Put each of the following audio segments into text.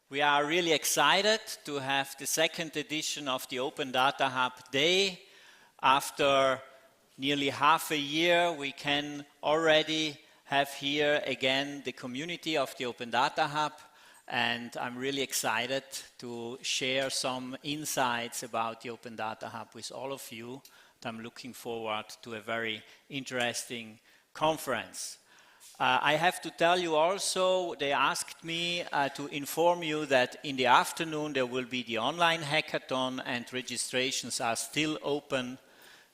We are really excited to have the second edition of the Open Data Hub Day. After nearly half a year, we can already have here again the community of the Open Data Hub, and I'm really excited to share some insights about the Open Data Hub with all of you. I'm looking forward to a very interesting conference. I have to tell you also, they asked me to inform you that in the afternoon there will be the online hackathon and registrations are still open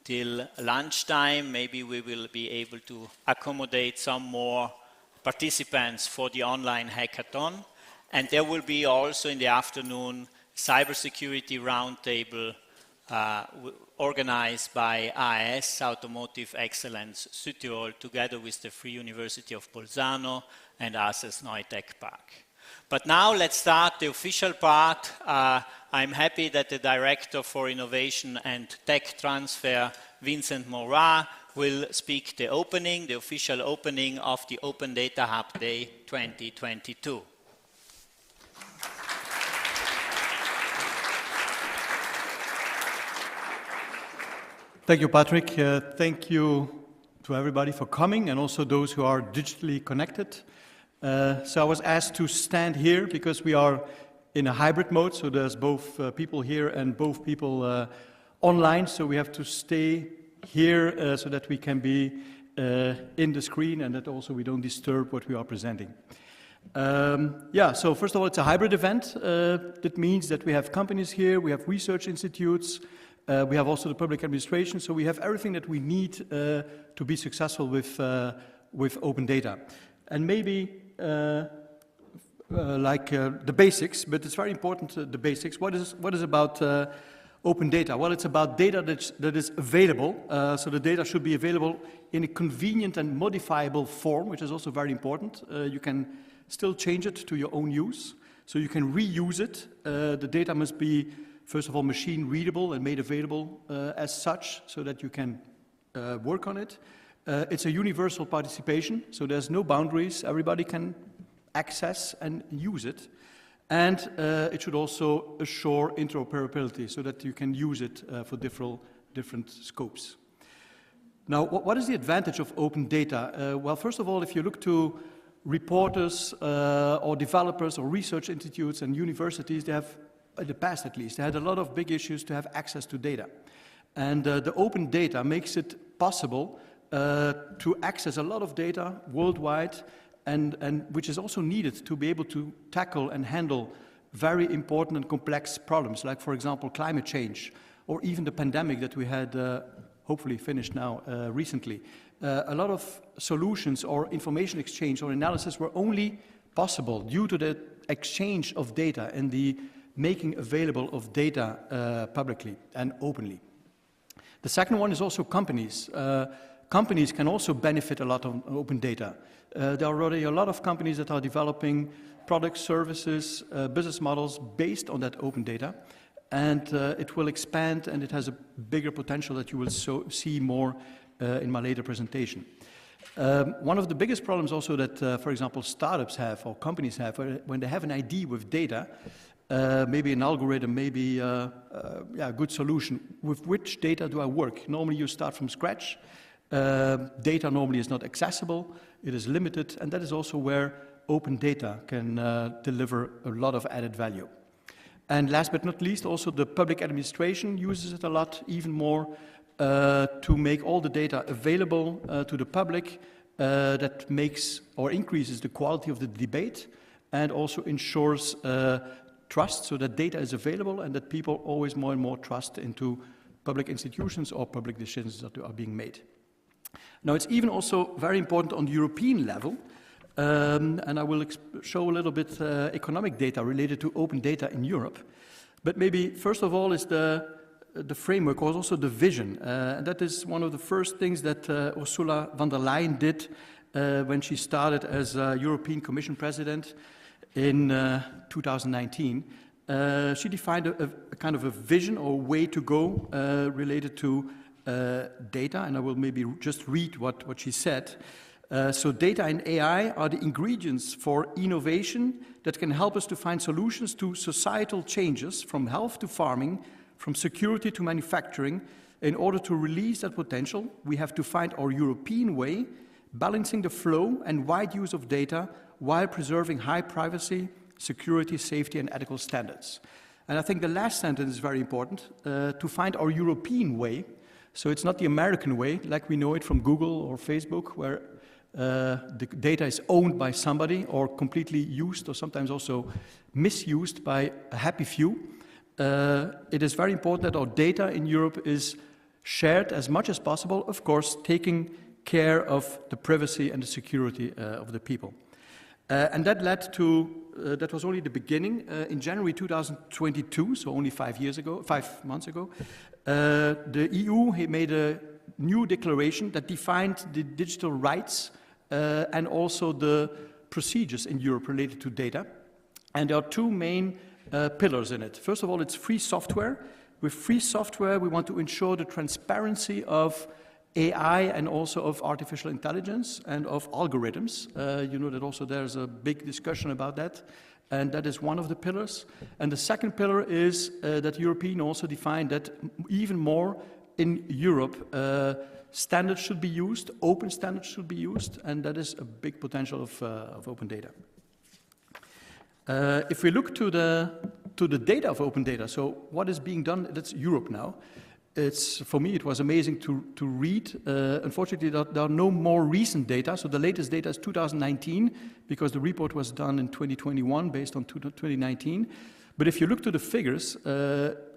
till lunchtime. Maybe we will be able to accommodate some more participants for the online hackathon. And there will be also in the afternoon cybersecurity roundtable organized by AES, Automotive Excellence Südtirol, together with the Free University of Bolzano and ASES Neutech Park. But now let's start the official part. I'm happy that the Director for Innovation and Tech Transfer, Vincent Morat, will speak the opening, the official opening of the Open Data Hub Day 2022. Thank you, Patrick. Thank you to everybody for coming and also those who are digitally connected. So I was asked to stand here because we are in a hybrid mode, so there's both people here and both people online, so we have to stay here so that we can be in the screen and that also we don't disturb what we are presenting. So first of all, it's a hybrid event. That means that we have companies here, we have research institutes, we have also the public administration, so we have everything that we need to be successful with open data. And maybe the basics, but it's very important, the basics. What is about open data? Well, it's about data that is available, so the data should be available in a convenient and modifiable form, which is also very important. You can still change it to your own use, so you can reuse it. The data must be, first of all, machine readable and made available as such, so that you can work on it. It's a universal participation, so there's no boundaries. Everybody can access and use it. And it should also assure interoperability, so that you can use it for different scopes. Now, what is the advantage of open data? Well, first of all, if you look to reporters or developers or research institutes and universities, they have, in the past at least, they had a lot of big issues to have access to data. And the open data makes it possible to access a lot of data worldwide, and which is also needed to be able to tackle and handle very important and complex problems, like, for example, climate change, or even the pandemic that we had hopefully finished now recently. A lot of solutions or information exchange or analysis were only possible due to the exchange of data and the making available of data publicly and openly. The second one is also companies. Companies can also benefit a lot of open data. There are already a lot of companies that are developing products, services, business models based on that open data, and it will expand, and it has a bigger potential that you will see more in my later presentation. One of the biggest problems also that, for example, startups have or companies have, when they have an idea with data, maybe an algorithm, maybe a good solution. With which data do I work? Normally you start from scratch. Data normally is not accessible, it is limited, and that is also where open data can deliver a lot of added value. And last but not least, also the public administration uses it a lot, even more, to make all the data available to the public. That makes or increases the quality of the debate and also ensures trust, so that data is available and that people always more and more trust into public institutions or public decisions that are being made. Now, it's even also very important on the European level, and I will show a little bit economic data related to open data in Europe. But maybe first of all is the framework, or also the vision. And that is one of the first things that Ursula von der Leyen did when she started as European Commission President in 2019. She defined a kind of a vision or way to go related to data, and I will maybe just read what she said. So data and AI are the ingredients for innovation that can help us to find solutions to societal changes from health to farming, from security to manufacturing. In order to release that potential, we have to find our European way, balancing the flow and wide use of data while preserving high privacy, security, safety, and ethical standards. And I think the last sentence is very important, to find our European way. So it's not the American way, like we know it from Google or Facebook, where the data is owned by somebody or completely used or sometimes also misused by a happy few. It is very important that our data in Europe is shared as much as possible, of course, taking care of the privacy and the security of the people. And that led to, that was only the beginning. In January 2022, so only 5 months ago, the EU made a new declaration that defined the digital rights and also the procedures in Europe related to data. And there are two main pillars in it. First of all, it's free software. With free software, we want to ensure the transparency of AI and also of artificial intelligence and of algorithms. You know that also there's a big discussion about that, and that is one of the pillars. And the second pillar is that European also defined that even more in Europe, standards should be used, open standards should be used, and that is a big potential of open data. If we look to the data of open data, so what is being done, that's Europe now. For me, it was amazing to read. Unfortunately, there are no more recent data, so the latest data is 2019, because the report was done in 2021 based on 2019. But if you look to the figures,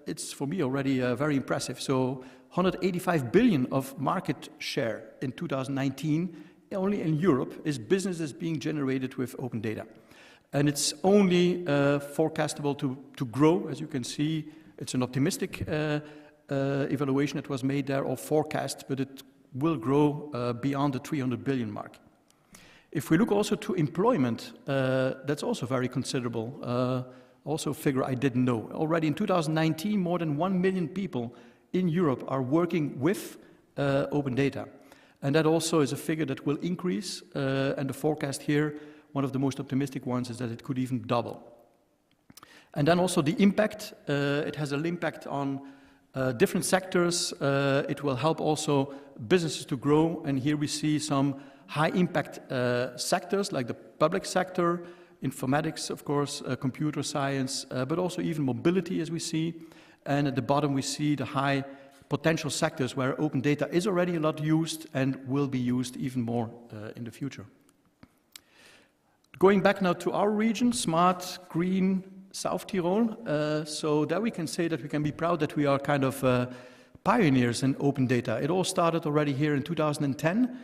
it's for me already very impressive. So 185 billion of market share in 2019, only in Europe, is businesses being generated with open data. And it's only forecastable to grow. As you can see, it's an optimistic evaluation that was made there, or forecast, but it will grow beyond the 300 billion mark. If we look also to employment, that's also very considerable. Also a figure I didn't know. Already in 2019, more than 1 million people in Europe are working with open data. And that also is a figure that will increase, and the forecast here, one of the most optimistic ones, is that it could even double. And then also the impact, it has an impact on different sectors. It will help also businesses to grow, and here we see some high impact sectors like the public sector, informatics, of course, computer science, but also even mobility, as we see. And at the bottom we see the high potential sectors where open data is already a lot used and will be used even more in the future. Going back now to our region, smart, green, South Tyrol. So there we can say that we can be proud that we are kind of pioneers in open data. It all started already here in 2010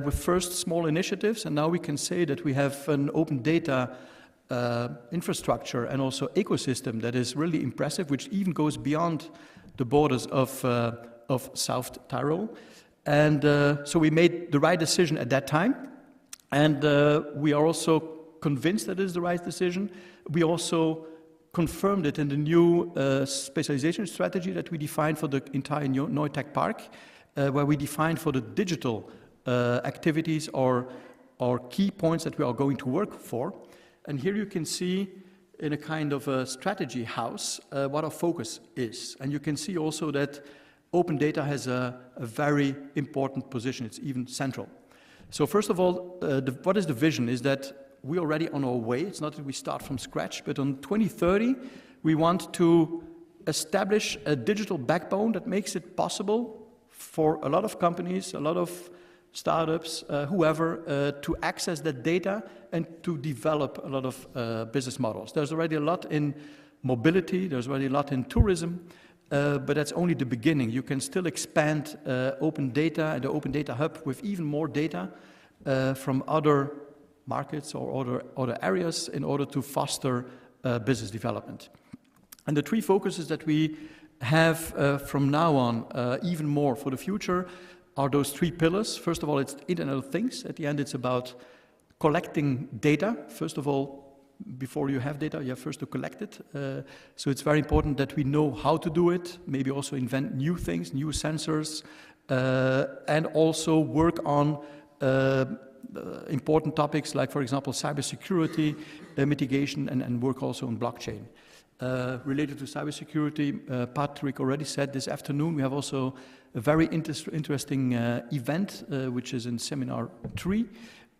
with first small initiatives, and now we can say that we have an open data infrastructure and also ecosystem that is really impressive, which even goes beyond the borders of South Tyrol. And so we made the right decision at that time, and we are also convinced that it is the right decision. We also confirmed it in the new specialization strategy that we defined for the entire Neutech Park, where we defined for the digital activities or key points that we are going to work for. And here you can see in a kind of a strategy house what our focus is. And you can see also that open data has a very important position. It's even central. So first of all, what is the vision is that we're already on our way. It's not that we start from scratch, but on 2030, we want to establish a digital backbone that makes it possible for a lot of companies, a lot of startups, whoever, to access that data and to develop a lot of business models. There's already a lot in mobility, there's already a lot in tourism, but that's only the beginning. You can still expand open data and the Open Data Hub with even more data from other markets or other areas in order to foster business development. And the three focuses that we have from now on, even more for the future, are those three pillars. First of all, it's Internet of Things. At the end, it's about collecting data. First of all, before you have data, you have first to collect it. So it's very important that we know how to do it, maybe also invent new things, new sensors, and also work on important topics like, for example, cybersecurity, mitigation, and work also on blockchain. Related to cybersecurity, Patrick already said this afternoon, we have also a very interesting event, which is in Seminar 3,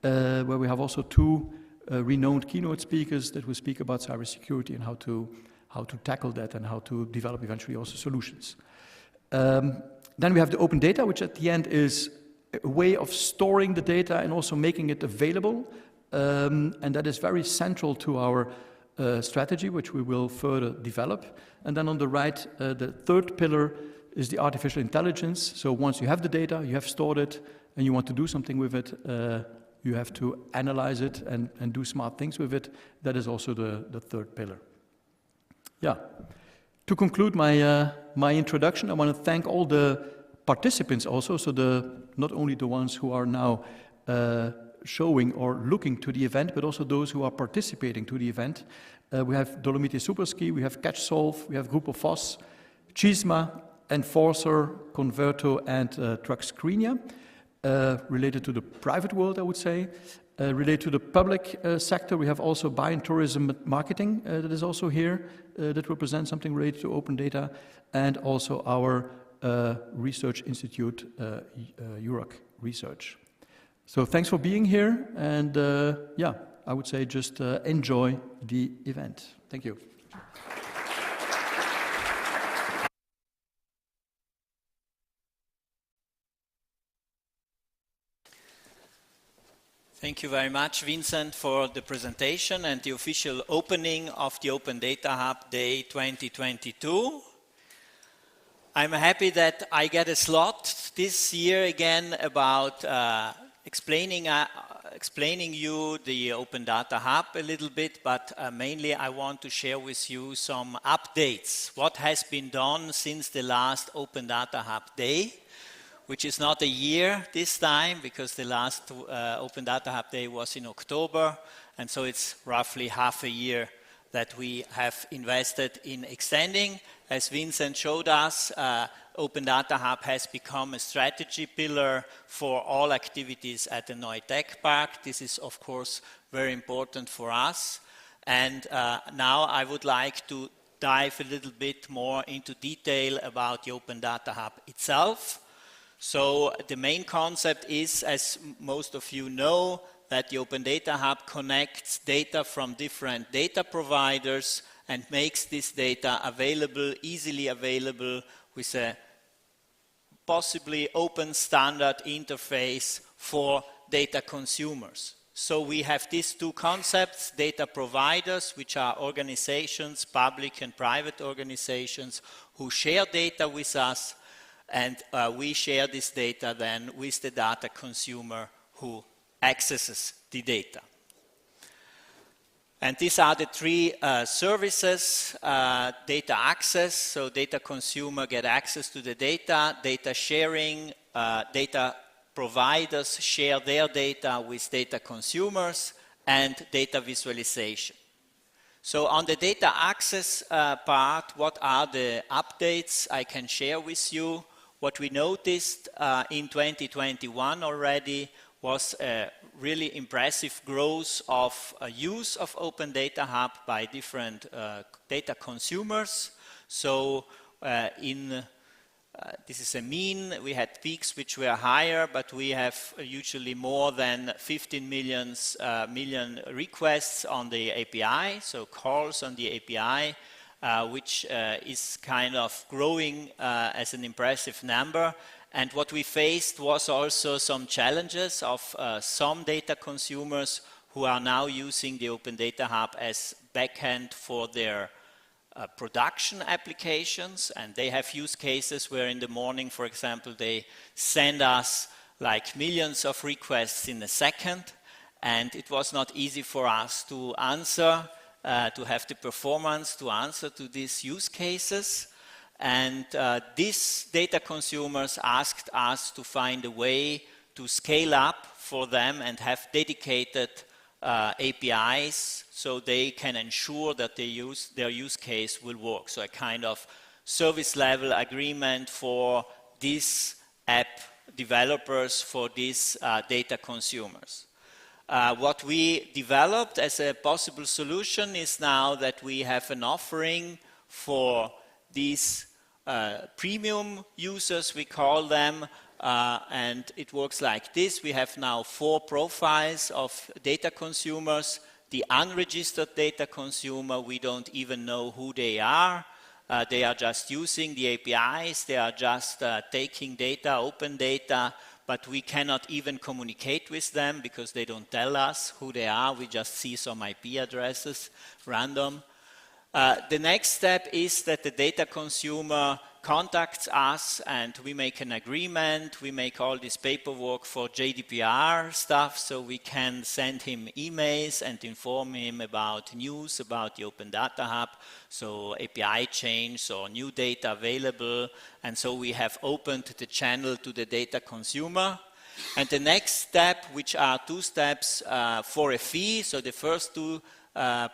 where we have also two renowned keynote speakers that will speak about cybersecurity and how to tackle that and how to develop eventually also solutions. Then we have the open data, which at the end is a way of storing the data and also making it available. And that is very central to our strategy, which we will further develop. And then on the right, the third pillar is the artificial intelligence. So once you have the data, you have stored it, and you want to do something with it, you have to analyze it and do smart things with it. That is also the third pillar. Yeah. To conclude my introduction, I want to thank all the participants also, so not only the ones who are now showing or looking to the event, but also those who are participating to the event. We have Dolomiti Superski, we have Catch Solve, we have Grupo Voss, Chisma, Enforcer, Converto, and Truckscreenia. Related to the private world, I would say. Related to the public sector, we have also Buy and Tourism Marketing that is also here, that will present something related to open data, and also our research institute, UROC Research. So thanks for being here, and yeah, I would say just enjoy the event. Thank you. Thank you very much, Vincent, for the presentation and the official opening of the Open Data Hub Day 2022. I'm happy that I get a slot this year again about explaining you the Open Data Hub a little bit, but mainly I want to share with you some updates. What has been done since the last Open Data Hub Day, which is not a year this time, because the last Open Data Hub Day was in October, and so it's roughly half a year that we have invested in extending. As Vincent showed us, Open Data Hub has become a strategy pillar for all activities at the Neue Tech Park. This is, of course, very important for us. And now I would like to dive a little bit more into detail about the Open Data Hub itself. So the main concept is, as most of you know, that the Open Data Hub connects data from different data providers and makes this data available, easily available, with a possibly open standard interface for data consumers. So we have these two concepts: data providers, which are organizations, public and private organizations, who share data with us, and we share this data then with the data consumer who accesses the data. And these are the three services: data access, so data consumer get access to the data; data sharing, data providers share their data with data consumers; and data visualization. So on the data access part, what are the updates I can share with you? What we noticed in 2021 already was a really impressive growth of use of Open Data Hub by different data consumers. So this is a mean. We had peaks which were higher, but we have usually more than 15 million requests on the API, so calls on the API, which is kind of growing as an impressive number. And what we faced was also some challenges of some data consumers who are now using the Open Data Hub as backend for their production applications, and they have use cases where in the morning, for example, they send us like millions of requests in a second, and it was not easy for us to answer, to have the performance to answer to these use cases. And these data consumers asked us to find a way to scale up for them and have dedicated APIs so they can ensure that their use case will work. So a kind of service level agreement for these app developers, for these data consumers. What we developed as a possible solution is now that we have an offering for these premium users, we call them, and it works like this. We have now 4 profiles of data consumers. The unregistered data consumer, we don't even know who they are. They are just using the APIs, they are just taking data, open data, but we cannot even communicate with them because they don't tell us who they are. We just see some IP addresses, random. The next step is that the data consumer contacts us and we make an agreement, we make all this paperwork for GDPR stuff, so we can send him emails and inform him about news about the Open Data Hub, so API change or new data available, and so we have opened the channel to the data consumer. And the next step, which are 2 steps for a fee, so the first 2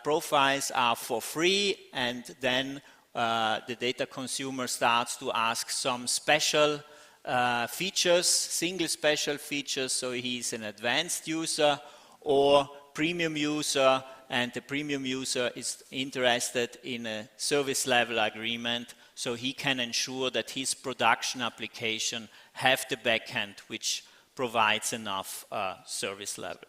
profiles are for free, and then the data consumer starts to ask some special features, single special features, so he's an advanced user or premium user, and the premium user is interested in a service level agreement, so he can ensure that his production application have the backend which provides enough service level.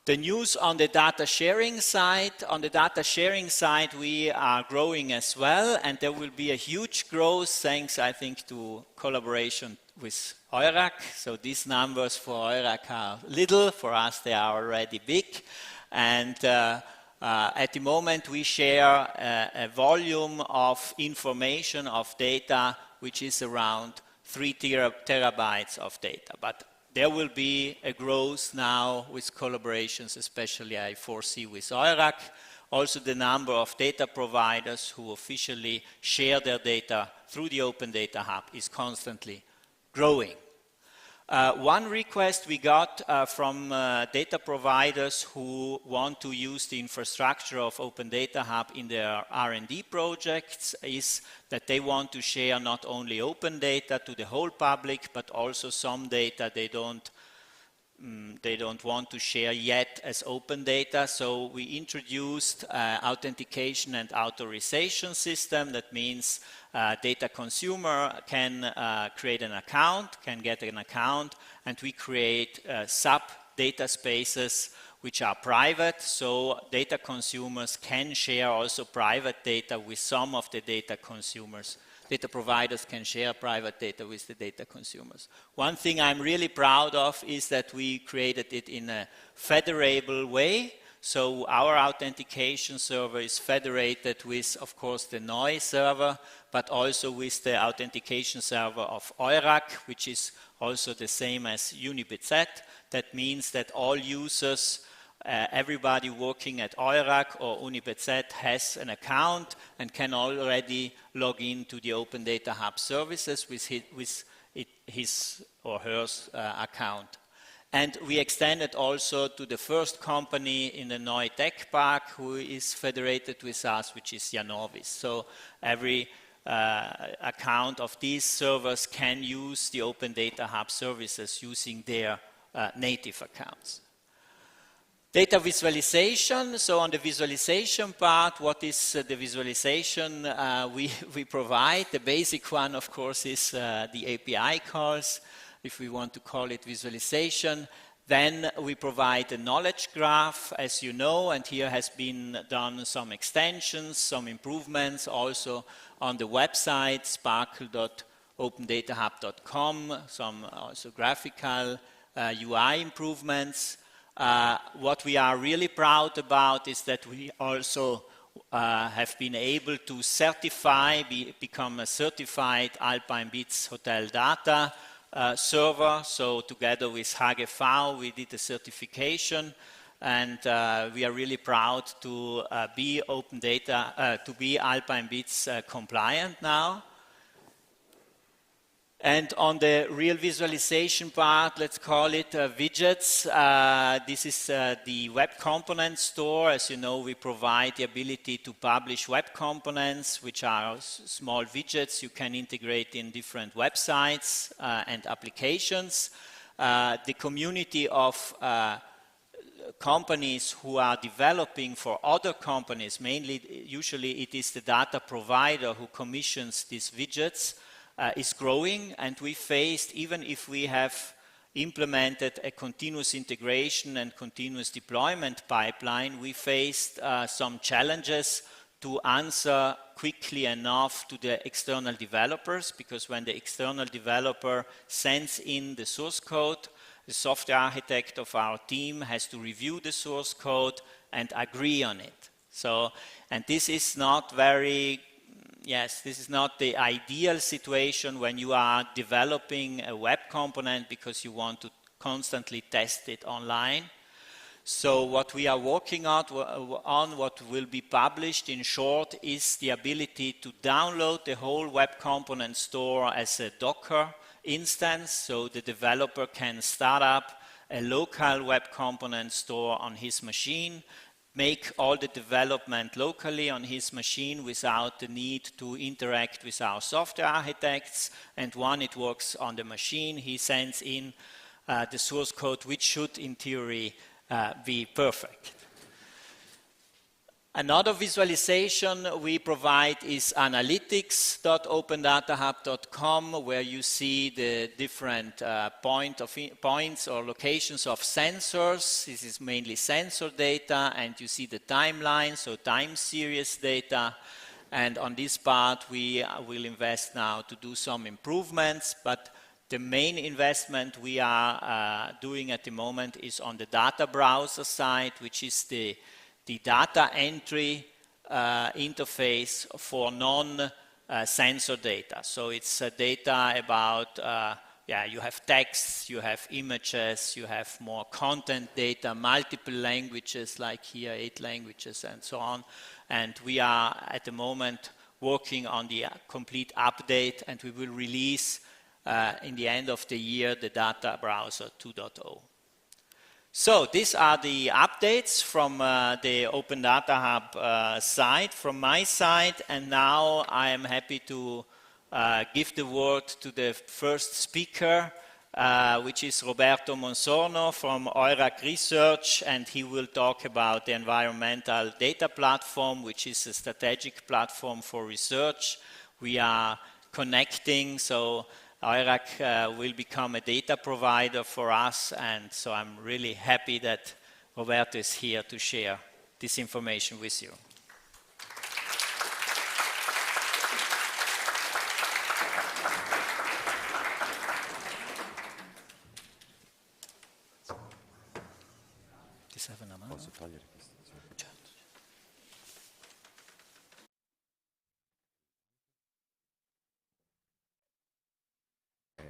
The news on the data sharing side. On the data sharing side, we are growing as well, and there will be a huge growth thanks, I think, to collaboration with Eurac. So these numbers for Eurac are little, for us they are already big. And at the moment we share a volume of information, of data, which is around 3 terabytes of data. But there will be a growth now with collaborations, especially I foresee with Eurac. Also the number of data providers who officially share their data through the Open Data Hub is constantly growing. One request we got from data providers who want to use the infrastructure of Open Data Hub in their R&D projects is that they want to share not only open data to the whole public, but also some data they don't want to share yet as open data. So we introduced Authentication and Authorization system. That means data consumer can create an account, can get an account, and we create sub data spaces which are private, so data consumers can share also private data with some of the data consumers. Data providers can share private data with the data consumers. One thing I'm really proud of is that we created it in a federable way. So our authentication server is federated with, of course, the NOI server, but also with the authentication server of Eurac, which is also the same as UniBZ. That means that all users, everybody working at Eurac or UniBZ has an account and can already log into the Open Data Hub services with his or her account. And we extended also to the first company in the NOI Tech Park who is federated with us, which is Janovis. So every account of these servers can use the Open Data Hub services using their native accounts. Data visualization. So on the visualization part, what is the visualization we provide? The basic one, of course, is the API calls, if we want to call it visualization. Then we provide a knowledge graph, as you know, and here has been done some extensions, some improvements also on the website, sparkle.opendataHub.com, some also graphical UI improvements. What we are really proud about is that we also have been able to certify, become a certified Alpine Bits Hotel Data server. So together with HGV, we did a certification, and we are really proud to be open data, to be Alpine Bits compliant now. And on the real visualization part, let's call it widgets. This is the web component store. As you know, we provide the ability to publish web components, which are small widgets you can integrate in different websites and applications. the community of companies who are developing for other companies, usually it is the data provider who commissions these widgets, is growing, and we faced, even if we have implemented a continuous integration and continuous deployment pipeline, we faced some challenges to answer quickly enough to the external developers, because when the external developer sends in the source code, the software architect of our team has to review the source code and agree on it. So, and this is not very, this is not the ideal situation when you are developing a web component because you want to constantly test it online. So what we are working on, what will be published in short, is the ability to download the whole web component store as a Docker instance, so the developer can start up a local web component store on his machine, make all the development locally on his machine without the need to interact with our software architects, and when it works on the machine, he sends in the source code, which should in theory be perfect. Another visualization we provide is analytics.opendatahub.com, where you see the different points or locations of sensors. This is mainly sensor data, and you see the timeline, so time series data. And on this part, we will invest now to do some improvements, but the main investment we are doing at the moment is on the data browser side, which is the data entry interface for non-sensor data. So it's data about, you have text, you have images, you have more content data, multiple languages, like here 8 languages and so on. And we are at the moment working on the complete update, and we will release in the end of the year the data browser 2.0. So these are the updates from the Open Data Hub side, from my side, and now I am happy to give the word to the first speaker, which is Roberto Monsorno from Eurac Research, and he will talk about the environmental data platform, which is a strategic platform for research. We are connecting, so Eurac will become a data provider for us, and so I'm really happy that Roberto is here to share this information with you. Posso togliere questo? Certo.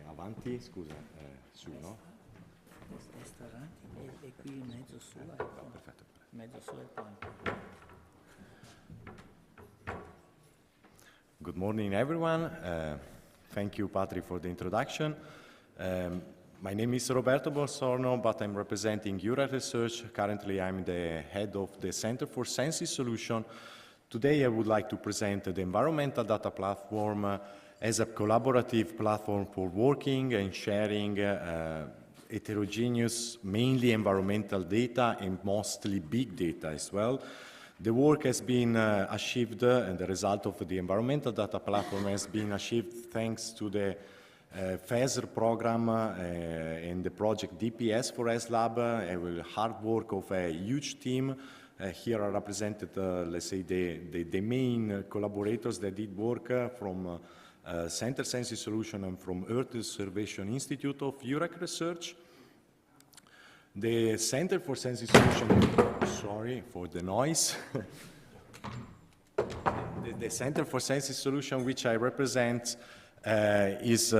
Avanti, scusa, su, no? Destra avanti e qui in mezzo su e poi. Perfetto. In mezzo su e poi. Good morning, everyone. Thank you, Patri, for the introduction. My name is Roberto Monsorno, but I'm representing Eurac Research. Currently, I'm the head of the Center for Census Solution. Today, I would like to present the environmental data platform as a collaborative platform for working and sharing heterogeneous, mainly environmental data and mostly big data as well. The work has been achieved, and the result of the environmental data platform has been achieved thanks to the FESR program and the project DPS for SLab, a hard work of a huge team. Here are represented, let's say, the main collaborators that did work from Center Census Solution and from Earth Observation Institute of Eurac Research. The Center for Census Solution, sorry for the noise. The Center for Census Solution, which I represent, is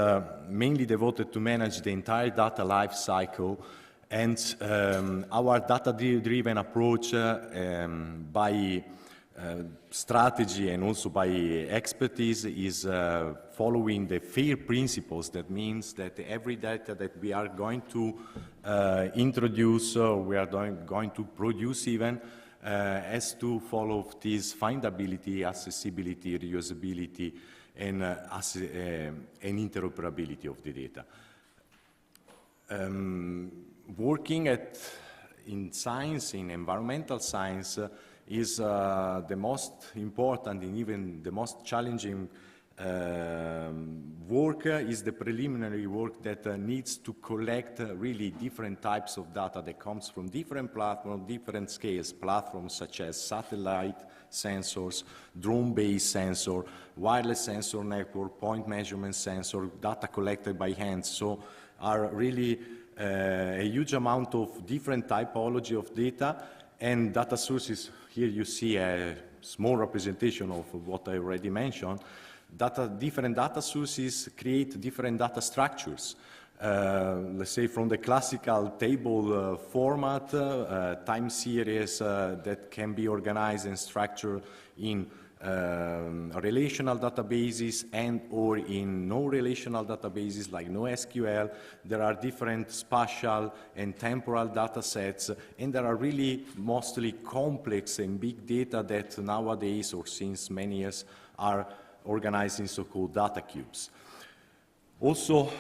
mainly devoted to manage the entire data life cycle, and our data-driven approach by strategy and also by expertise is following the FAIR principles. That means that every data that we are going to introduce, we are going to produce even, has to follow this findability, accessibility, reusability, and interoperability of the data. working in science, in environmental science, is the most important and even the most challenging work is the preliminary work that needs to collect really different types of data that comes from different platforms, different scales, platforms such as satellite sensors, drone-based sensor, wireless sensor network, point measurement sensor, data collected by hands. So are really a huge amount of different typology of data and data sources. Here you see a small representation of what I already mentioned. Different data sources create different data structures. Let's say from the classical table format, time series that can be organized and structured in relational databases and or in no-relational databases like NoSQL. There are different spatial and temporal data sets, and there are really mostly complex and big data that nowadays, or since many years, are organized in so-called data cubes. Also,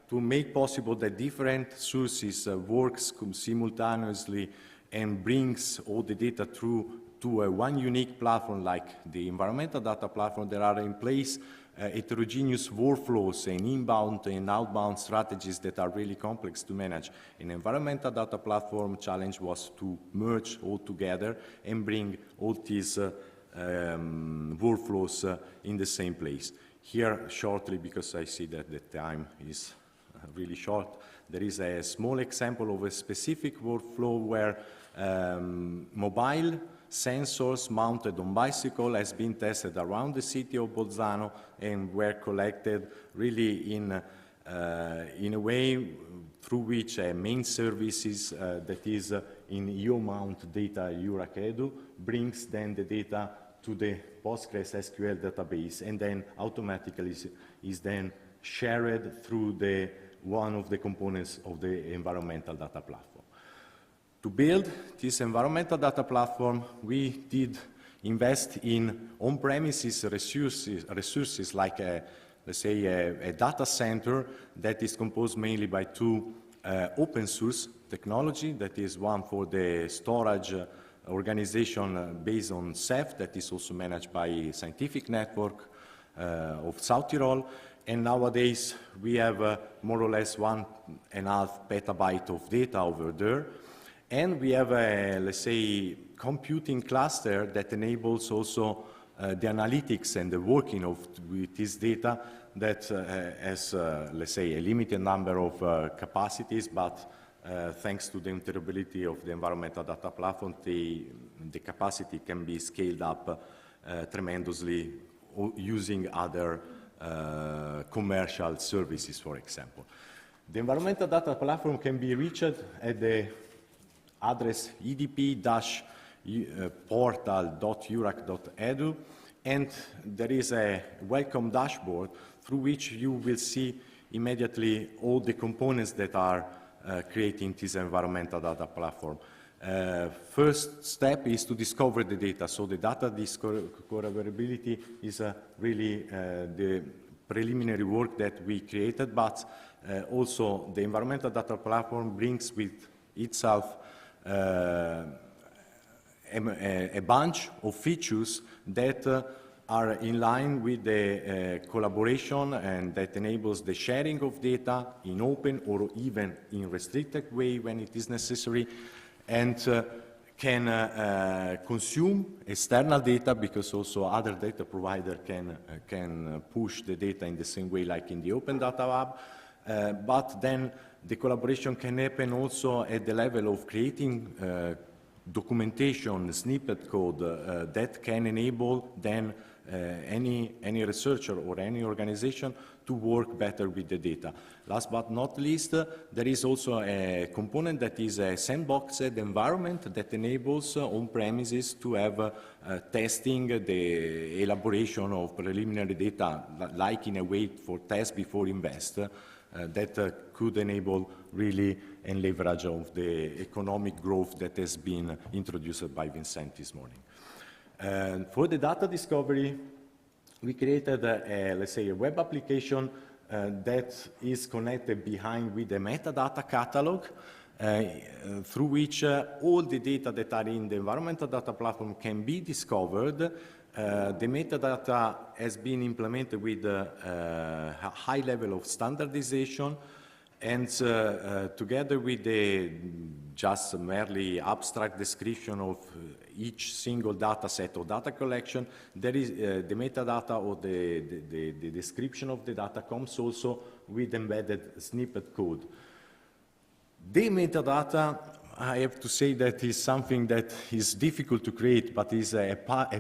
to make possible that different sources works simultaneously and brings all the data through to one unique platform like the environmental data platform, there are in place heterogeneous workflows and inbound and outbound strategies that are really complex to manage. An environmental data platform challenge was to merge all together and bring all these workflows in the same place. Here, shortly, because I see that the time is really short, there is a small example of a specific workflow where mobile sensors mounted on bicycle has been tested around the city of Bolzano and were collected really in a way through which main services that is in EOMount data Eurac-Edu brings then the data to the PostgreSQL database and then automatically is then shared through one of the components of the environmental data platform. To build this environmental data platform, we did invest in on-premises resources like, let's say, a data center that is composed mainly by two open source technology. That is one for the storage organization based on Ceph that is also managed by Scientific Network of South Tyrol. And nowadays we have more or less 1.5 petabyte of data over there. And we have a, let's say, computing cluster that enables also the analytics and the working with this data that has, let's say, a limited number of capacities, but thanks to the interoperability of the environmental data platform, the capacity can be scaled up tremendously using other commercial services, for example. The environmental data platform can be reached at the address edp-portal.eurac.edu, and there is a welcome dashboard through which you will see immediately all the components that are creating this environmental data platform. First step is to discover the data. So the data discoverability is really the preliminary work that we created, but also the environmental data platform brings with itself a bunch of features that are in line with the collaboration and that enables the sharing of data in open or even in restricted way when it is necessary, and can consume external data because also other data provider can push the data in the same way like in the Open Data Hub. But then the collaboration can happen also at the level of creating documentation, snippet code that can enable then any researcher or any organization to work better with the data. Last but not least, there is also a component that is a sandboxed environment that enables on-premises to have testing, the elaboration of preliminary data, like in a way for test before invest, that could enable really and leverage of the economic growth that has been introduced by Vincent this morning. For the data discovery, we created, let's say, a web application that is connected behind with the metadata catalog, through which all the data that are in the environmental data platform can be discovered. The metadata has been implemented with a high level of standardization, and together with the just merely abstract description of each single data set or data collection, there is the metadata or the description of the data comes also with embedded snippet code. The metadata, I have to say that is something that is difficult to create, but is a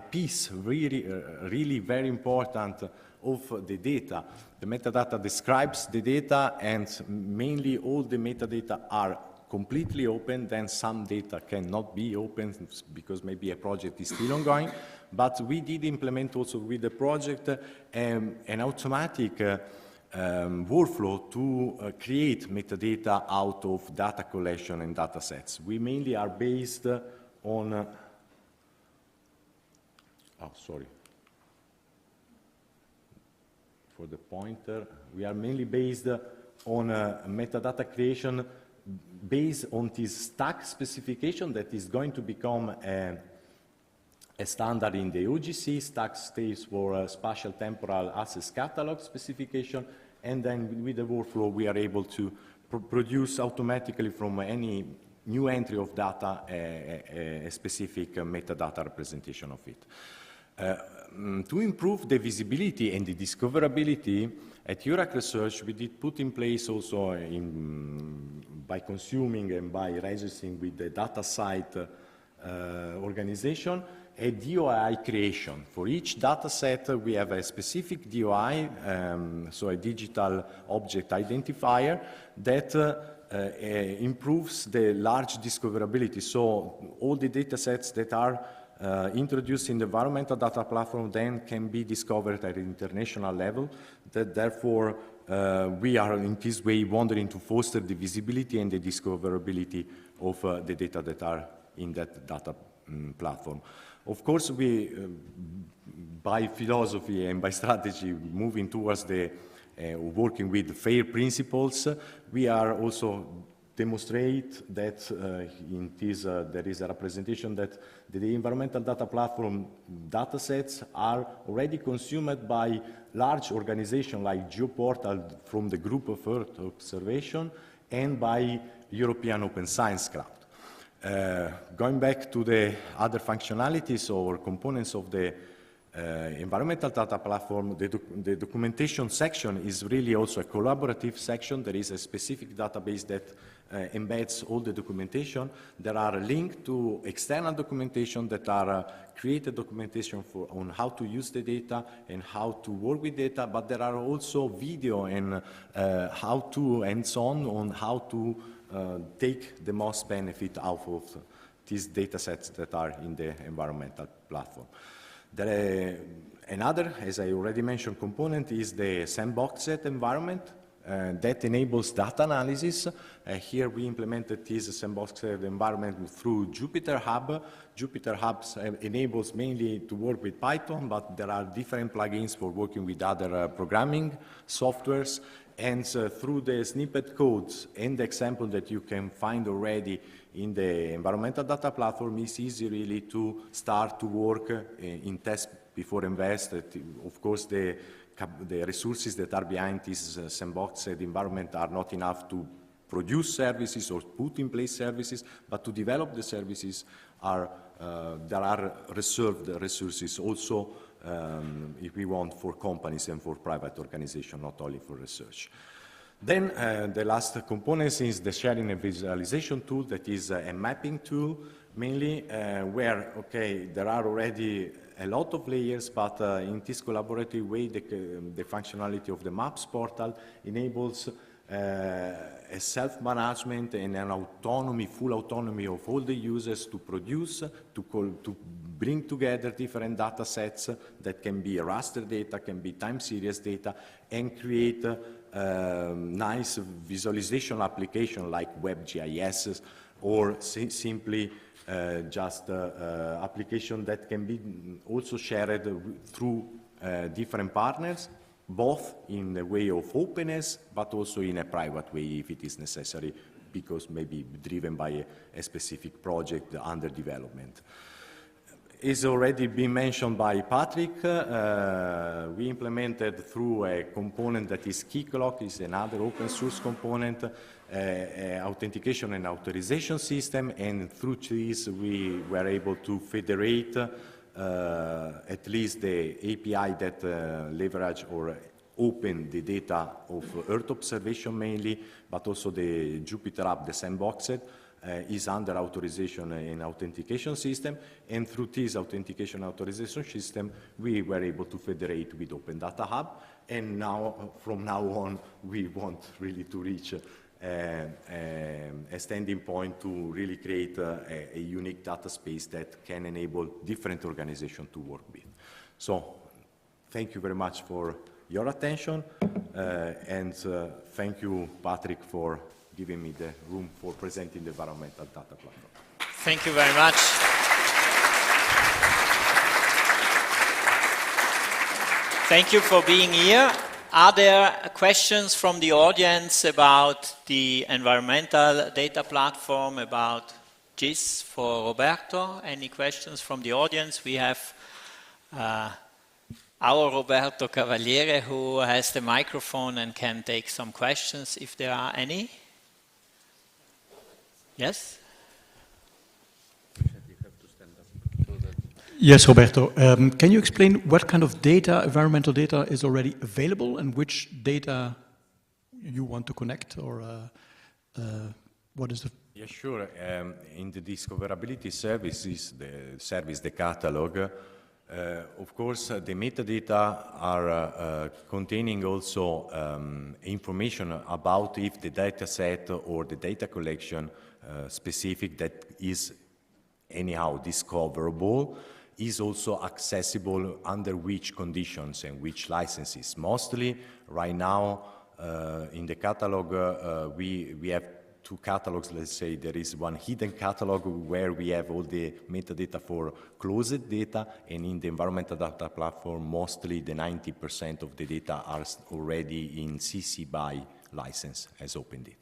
piece really very important of the data. The metadata describes the data, and mainly all the metadata are completely open. Then some data cannot be open because maybe a project is still ongoing. But we did implement also with the project an automatic workflow to create metadata out of data collection and data sets. We mainly are based on, for the pointer, we are mainly based on metadata creation based on this stack specification that is going to become a standard in the OGC. Stack stays for spatial temporal access catalog specification, and then with the workflow we are able to produce automatically from any new entry of data a specific metadata representation of it. To improve the visibility and the discoverability, at Eurac Research we did put in place also by consuming and by registering with the data site organization a DOI creation. For each data set we have a specific DOI, so a digital object identifier that improves the large discoverability. So all the data sets that are introduced in the environmental data platform then can be discovered at an international level. Therefore, we are in this way wanting to foster the visibility and the discoverability of the data that are in that data platform. Of course, we, by philosophy and by strategy, moving towards the working with FAIR principles, we are also demonstrate that in this there is a representation that the environmental data platform data sets are already consumed by large organizations like GeoPortal from the Group of Earth Observation and by European Open Science Cloud. Going back to the other functionalities or components of the environmental data platform, the documentation section is really also a collaborative section. There is a specific database that embeds all the documentation. There are links to external documentation that are created documentation on how to use the data and how to work with data, but there are also video and how to hands-on on how to take the most benefit out of these data sets that are in the environmental platform. Another, as I already mentioned, component is the sandbox set environment that enables data analysis. Here we implemented this sandbox set environment through Jupyter Hub. Jupyter Hub enables mainly to work with Python, but there are different plugins for working with other programming softwares. And through the snippet codes and the example that you can find already in the environmental data platform, it's easy really to start to work in test before invest. Of course, the resources that are behind this sandbox environment are not enough to produce services or put in place services, but to develop the services there are reserved resources also if we want for companies and for private organizations, not only for research. Then the last component is the sharing and visualization tool that is a mapping tool, mainly where, okay, there are already a lot of layers, but in this collaborative way, the functionality of the Maps portal enables a self-management and an autonomy, full autonomy of all the users to produce, to bring together different data sets that can be raster data, can be time series data, and create nice visualization application like WebGIS or simply just application that can be also shared through different partners. both in the way of openness, but also in a private way if it is necessary, because maybe driven by a specific project under development. It's already been mentioned by Patrick. We implemented through a component that is Keycloak, is another open source component, authentication and authorization system, and through this we were able to federate at least the API that leverage or open the data of Earth observation mainly, but also the Jupiter app, the sandboxed, is under authorization and authentication system, and through this authentication authorization system we were able to federate with Open Data Hub, and now from now on we want really to reach a standing point to really create a unique data space that can enable different organizations to work with. So thank you very much for your attention, and thank you, Patrick, for giving me the room for presenting the environmental data platform. Thank you very much. Thank you for being here. Are there questions from the audience about the environmental data platform, about GIS for Roberto? Any questions from the audience? We have our Roberto Cavaliere, who has the microphone and can take some questions if there are any. Yes? Yes, Roberto. Can you explain what kind of data, environmental data, is already available and which data you want to connect, or what is the... Yeah, sure. In the discoverability services, the service, the catalog, of course, the metadata are containing also information about if the data set or the data collection specific that is anyhow discoverable is also accessible under which conditions and which licenses. Mostly, right now, in the catalog, we have two catalogs. Let's say there is one hidden catalog where we have all the metadata for closed data, and in the environmental data platform, mostly the 90% of the data are already in CC BY license as open data.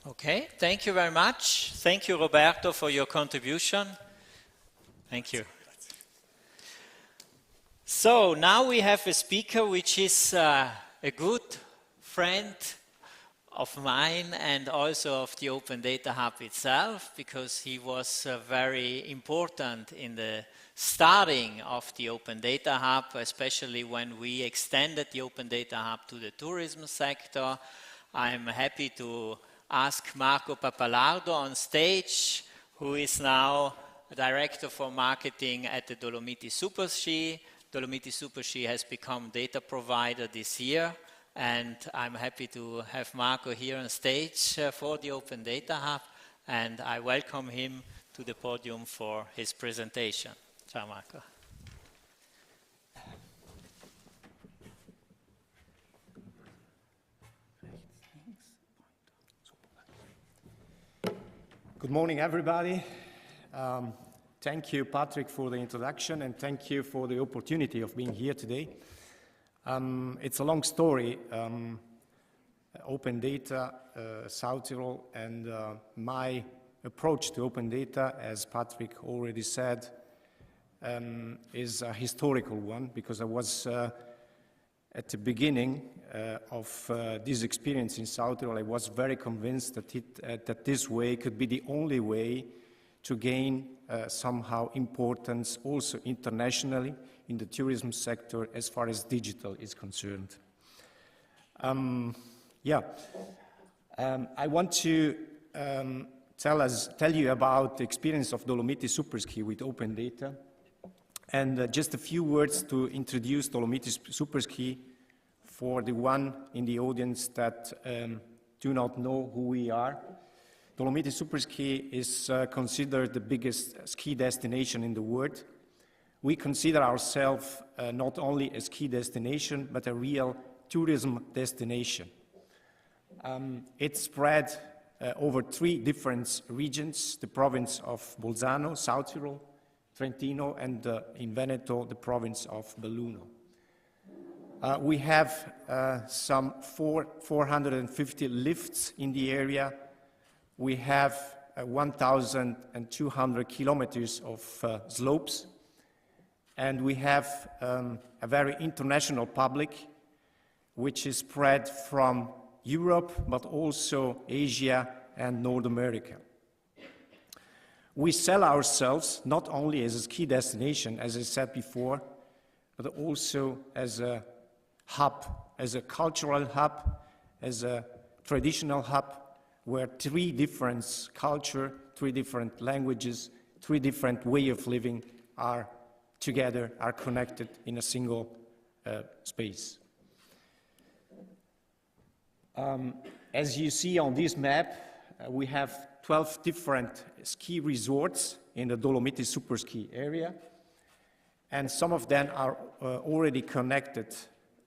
Okay, thank you very much. Thank you, Roberto, for your contribution. Thank you. So now we have a speaker which is a good friend of mine and also of the Open Data Hub itself, because he was very important in the starting of the Open Data Hub, especially when we extended the Open Data Hub to the tourism sector. I'm happy to ask Marco Pappalardo on stage, who is now Director for Marketing at the Dolomiti Super-Ski. Dolomiti Super-Ski has become data provider this year, and I'm happy to have Marco here on stage for the Open Data Hub, and I welcome him to the podium for his presentation. Ciao, Marco. Good morning, everybody. Thank you, Patrick, for the introduction, and thank you for the opportunity of being here today. It's a long story. Open data, South Tyrol, and my approach to open data, as Patrick already said, is a historical one, because I was at the beginning of this experience in South Tyrol. I was very convinced that, that this way could be the only way to gain somehow importance also internationally in the tourism sector as far as digital is concerned. I want to tell you about the experience of Dolomiti Super-Ski with open data, and just a few words to introduce Dolomiti Super-Ski for the one in the audience that do not know who we are. Dolomiti Super-Ski is considered the biggest ski destination in the world. We consider ourselves not only a ski destination, but a real tourism destination. It's spread over 3 different regions: the province of Bolzano, South Tyrol, Trentino, and in Veneto, the province of Belluno. We have some 450 lifts in the area. We have 1,200 kilometers of slopes, and we have a very international public, which is spread from Europe, but also Asia and North America. We sell ourselves not only as a ski destination, as I said before, but also as a hub, as a cultural hub, as a traditional hub, where 3 different cultures, 3 different languages, 3 different ways of living are together, are connected in a single space. As you see on this map, we have 12 different ski resorts in the Dolomiti Superski area, and some of them are already connected.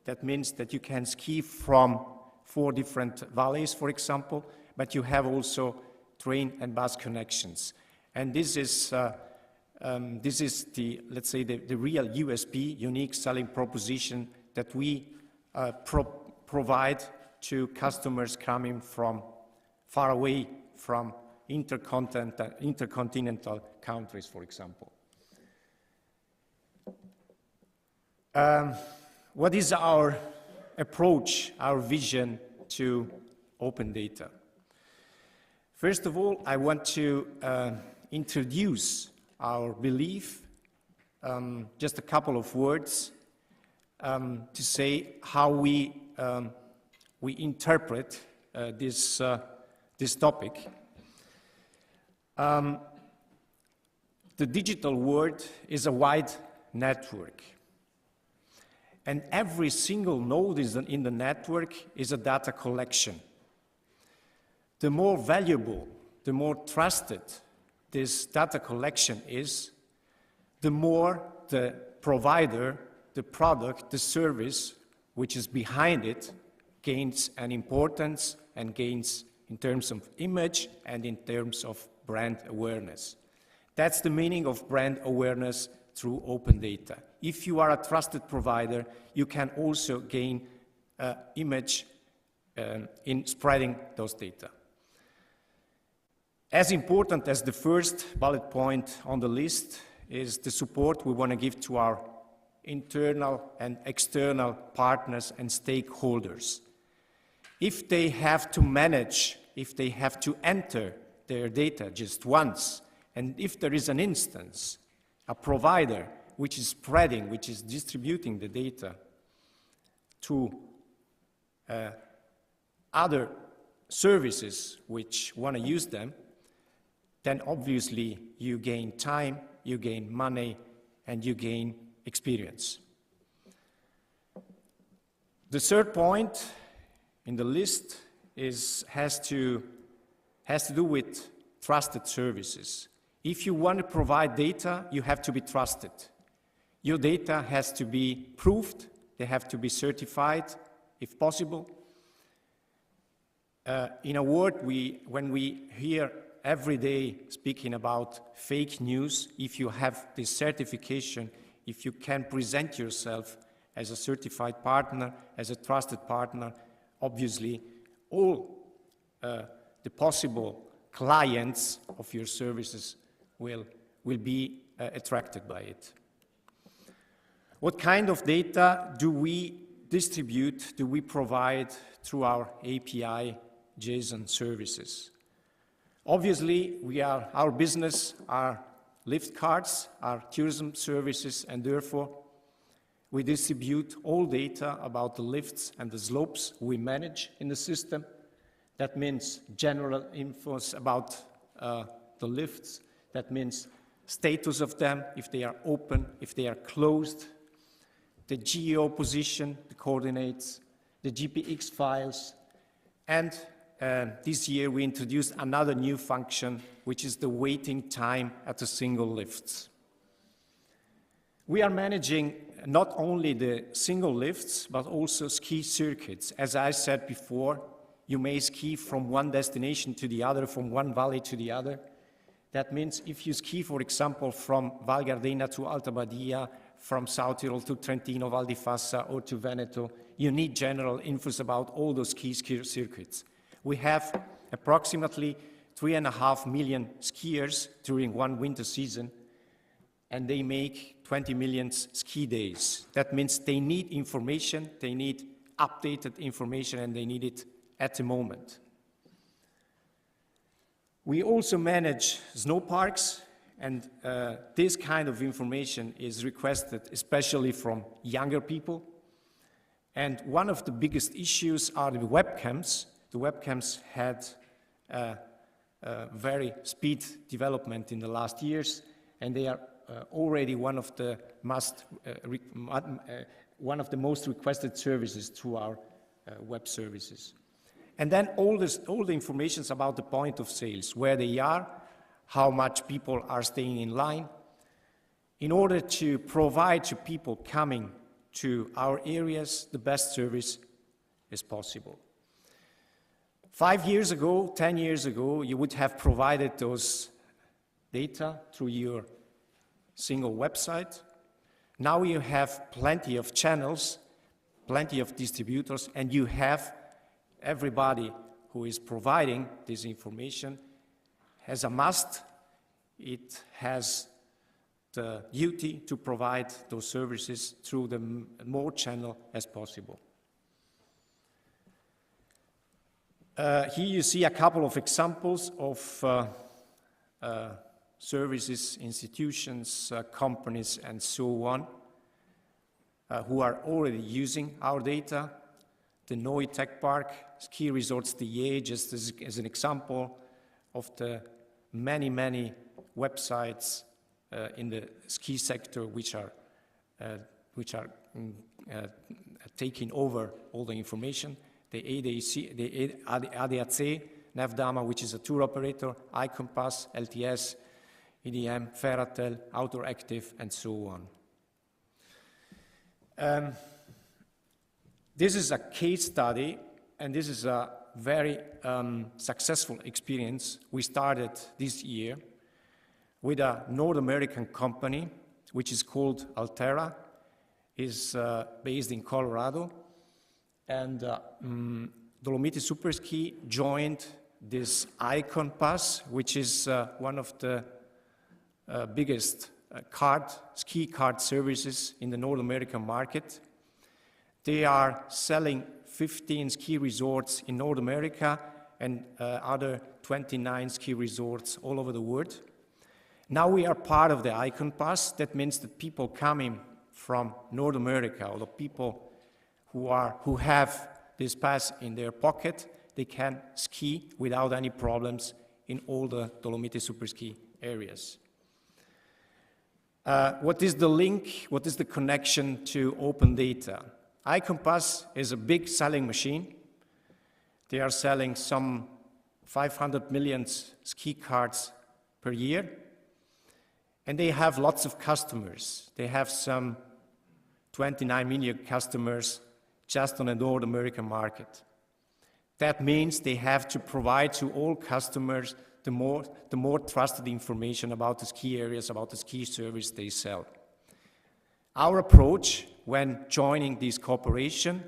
That means that you can ski from 4 different valleys, for example, but you have also train and bus connections. And this is the, let's say, the real USP, unique selling proposition, that we provide to customers coming from far away from intercontinental countries, for example. What is our approach, our vision to open data? First of all, I want to introduce our belief, just a couple of words to say how we interpret this topic. The digital world is a wide network, and every single node in the network is a data collection. The more valuable, the more trusted this data collection is, the more the provider, the product, the service which is behind it gains an importance and gains in terms of image and in terms of brand awareness. That's the meaning of brand awareness through open data. If you are a trusted provider, you can also gain image in spreading those data. As important as the first bullet point on the list is the support we want to give to our internal and external partners and stakeholders. If they have to manage, if they have to enter their data just once, and if there is an instance, a provider which is spreading, which is distributing the data to other services which want to use them, then obviously you gain time, you gain money, and you gain experience. The third point in the list has to do with trusted services. If you want to provide data, you have to be trusted. Your data has to be proved, they have to be certified, if possible. In a word, when we hear every day speaking about fake news, if you have this certification, if you can present yourself as a certified partner, as a trusted partner, obviously all the possible clients of your services will be attracted by it. What kind of data do we distribute, do we provide through our API JSON services? Obviously, our business are lift cards, our tourism services, and therefore we distribute all data about the lifts and the slopes we manage in the system. That means general info about the lifts. That means status of them, if they are open, if they are closed, the geo position, the coordinates, the GPX files, and this year we introduced another new function, which is the waiting time at the single lifts. We are managing not only the single lifts, but also ski circuits. As I said before, you may ski from one destination to the other, from one valley to the other. That means if you ski, for example, from Val Gardena to Alta Badia, from South Tyrol to Trentino, Val di Fassa, or to Veneto, you need general infos about all those ski circuits. We have approximately 3.5 million skiers during one winter season, and they make 20 million ski days. That means they need information, they need updated information, and they need it at the moment. We also manage snow parks, and this kind of information is requested especially from younger people. And one of the biggest issues are the webcams. The webcams had very speed development in the last years, and they are already one of the most requested services through our web services. And then all the information about the point of sales, where they are, how much people are staying in line, in order to provide to people coming to our areas the best service as possible. 5 years ago, 10 years ago, you would have provided those data through your single website. Now you have plenty of channels, plenty of distributors, and you have everybody who is providing this information has a must. It has the duty to provide those services through the more channel as possible. Here you see a couple of examples of services, institutions, companies, and so on, who are already using our data. The Noi Tech Park, Ski Resorts Liège, just as an example of the many, many websites in the ski sector which are taking over all the information. The ADAC, Navdama, which is a tour operator, iCompass, LTS, EDM, Ferratel, Outdoor Active, and so on. This is a case study, and this is a very successful experience we started this year with a North American company, which is called Altera, is based in Colorado, and Dolomiti Superski joined this iCompass, which is one of the biggest ski card services in the North American market. They are selling 15 ski resorts in North America and other 29 ski resorts all over the world. Now we are part of the iCompass. That means that people coming from North America, or the people who have this pass in their pocket, they can ski without any problems in all the Dolomiti Superski areas. What is the link? What is the connection to open data? iCompass is a big selling machine. They are selling some 500 million ski cards per year, and they have lots of customers. They have some 29 million customers just on the North American market. That means they have to provide to all customers the more trusted information about the ski areas, about the ski service they sell. Our approach when joining this cooperation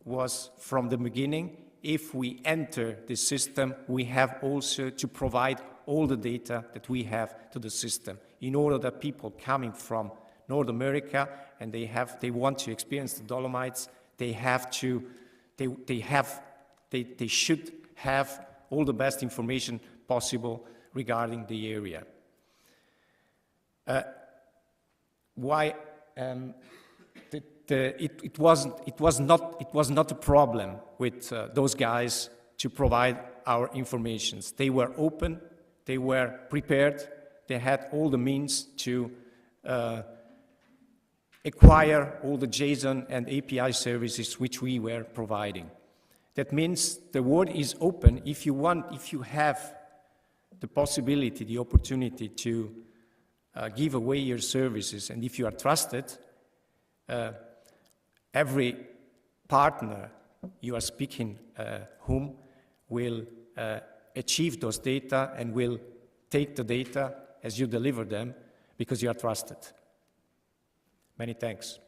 was from the beginning, if we enter the system, we have also to provide all the data that we have to the system in order that people coming from North America and they want to experience the Dolomites, they should have all the best information possible regarding the area. It was not a problem with those guys to provide our informations. They were open, they were prepared, they had all the means to acquire all the JSON and API services which we were providing. That means the world is open. If you have the possibility, the opportunity to give away your services, and if you are trusted, every partner you are speaking whom will achieve those data and will take the data as you deliver them because you are trusted. Many thanks.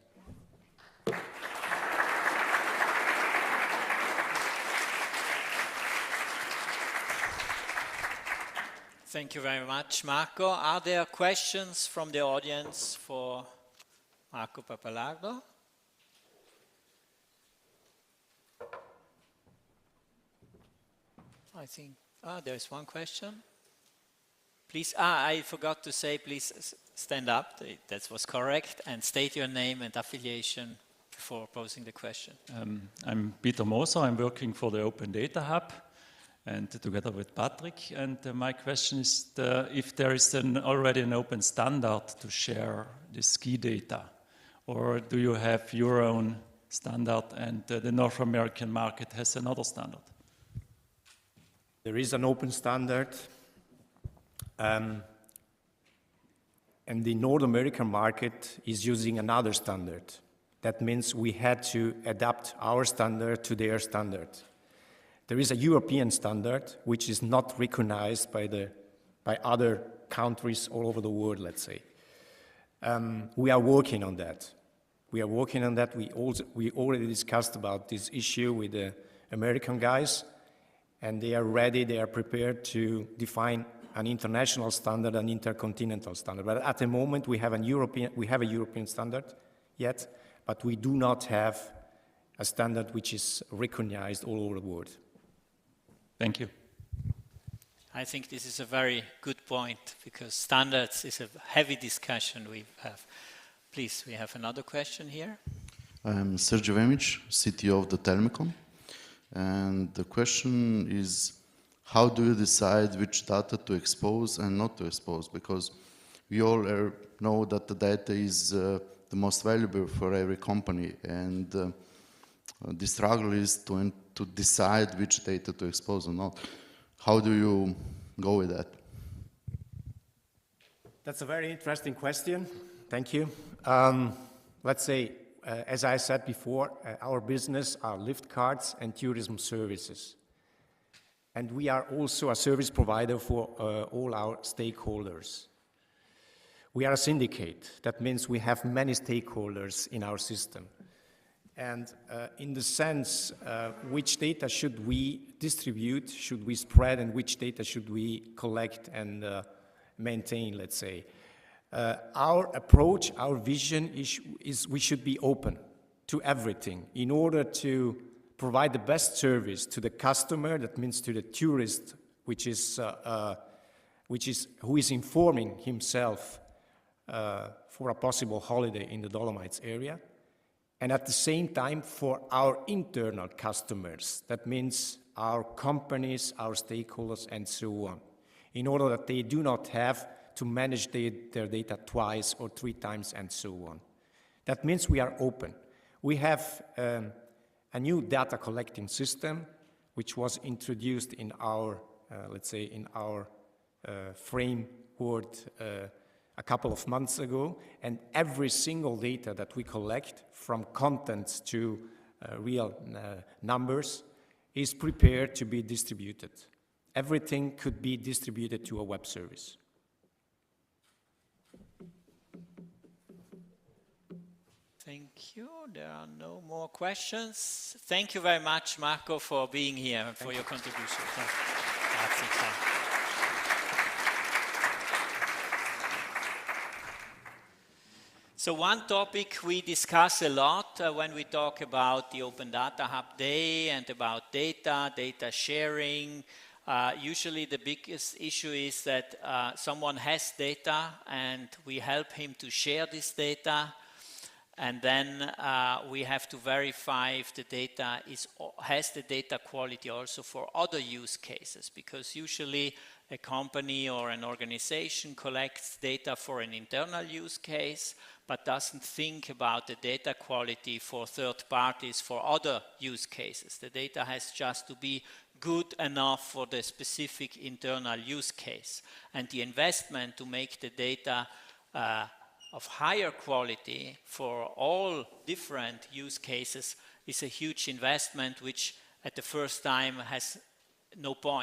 Thank you very much, Marco. Are there questions from the audience for Marco Pappalardo? I think, there's one question. Please, I forgot to say, please stand up, that was correct, and state your name and affiliation before posing the question. I'm Peter Moser, I'm working for the Open Data Hub, and together with Patrick, and my question is if there is already an open standard to share this key data, or do you have your own standard and the North American market has another standard? There is an open standard, and the North American market is using another standard. That means we had to adapt our standard to their standard. There is a European standard which is not recognized by other countries all over the world, let's say. We are working on that. We already discussed about this issue with the American guys, and they are ready, they are prepared to define an international standard, an intercontinental standard. But at the moment, we have a European standard yet, but we do not have a standard which is recognized all over the world. Thank you. I think this is a very good point, because standards is a heavy discussion we have. Please, we have another question here. I'm Sergio Vemic, CTO of the Telecom. And the question is, how do you decide which data to expose and not to expose? Because we all know that the data is the most valuable for every company, and the struggle is to decide which data to expose or not. How do you go with that? That's a very interesting question. Thank you. Let's say, as I said before, our business are lift cards and tourism services. And we are also a service provider for all our stakeholders. We are a syndicate. That means we have many stakeholders in our system. And in the sense, which data should we distribute, should we spread, and which data should we collect and maintain, let's say. Our approach, our vision is we should be open to everything in order to provide the best service to the customer, that means to the tourist, who is informing himself for a possible holiday in the Dolomites area, and at the same time for our internal customers, that means our companies, our stakeholders, and so on, in order that they do not have to manage their data twice or 3 times and so on. That means we are open. We have a new data collecting system which was introduced in our, let's say, in our framework a couple of months ago, and every single data that we collect, from contents to real numbers, is prepared to be distributed. Everything could be distributed to a web service. Thank you. There are no more questions. Thank you very much, Marco, for being here and for your contribution. Grazie. So one topic we discuss a lot when we talk about the Open Data Hub Day and about data sharing. Usually the biggest issue is that someone has data and we help him to share this data. And then we have to verify if the data has the data quality also for other use cases, because usually a company or an organization collects data for an internal use case, but doesn't think about the data quality for third parties for other use cases. The data has just to be good enough for the specific internal use case. And the investment to make the data of higher quality for all different use cases is a huge investment, which at the first time has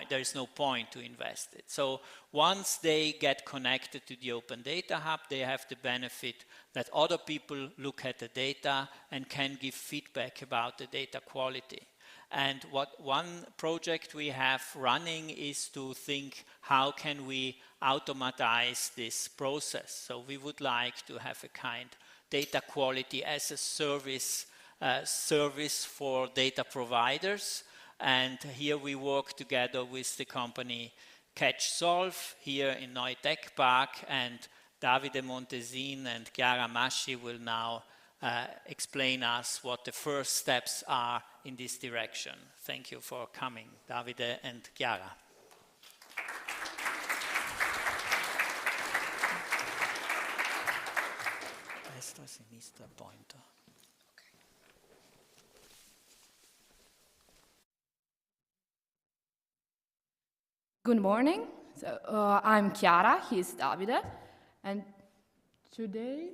there is no point to invest it. So once they get connected to the Open Data Hub, they have the benefit that other people look at the data and can give feedback about the data quality. And one project we have running is to think, how can we automatize this process? So we would like to have a kind data quality as a service for data providers. And here we work together with the company Catch Solve here in Neue Tech Park, and Davide Montesin and Chiara Masci will now explain us what the first steps are in this direction. Thank you for coming, Davide and Chiara. Destra, sinistra, pointer. Good morning. So, I'm Chiara, he's Davide, and today,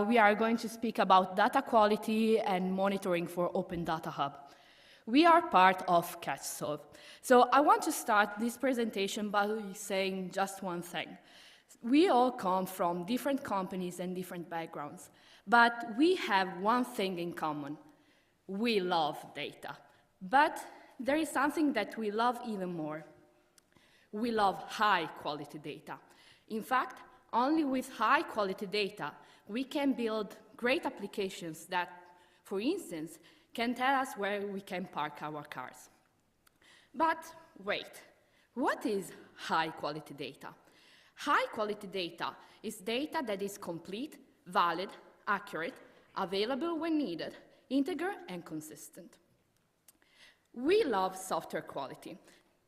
we are going to speak about data quality and monitoring for Open Data Hub. We are part of CatchSolve. So I want to start this presentation by saying just one thing. We all come from different companies and different backgrounds, but we have one thing in common. We love data. But there is something that we love even more. We love high-quality data. In fact, only with high-quality data, we can build great applications that, for instance, can tell us where we can park our cars. But wait, what is high-quality data? High-quality data is data that is complete, valid, accurate, available when needed, integer, and consistent. We love software quality,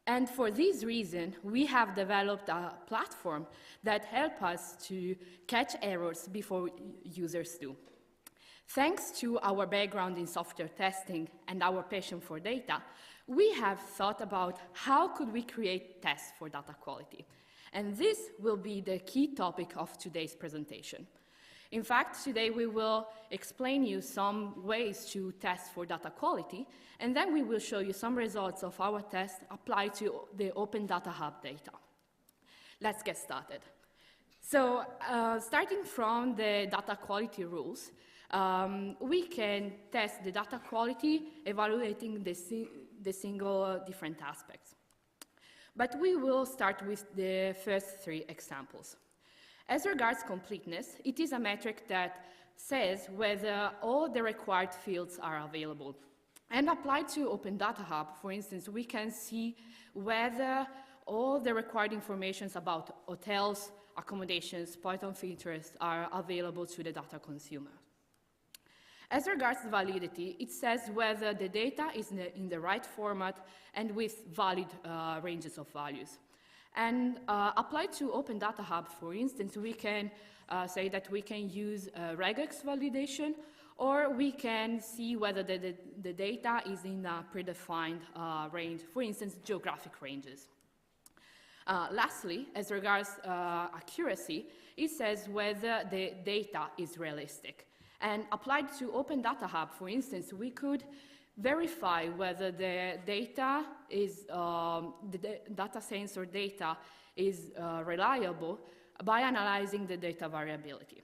and for this reason, we have developed a platform that helps us to catch errors before users do. Thanks to our background in software testing and our passion for data, we have thought about how could we create tests for data quality. And this will be the key topic of today's presentation. In fact, today we will explain you some ways to test for data quality, and then we will show you some results of our test applied to the Open Data Hub data. Let's get started. So, starting from the data quality rules, we can test the data quality evaluating the single different aspects. But we will start with the first three examples. As regards completeness, it is a metric that says whether all the required fields are available. And applied to Open Data Hub, for instance, we can see whether all the required information about hotels, accommodations, points of interest are available to the data consumer. As regards validity, it says whether the data is in the right format and with valid ranges of values. And applied to Open Data Hub, for instance, we can say that we can use regex validation, or we can see whether the data is in a predefined range, for instance, geographic ranges. Lastly, as regards accuracy, it says whether the data is realistic. And applied to Open Data Hub, for instance, we could verify whether the data is, the data sensor data is reliable by analyzing the data variability.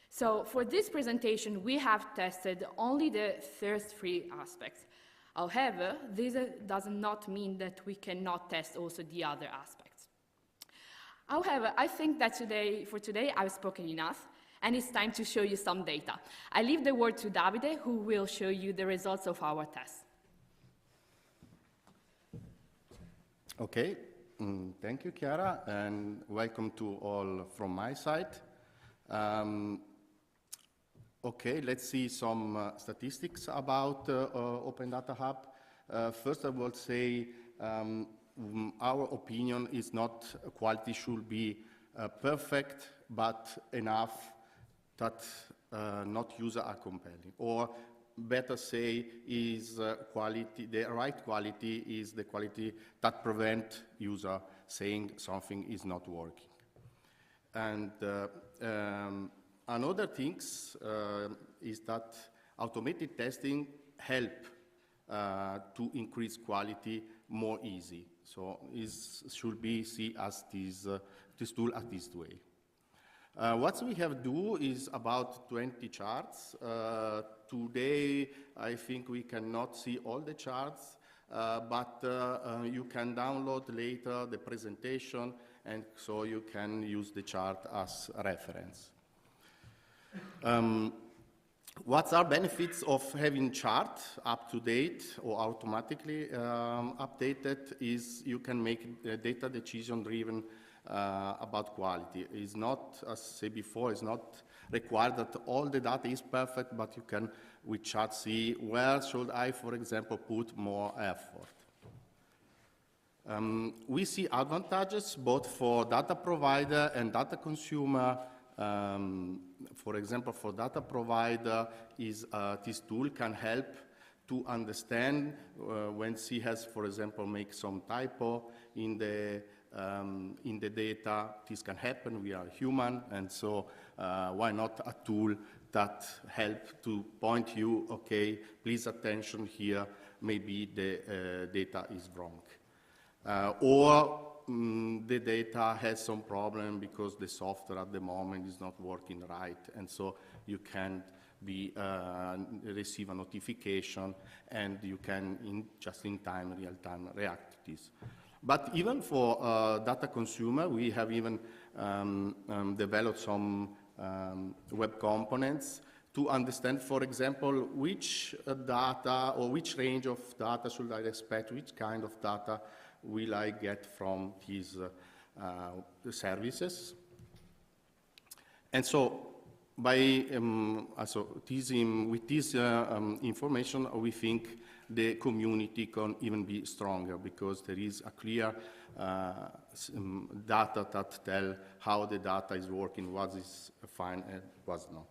So for this presentation, we have tested only the first three aspects. However, this does not mean that we cannot test also the other aspects. However, I think that for today, I've spoken enough, and it's time to show you some data. I leave the word to Davide, who will show you the results of our test. Okay, thank you, Chiara, and welcome to all from my side. Okay, let's see some statistics about Open Data Hub. First, I will say our opinion is not quality should be perfect, but enough that not user are compelling. Or better say is quality, the right quality is the quality that prevent user saying something is not working. And another thing is that automated testing help to increase quality more easy. So it should be seen as this tool as this way. What we have do is about 20 charts. Today, I think we cannot see all the charts, but you can download later the presentation, and so you can use the chart as a reference. What are benefits of having chart up to date or automatically updated is you can make data decision driven about quality. It's not, as I said before, it's not required that all the data is perfect, but you can with chart see where should I, for example, put more effort. We see advantages both for data provider and data consumer. For example, for data provider, this tool can help to understand when she has, for example, make some typo in the data. This can happen. We are human, and so why not a tool that help to point you, okay, please attention here, maybe the data is wrong. Or the data has some problem because the software at the moment is not working right, and so you can receive a notification, and you can just in time, real time, react to this. But even for data consumer, we have even developed some web components to understand, for example, which data or which range of data should I expect, which kind of data will I get from these services. And so by with this information, we think the community can even be stronger because there is a clear data that tell how the data is working, what is fine and what's not.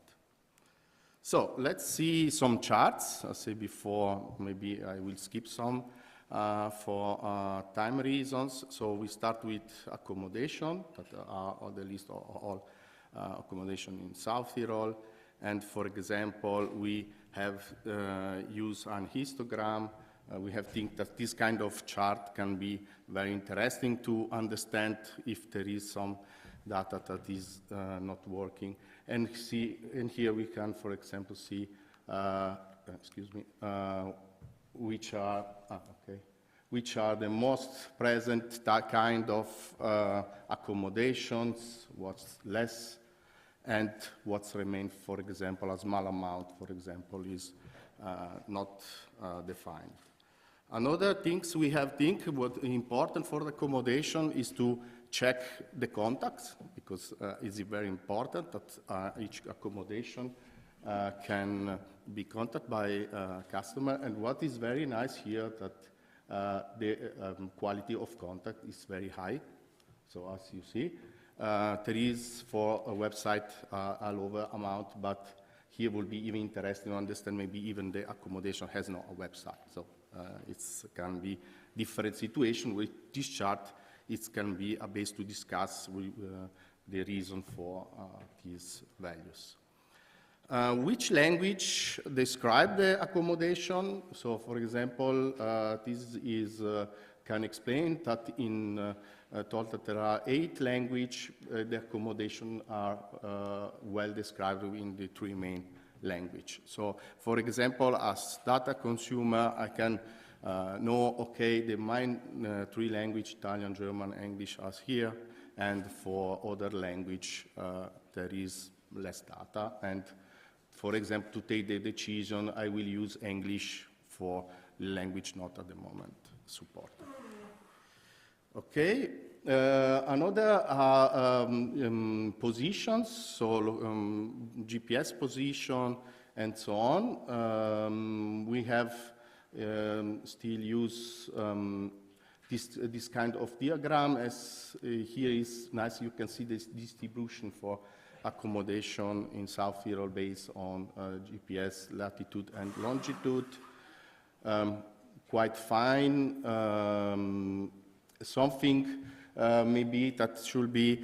So let's see some charts. I said before, maybe I will skip some for time reasons. So we start with accommodation, that are on the list of all accommodation in South Tyrol. And for example, we have used an histogram. We have think that this kind of chart can be very interesting to understand if there is some data that is not working. And here we can, for example, see, which are the most present kind of accommodations, what's less, and what's remained, for example, a small amount, for example, is not defined. Another things we have what important for the accommodation is to check the contacts, because it's very important that each accommodation can be contacted by a customer. And what is very nice here that the quality of contact is very high. So as you see, there is for a website a lower amount, but here will be even interesting to understand maybe even the accommodation has no website. So it can be different situation. With this chart, it can be a base to discuss the reason for these values. Which language describe the accommodation? So for example, this is can explain that in total there are 8 languages. The accommodation are well described in the 3 main language. So for example, as data consumer, I can know, okay, the main 3 language, Italian, German, English, as here, and for other language, there is less data. And for example, to take the decision, I will use English for language not at the moment supported. Okay, another positions, so GPS position and so on. We have still use this kind of diagram, as here is nice. You can see this distribution for accommodation in South Tyrol based on GPS latitude and longitude. Quite fine. Something maybe that should be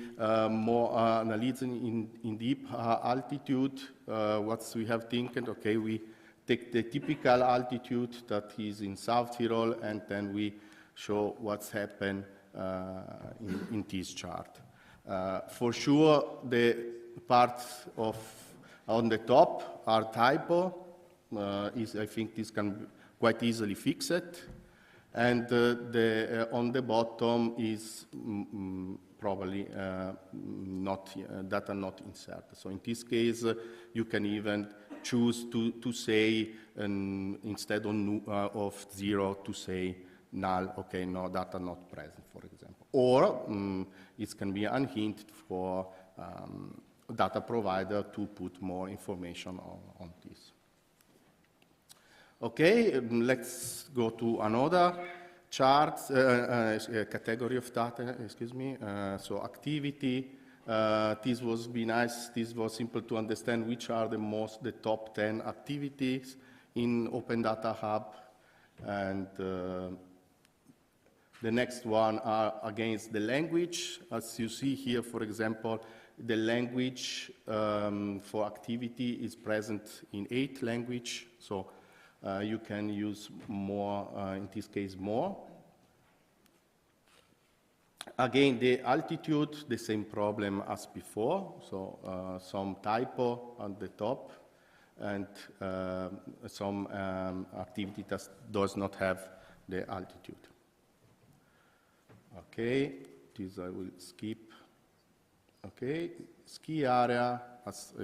more analyzed in deep altitude. What we have thinking, okay, we take the typical altitude that is in South Tyrol, and then we show what's happened in this chart. For sure, the parts on the top are typo. I think this can be quite easily fixed. And on the bottom is probably data not inserted. So in this case, you can even choose to say, instead of 0, to say null, okay, no data not present, for example. Or it can be a hint for data provider to put more information on this. Okay, let's go to another chart, category of data, excuse me. So activity, this be nice, this was simple to understand which are the top 10 activities in Open Data Hub. And the next one are against the language. As you see here, for example, the language for activity is present in 8 languages. So you can use more, in this case, more. Again, the altitude, the same problem as before. So some typo on the top, and some activity that does not have the altitude. Okay, this I will skip. Okay, ski area, as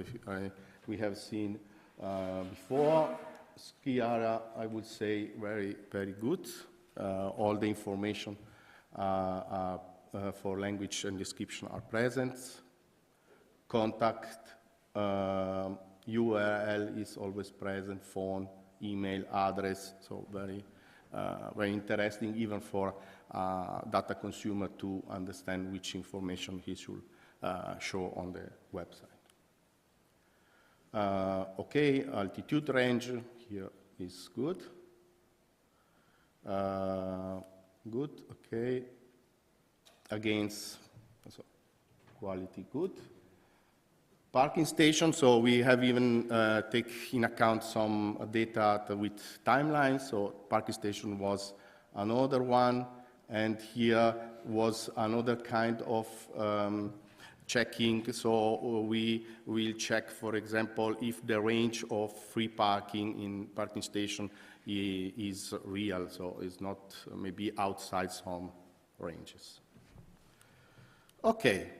we have seen before. Ski area, I would say, very, very good. All the information for language and description are present. Contact, URL is always present, phone, email, address, so very, very interesting even for data consumer to understand which information he should show on the website. Okay, altitude range here is good. Good, okay. Against, so quality good. Parking station, so we have even take in account some data with timelines. So parking station was another one, and here was another kind of checking. So we will check, for example, if the range of free parking in parking station is real, so it's not maybe outside some ranges. Okay.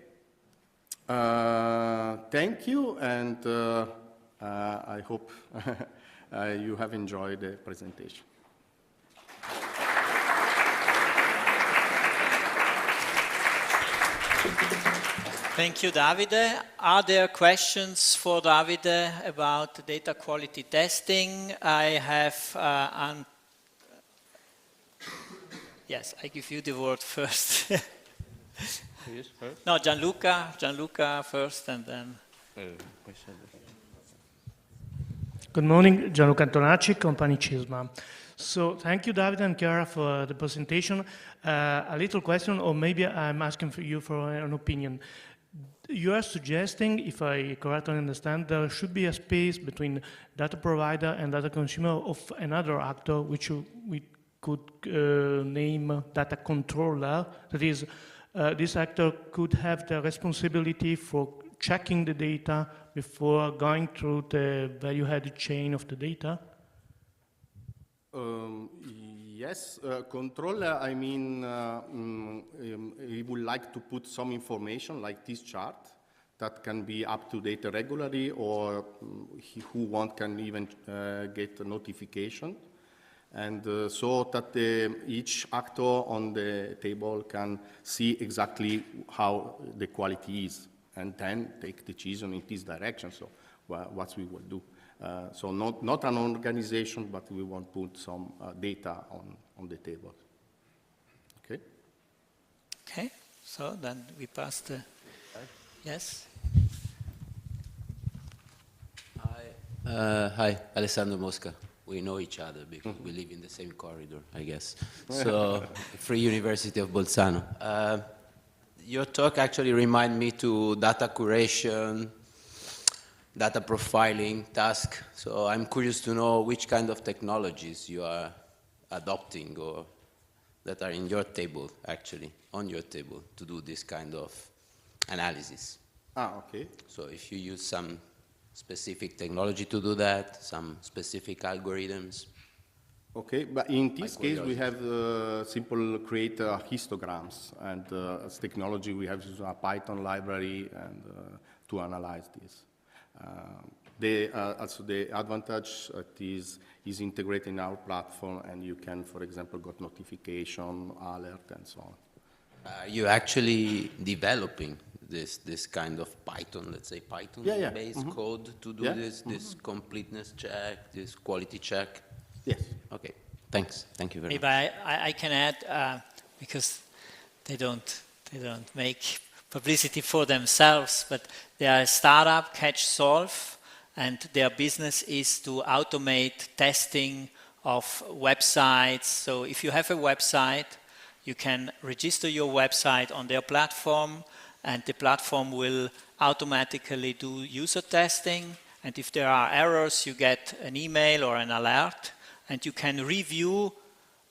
Thank you, and I hope you have enjoyed the presentation. Thank you, Davide. Are there questions for Davide about data quality testing? I have, yes, I give you the word first. No, Gianluca first, and then. Good morning, Gianluca Antonacci, Company Cisma. So thank you, David and Chiara, for the presentation. A little question, or maybe I'm asking for you for an opinion. You are suggesting, if I correctly understand, there should be a space between data provider and data consumer of another actor, which we could name data controller. That is, this actor could have the responsibility for checking the data before going through the value-added chain of the data? Yes, controller, I mean, he would like to put some information like this chart that can be up to date regularly, or who want can even get a notification. And so that each actor on the table can see exactly how the quality is, and then take decision in this direction, so what we will do. So not an organization, but we want to put some data on the table. Okay? Okay, so then we pass the, yes? Hi, Alessandro Mosca. We know each other because we live in the same corridor, I guess. So, Free University of Bolzano. Your talk actually reminded me to data curation, data profiling task. So I'm curious to know which kind of technologies you are adopting or that are in your table, actually, on your table, to do this kind of analysis. Okay. So if you use some specific technology to do that, some specific algorithms. Okay, but in this My case, we curiosity. have simple create histograms, and as technology, we have a Python library and to analyze this. Also the advantage is integrated in our platform, and you can, for example, get notification, alert, and so on. Are you actually developing this kind of Python, let's say Python-based code to do this completeness check, this quality check? Yes. Okay, thanks. Thank you very much. Maybe I can add, because they don't make publicity for themselves, but they are a startup, Catch Solve, and their business is to automate testing of websites. So if you have a website, you can register your website on their platform, and the platform will automatically do user testing. And if there are errors, you get an email or an alert, and you can review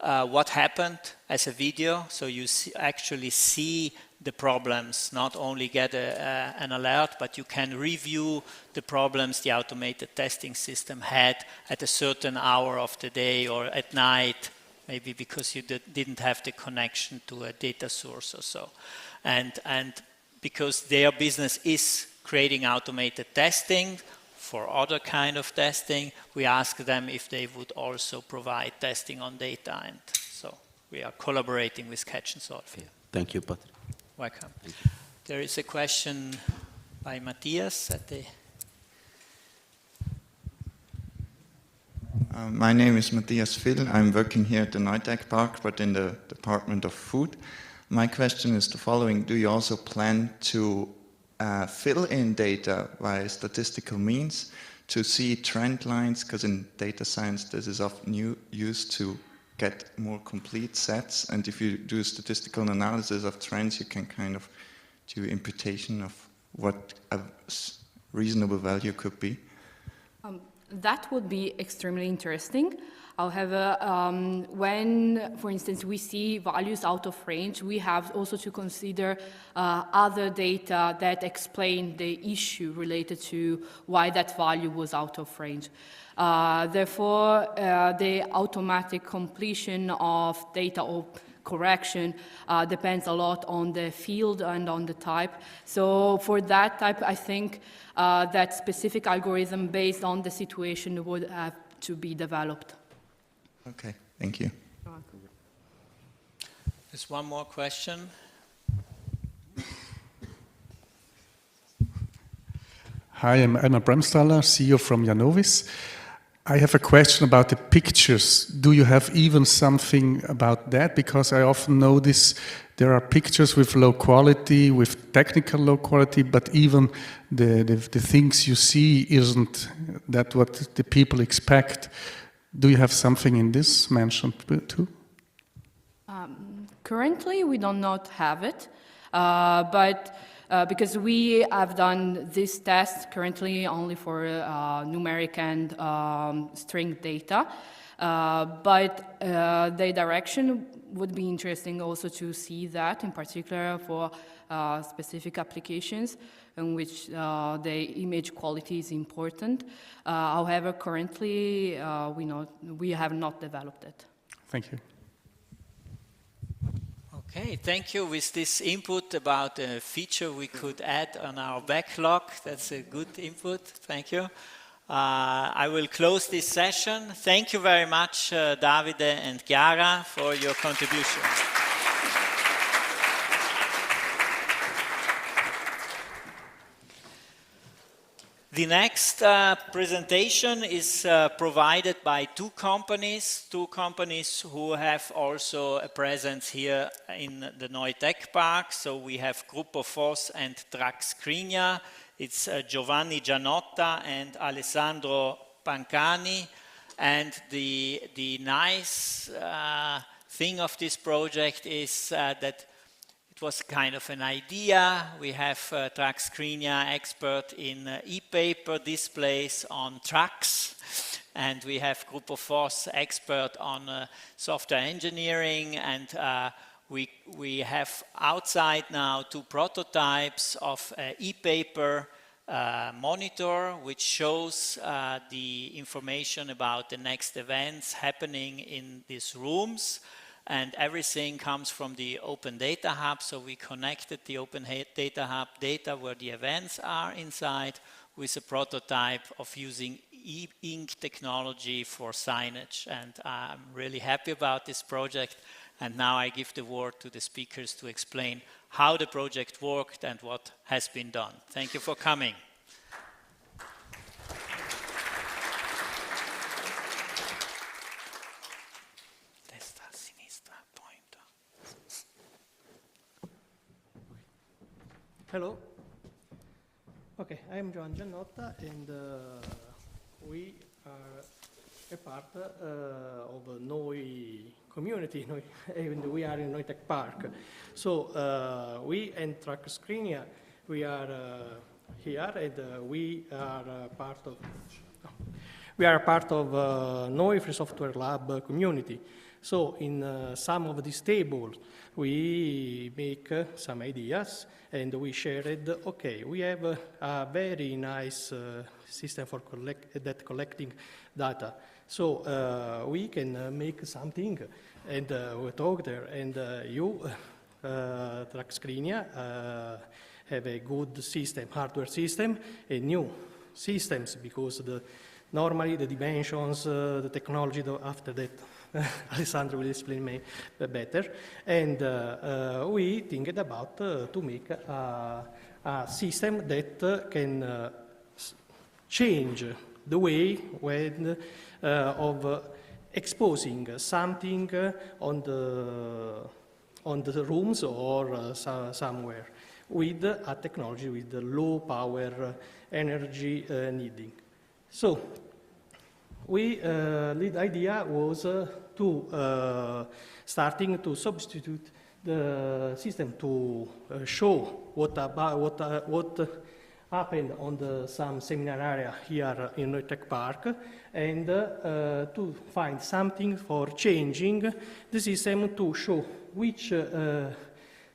what happened as a video. So you actually see the problems, not only get an alert, but you can review the problems the automated testing system had at a certain hour of the day or at night, maybe because you didn't have the connection to a data source or so. And because their business is creating automated testing for other kind of testing, we ask them if they would also provide testing on data, and so we are collaborating with Catch and Solve here. Thank you, Patrick. Welcome. There is a question by Matthias at the... My name is Matthias Phil. I'm working here at the Neutech Park, but in the Department of Food. My question is the following. Do you also plan to fill in data via statistical means to see trend lines? Because in data science, this is often used to get more complete sets. And if you do a statistical analysis of trends, you can kind of do imputation of what a reasonable value could be. That would be extremely interesting. However, when, for instance, we see values out of range, we have also to consider other data that explain the issue related to why that value was out of range. Therefore, the automatic completion of data or correction depends a lot on the field and on the type. So for that type, I think that specific algorithm based on the situation would have to be developed. Okay, thank you. There's one more question. Hi, I'm Erna Bremstaller, CEO from Janovis. I have a question about the pictures. Do you have even something about that? Because I often notice there are pictures with low quality, with technical low quality, but even the things you see isn't that what the people expect. Do you have something in this mentioned too? Currently, we do not have it, but because we have done this test currently only for numeric and string data, but the direction would be interesting also to see that, in particular for specific applications in which the image quality is important. However, currently we have not developed it. Thank you. Okay, thank you. With this input about a feature we could add on our backlog, that's a good input. Thank you. I will close this session. Thank you very much, Davide and Chiara, for your contribution. The next presentation is provided by two companies who have also a presence here in the Neutech Park. So we have Gruppo Foss and Traxcrinia. It's Giovanni Gianotta and Alessandro Pancani. And the nice thing of this project is that it was kind of an idea. We have Trax Skriniar, expert in e-paper displays on trucks, and we have Group of Force, expert on software engineering, and we have outside now 2 prototypes of e-paper monitor, which shows the information about the next events happening in these rooms, and everything comes from the Open Data Hub. So we connected the Open Data Hub data where the events are inside with a prototype of using e-ink technology for signage, and I'm really happy about this project. And now I give the word to the speakers to explain how the project worked and what has been done. Thank you for coming. Hello. Okay, I am Joan Giannotta, and we are a part of a NOI community, and we are in Neutech Park. So we and Trax Skriniar, we are here, and we are part of NOI Free Software Lab community. So in some of these tables, we make some ideas, and we shared, okay, we have a very nice system for collecting data. So we can make something, and we talk there, and you, Trax Skriniar, have a good system, hardware system, and new systems, because normally the dimensions, the technology, after that, Alessandro will explain me better. And we think about to make a system that can change the way when of exposing something on the rooms or somewhere with a technology with the low power energy needing. So the idea was to starting to substitute the system to show what happened on some seminar area here in Neutech Park, and to find something for changing the system to show which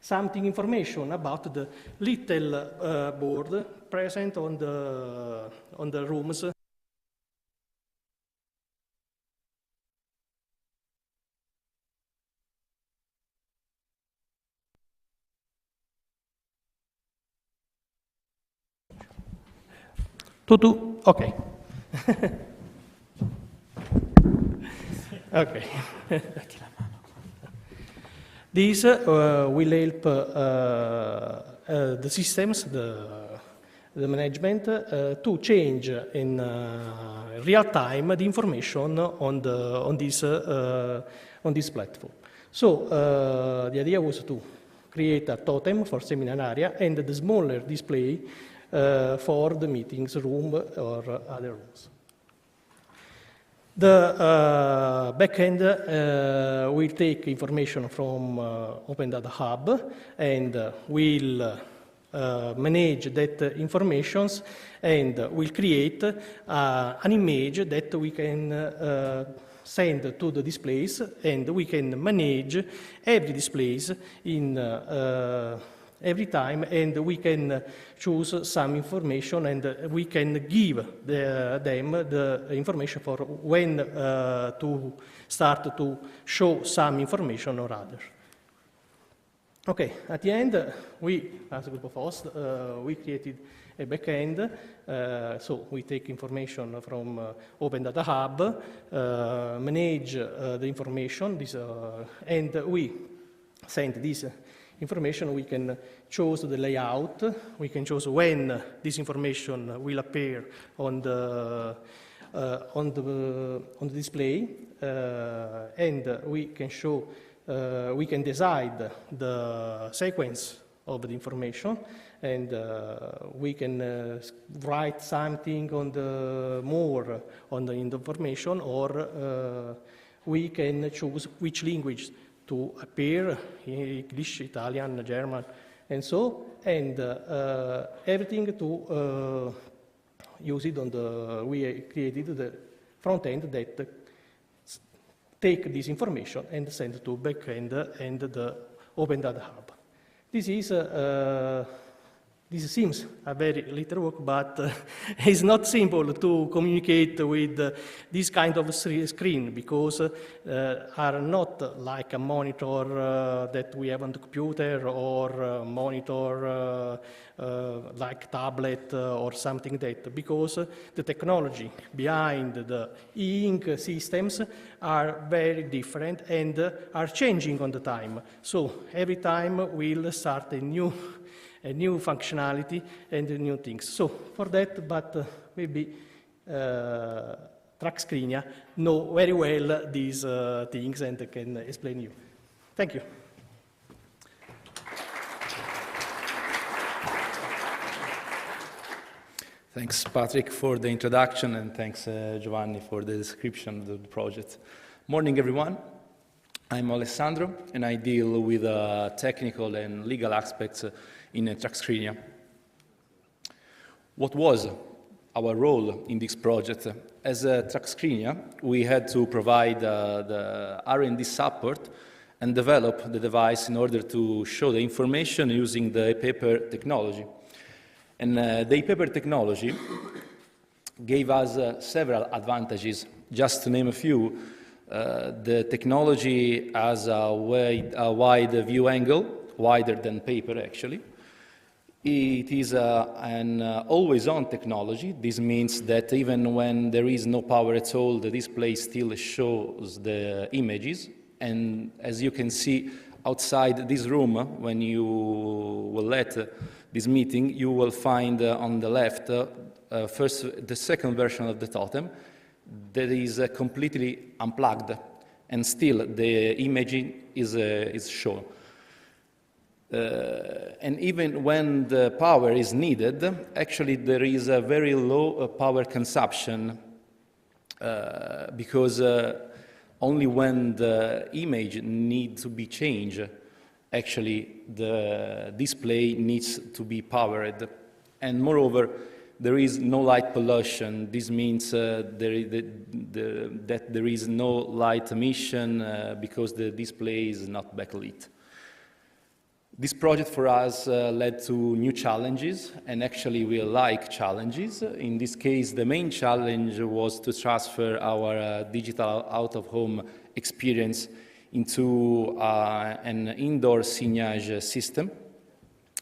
something information about the little board present on the rooms. Okay. Okay. These will help the systems, the management, to change in real time the information on this platform. So the idea was to create a totem for seminar area and the smaller display for the meetings room or other rooms. The backend will take information from Open Data Hub and will manage that information, and will create an image that we can send to the displays, and we can manage every displays in every time, and we can choose some information, and we can give them the information for when to start to show some information or other. Okay, at the end, we, as a group of hosts, we created a backend. So we take information from Open Data Hub, manage the information, and we send this information. We can choose the layout. We can choose when this information will appear on the display, and we can show. We can decide the sequence of the information, and we can write something on the information, or we can choose which language to appear in English, Italian, German, and so, and everything to use it on the, we created the front end that take this information and send to backend and the Open Data Hub. This is this seems a very little work, but it's not simple to communicate with this kind of screen because are not like a monitor that we have on the computer or a monitor like tablet or something like that, because the technology behind the e-ink systems are very different and are changing on the time. So every time we'll start a new functionality and new things. So for that, but maybe Trackscreenia know very well these things and can explain you. Thank you. Thanks, Patrick, for the introduction, and thanks, Giovanni, for the description of the project. Morning, everyone. I'm Alessandro, and I deal with technical and legal aspects in Trackscreenia. What was our role in this project? As Trackscreenia, we had to provide the R&D support and develop the device in order to show the information using the paper technology. And the paper technology gave us several advantages. Just to name a few, the technology has a wide view angle, wider than paper actually. It is an always-on technology. This means that even when there is no power at all, the display still shows the images. And as you can see outside this room, when you will let this meeting, you will find on the left first the second version of the Totem that is completely unplugged, and still the imaging is shown. And even when the power is needed, actually there is a very low power consumption because only when the image needs to be changed, actually the display needs to be powered. And moreover, there is no light pollution. This means that there is no light emission because the display is not backlit. This project for us led to new challenges, and actually we like challenges. In this case, the main challenge was to transfer our digital out-of-home experience into an indoor signage system.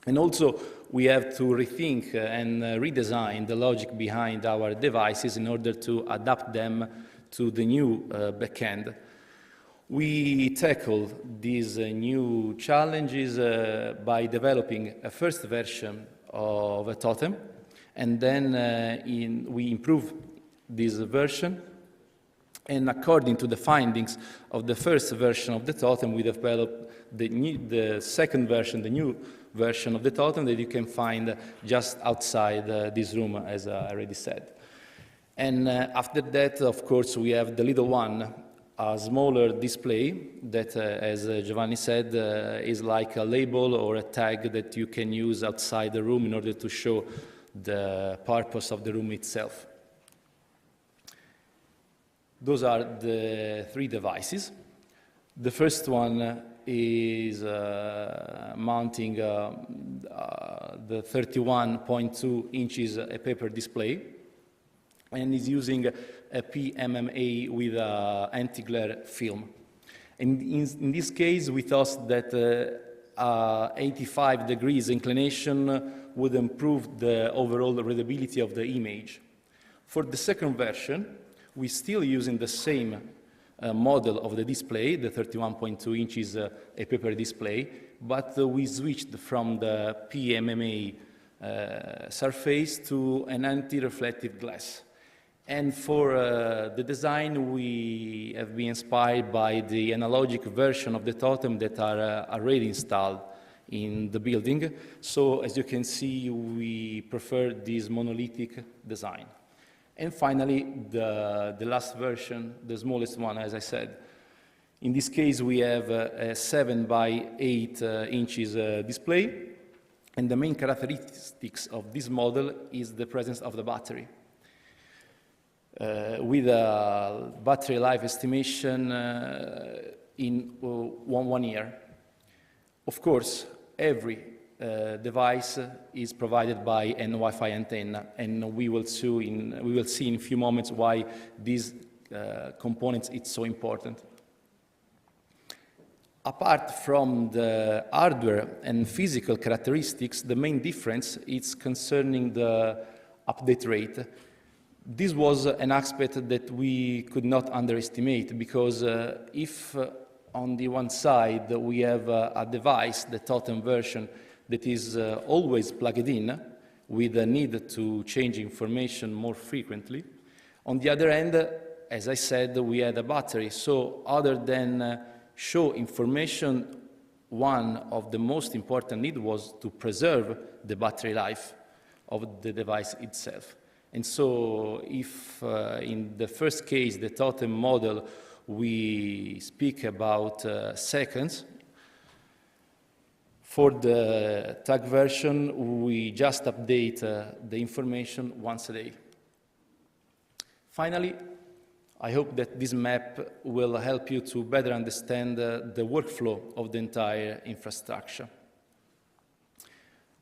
And also, we have to rethink and redesign the logic behind our devices in order to adapt them to the new backend. We tackled these new challenges by developing a first version of a Totem, and then we improved this version. And according to the findings of the first version of the Totem, we developed the second version, the new version of the Totem that you can find just outside this room, as I already said. And after that, of course, we have the little one, a smaller display that, as Giovanni said, is like a label or a tag that you can use outside the room in order to show the purpose of the room itself. Those are the three devices. The first one is mounting the 31.2 inches paper display, and is using a PMMA with anti-glare film. And in this case, we thought that 85 degrees inclination would improve the overall readability of the image. For the second version, we're still using the same model of the display, the 31.2 inches a paper display, but we switched from the PMMA surface to an anti-reflective glass. And for the design, we have been inspired by the analogic version of the Totem that are already installed in the building. So as you can see, we prefer this monolithic design. And finally, the last version, the smallest one, as I said, In this case, we have a 7 by 8 inches display, and the main characteristics of this model is the presence of the battery. With a battery life estimation in 1 year. Of course, every device is provided by a Wi-Fi antenna, and we will see in a few moments why these components is so important. Apart from the hardware and physical characteristics, the main difference is concerning the update rate. This was an aspect that we could not underestimate, because if on the one side we have a device, the Totem version, that is always plugged in with a need to change information more frequently, on the other end, as I said, we had a battery. So other than show information, one of the most important needs was to preserve the battery life of the device itself. And so if in the first case, the Totem model, we speak about seconds, for the tag version, we just update the information once a day. Finally, I hope that this map will help you to better understand the workflow of the entire infrastructure.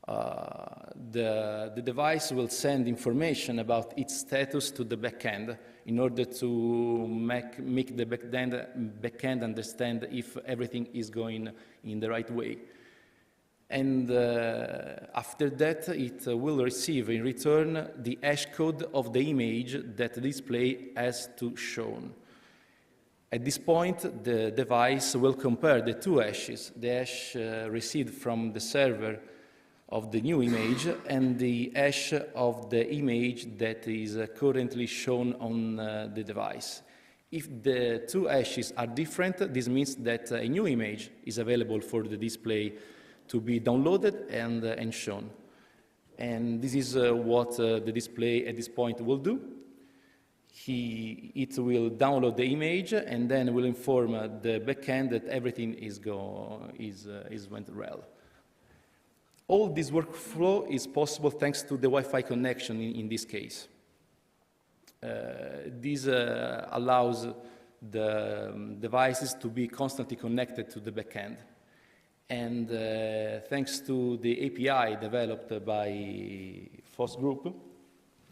The device will send information about its status to the backend in order to make the backend understand if everything is going in the right way. And after that, it will receive in return the hash code of the image that the display has to show. At this point, the device will compare the two hashes, the hash received from the server of the new image and the hash of the image that is currently shown on the device. If the two hashes are different, this means that a new image is available for the display to be downloaded and shown. And this is what the display at this point will do. It will download the image and then will inform the backend that everything went well. All this workflow is possible thanks to the Wi-Fi connection in this case. This allows the devices to be constantly connected to the backend. And thanks to the API developed by FOSS Group,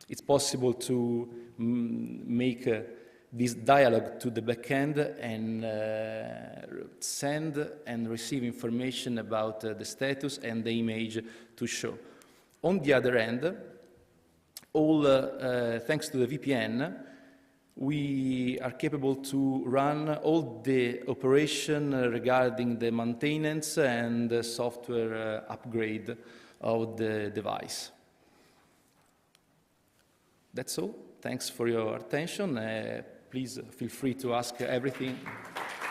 it's possible to make this dialogue to the backend and send and receive information about the status and the image to show. On the other end, thanks to the VPN, we are capable to run all the operation regarding the maintenance and the software upgrade of the device. That's all. Thanks for your attention. Please feel free to ask everything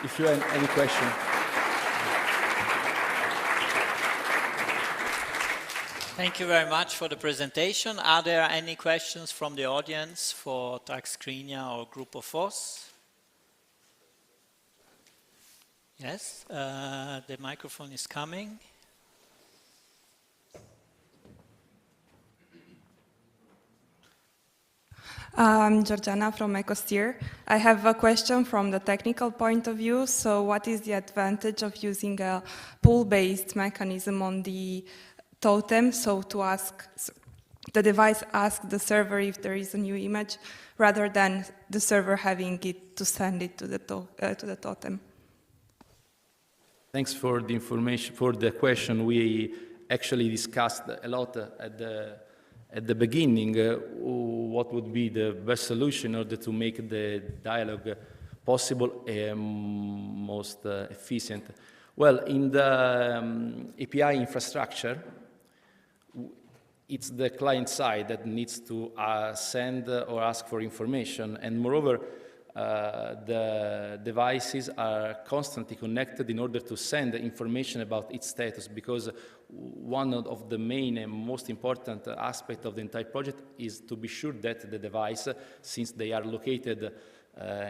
if you have any question. Thank you very much for the presentation. Are there any questions from the audience for Tagscreenia or Group of FOSS? Yes, the microphone is coming. I'm Georgiana from Ecosteer. I have a question from the technical point of view. So what is the advantage of using a pool-based mechanism on the Totem? So to the device asks the server if there is a new image, rather than the server having it to send it to the Totem. Thanks for the information, for the question. We actually discussed a lot at the beginning what would be the best solution in order to make the dialogue possible and most efficient. Well, in the API infrastructure, it's the client side that needs to send or ask for information, and moreover, the devices are constantly connected in order to send information about its status, because one of the main and most important aspects of the entire project is to be sure that the device, since they are located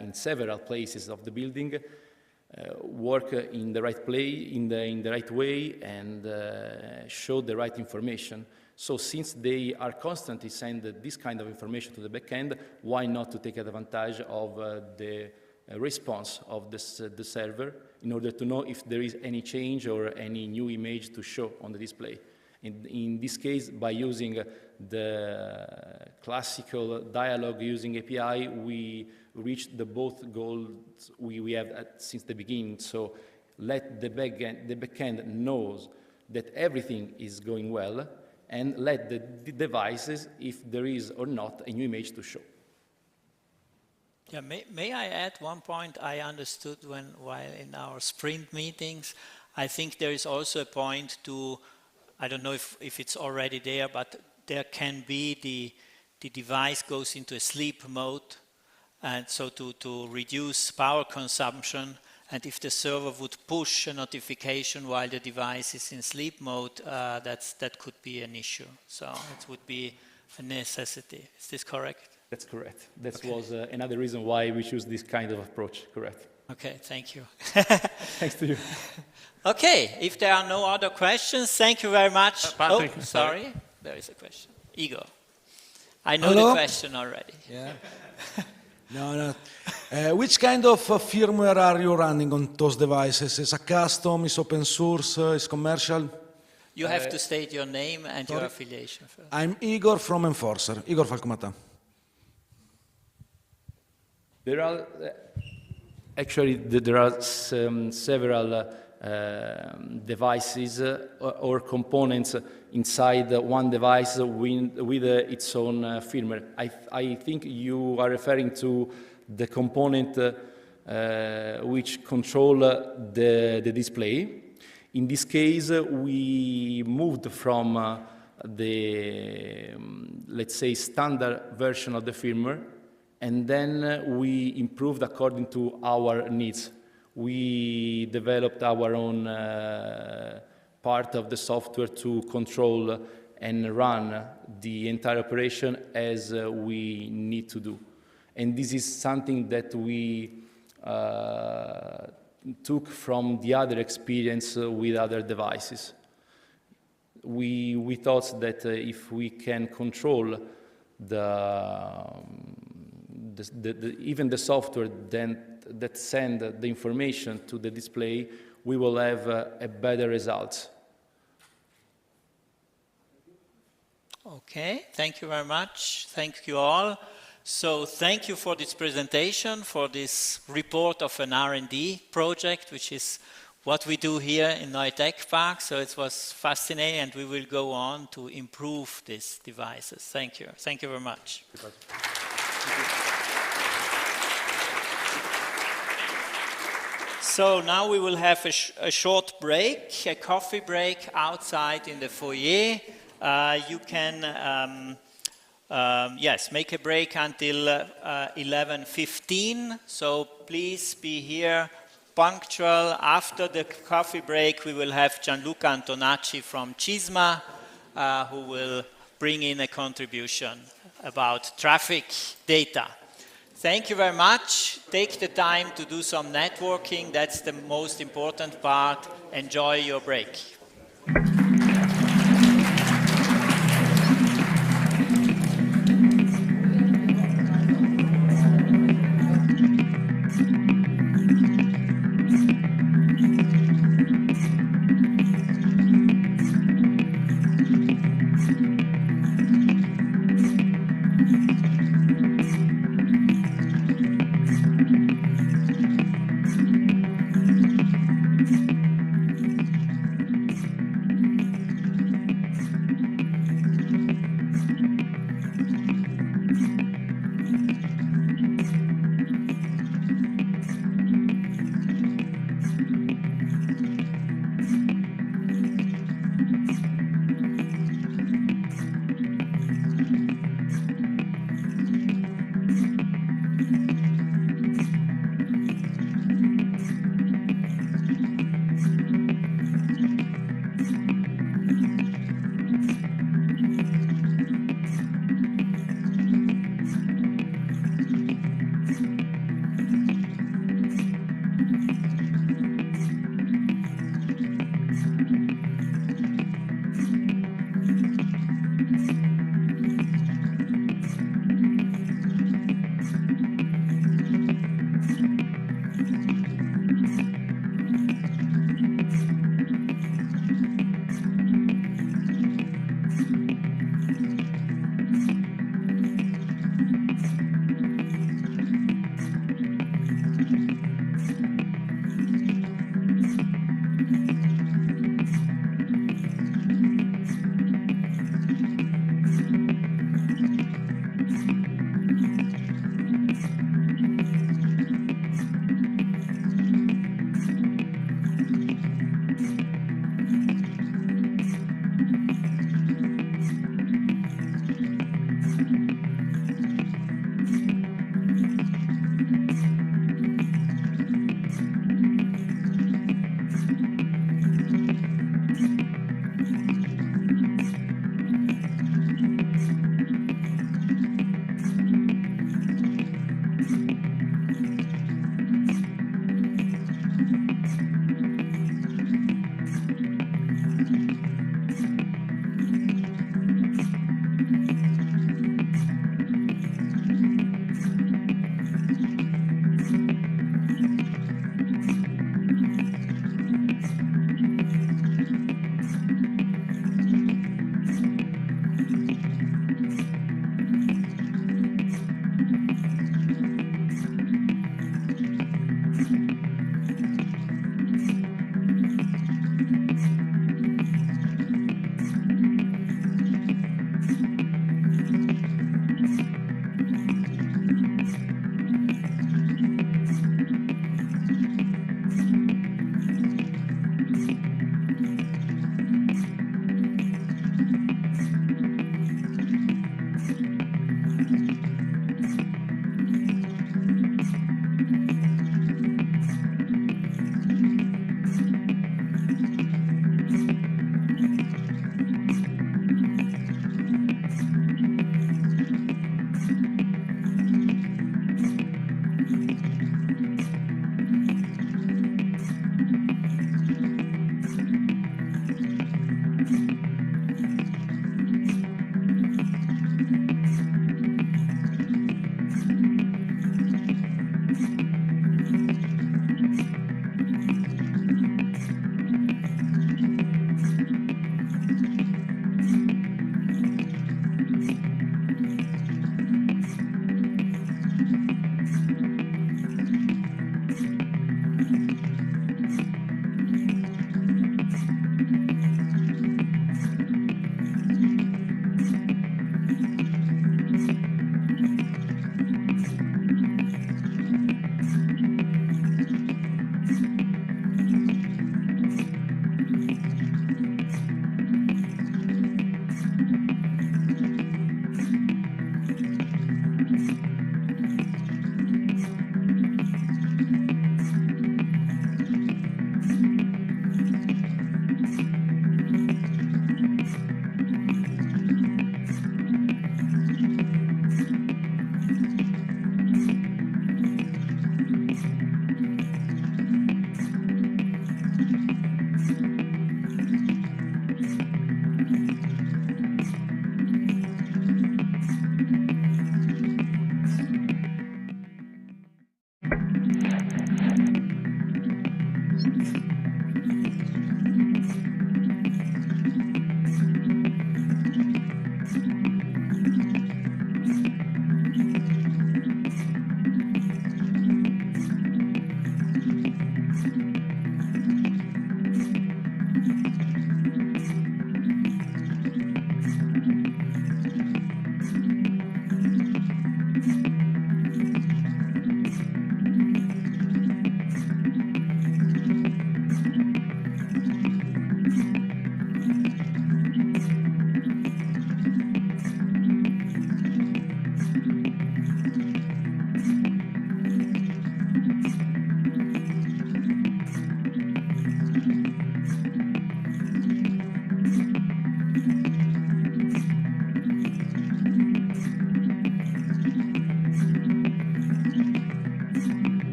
in several places of the building, work in the right in the right way and show the right information. So since they are constantly sending this kind of information to the backend, why not to take advantage of the response of the server in order to know if there is any change or any new image to show on the display. In this case, by using the classical dialogue using API, we reached the both goals we have since the beginning. So let the backend knows that everything is going well, and let the devices, if there is or not a new image to show. Yeah, may I add one point I understood while in our sprint meetings? I think there is also a point to, I don't know if it's already there, but there can be the device goes into a sleep mode, and so to reduce power consumption, and if the server would push a notification while the device is in sleep mode, that could be an issue. So it would be a necessity. Is this correct? That's correct. That was another reason why we choose this kind of approach, correct. Okay, thank you. Thanks to you. Okay, if there are no other questions, thank you very much. Patrick, oh, sorry, there is a question. Igor. I know Hello? the question already. Yeah. No. Which kind of firmware are you running on those devices? Is a custom, is open source, is commercial? You have to state your name and your affiliation first. I'm Igor from Enforcer, Igor Falcomata. There are actually there are several devices or components inside one device with its own firmware. I think you are referring to the component which control the display. In this case, we moved from the, let's say, standard version of the firmware, and then we improved according to our needs. We developed our own part of the software to control and run the entire operation as we need to do. And this is something that we took from the other experience with other devices. We thought that if we can control even the software that send the information to the display, we will have a better result. Okay, thank you very much. Thank you all. So thank you for this presentation, for this report of an R&D project, which is what we do here in Neue Tech Park. So it was fascinating, and we will go on to improve these devices. Thank you. Thank you very much. So now we will have a short break, a coffee break outside in the foyer. You can, make a break until 11:15. So please be here punctual. After the coffee break, we will have Gianluca Antonacci from CISMA, who will bring in a contribution about traffic data. Thank you very much. Take the time to do some networking. That's the most important part. Enjoy your break.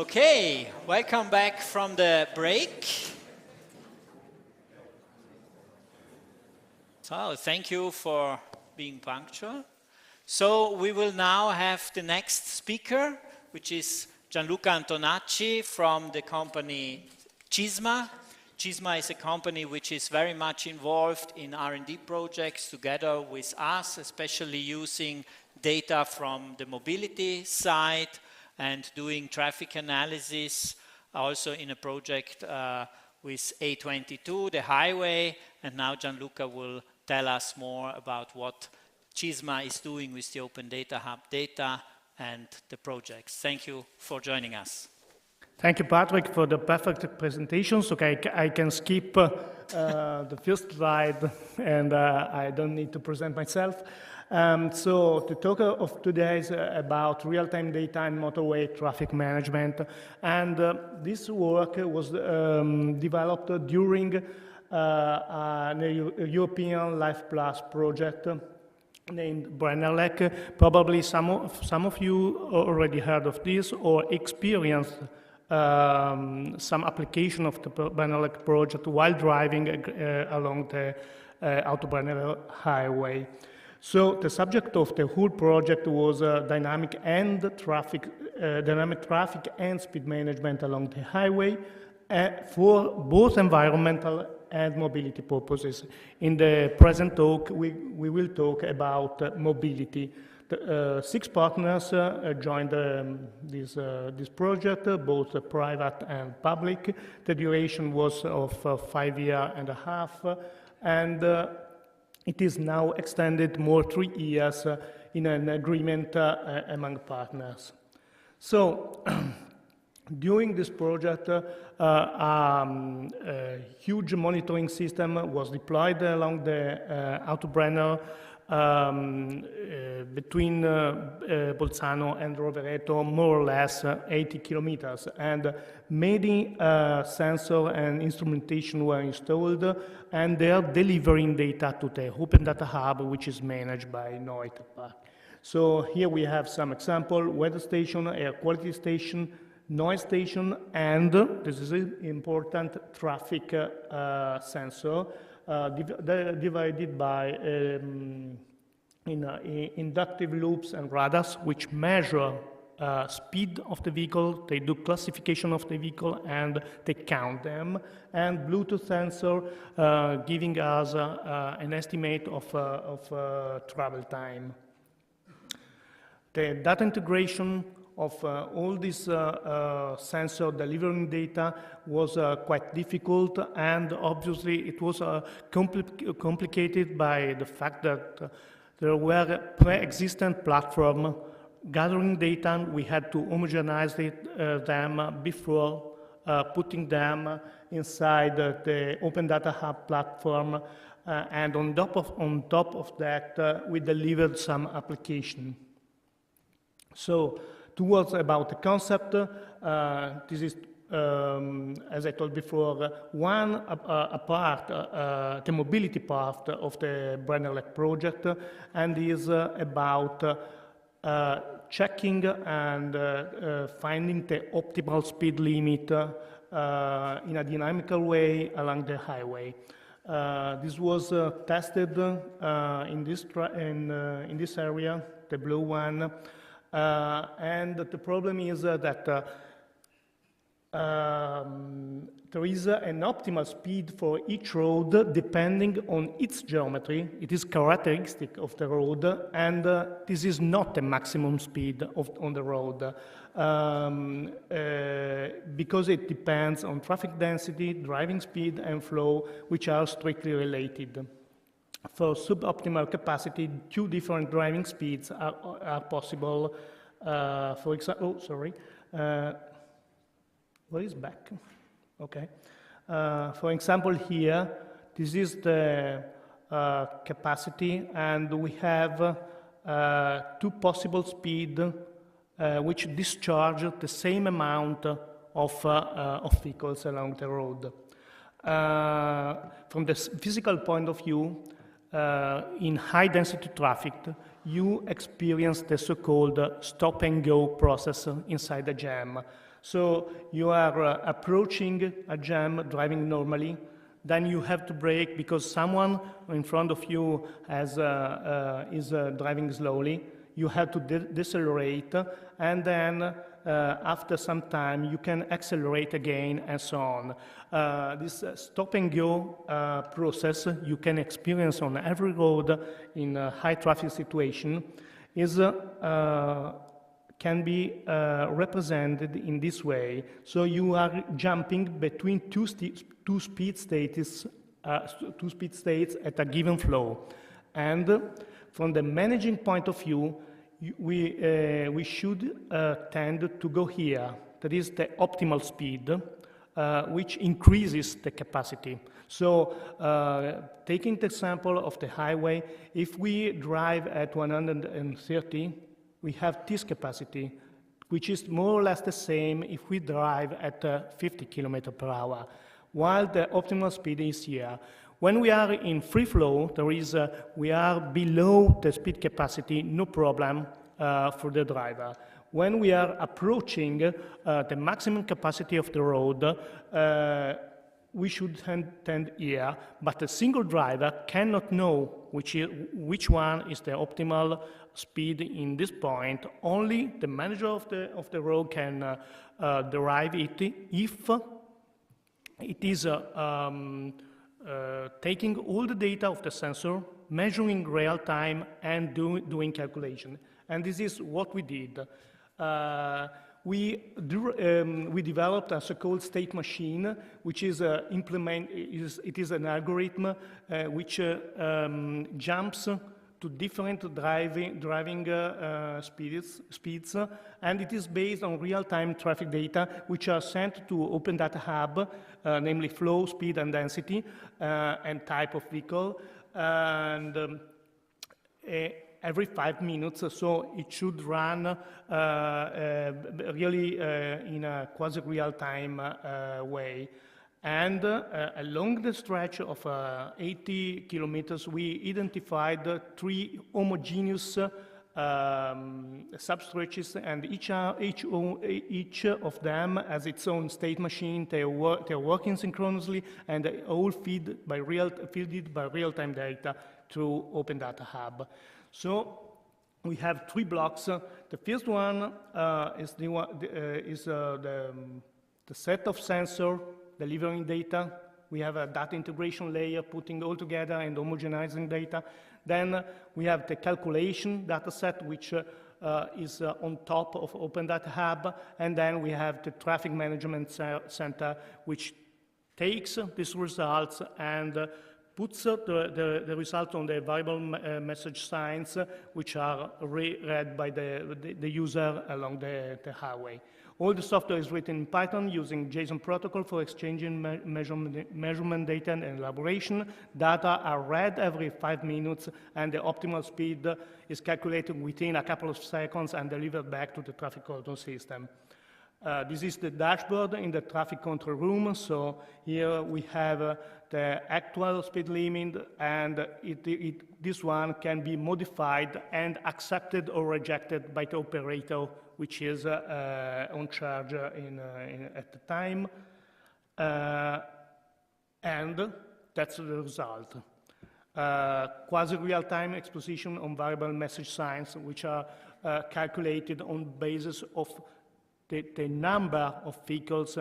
Okay, welcome back from the break. So, thank you for being punctual. So, we will now have the next speaker, which is Gianluca Antonacci from the company Cisma. Cisma is a company which is very much involved in R&D projects together with us, especially using data from the mobility side and doing traffic analysis, also in a project with A22, the highway. And now Gianluca will tell us more about what Cisma is doing with the Open Data Hub data and the projects. Thank you for joining us. Thank you, Patrick, for the perfect presentation. So I can skip the first slide, and I don't need to present myself. So the talk of today is about real-time data and motorway traffic management. And this work was developed during the European Life Plus project named Brennerlec. Probably some of you already heard of this or experienced some application of the Brennerlec project while driving along the Autobrenner highway. So the subject of the whole project was dynamic traffic and speed management along the highway for both environmental and mobility purposes. In the present talk, we will talk about mobility. The 6 partners joined this project, both private and public. The duration was of 5.5 years, and it is now extended more 3 years in an agreement among partners. So, during this project, a huge monitoring system was deployed along the Autobrenner between Bolzano and Rovereto, more or less 80 kilometers. And many sensor and instrumentation were installed, and they are delivering data to the Open Data Hub, which is managed by Untitled Chapter. So here we have some example: weather station, air quality station, noise station, and this is important, traffic sensor, divided by inductive loops and radars, which measure speed of the vehicle, they do classification of the vehicle, and they count them, and Bluetooth sensor giving us an estimate of travel time. The data integration of all this sensor delivering data was quite difficult, and obviously it was complicated by the fact that there were pre-existent platforms gathering data. We had to homogenize them before putting them inside the Open Data Hub platform, and on top of that, we delivered some application. So, two words about the concept. This is, as I told before, a part, the mobility part of the Brennerlec project, and is about checking and finding the optimal speed limit in a dynamical way along the highway. This was tested in this area, the blue one. And the problem is that there is an optimal speed for each road depending on its geometry. It is characteristic of the road, and this is not a maximum speed on the road because it depends on traffic density, driving speed, and flow, which are strictly related. For suboptimal capacity, 2 different driving speeds are possible. For example, where is back? Okay. For example, here, this is the capacity, and we have 2 possible speeds which discharge the same amount of vehicles along the road. From the physical point of view, in high-density traffic, you experience the so-called stop-and-go process inside the jam. So you are approaching a jam, driving normally, then you have to brake because someone in front of you is driving slowly. You have to decelerate, and then after some time you can accelerate again, and so on. This stop and go process you can experience on every road in a high traffic situation is can be represented in this way. So you are jumping between two speed states at a given flow. And from the managing point of view, we should tend to go here. That is the optimal speed, which increases the capacity. So taking the example of the highway, if we drive at 130, we have this capacity, which is more or less the same if we drive at 50 km per hour, while the optimal speed is here. When we are in free flow, we are below the speed capacity, no problem for the driver. When we are approaching the maximum capacity of the road, we should tend here, but a single driver cannot know which one is the optimal speed in this point. Only the manager of the road can derive it if it is taking all the data of the sensor, measuring real time, and doing calculation. And this is what we did. We developed a so-called state machine, which is it is an algorithm which jumps to different driving speeds, and it is based on real-time traffic data, which are sent to Open Data Hub, namely flow, speed, and density, and type of vehicle, and every 5 minutes, so it should run really in a quasi-real-time way. And along the stretch of 80 kilometers, we identified 3 homogeneous substretches, and each of them has its own state machine. They're working synchronously, and they all fed by real-time data through Open Data Hub. So we have 3 blocks. The first one is the set of sensor delivering data. We have a data integration layer putting all together and homogenizing data. Then we have the calculation data set, which is on top of Open Data Hub. And then we have the traffic management center, which takes these results and puts the results on the variable message signs, which are read by the user along the highway. All the software is written in Python using JSON protocol for exchanging measurement data and elaboration. Data are read every 5 minutes, and the optimal speed is calculated within a couple of seconds and delivered back to the traffic control system. This is the dashboard in the traffic control room. So here we have the actual speed limit, and this one can be modified and accepted or rejected by the operator, which is on charge at the time. And that's the result. Quasi-real-time exposition on variable message signs, which are calculated on basis of the number of vehicles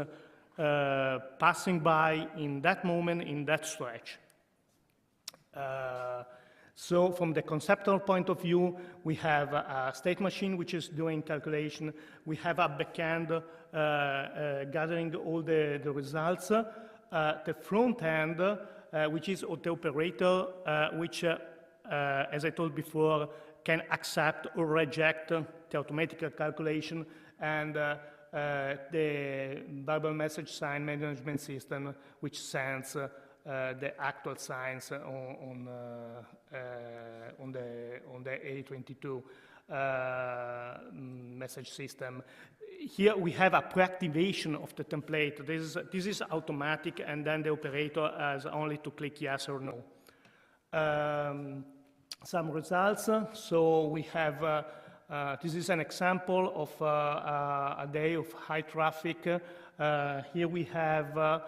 passing by in that moment, in that stretch. So from the conceptual point of view, we have a state machine which is doing calculation. We have a backend gathering all the results. The front end, which is the operator, which, as I told before, can accept or reject the automatic calculation, and the variable message sign management system, which sends the actual signs on the A22 message system. Here we have a pre-activation of the template. This is automatic, and then the operator has only to click yes or no. Some results. So we have This is an example of a day of high traffic. Here we have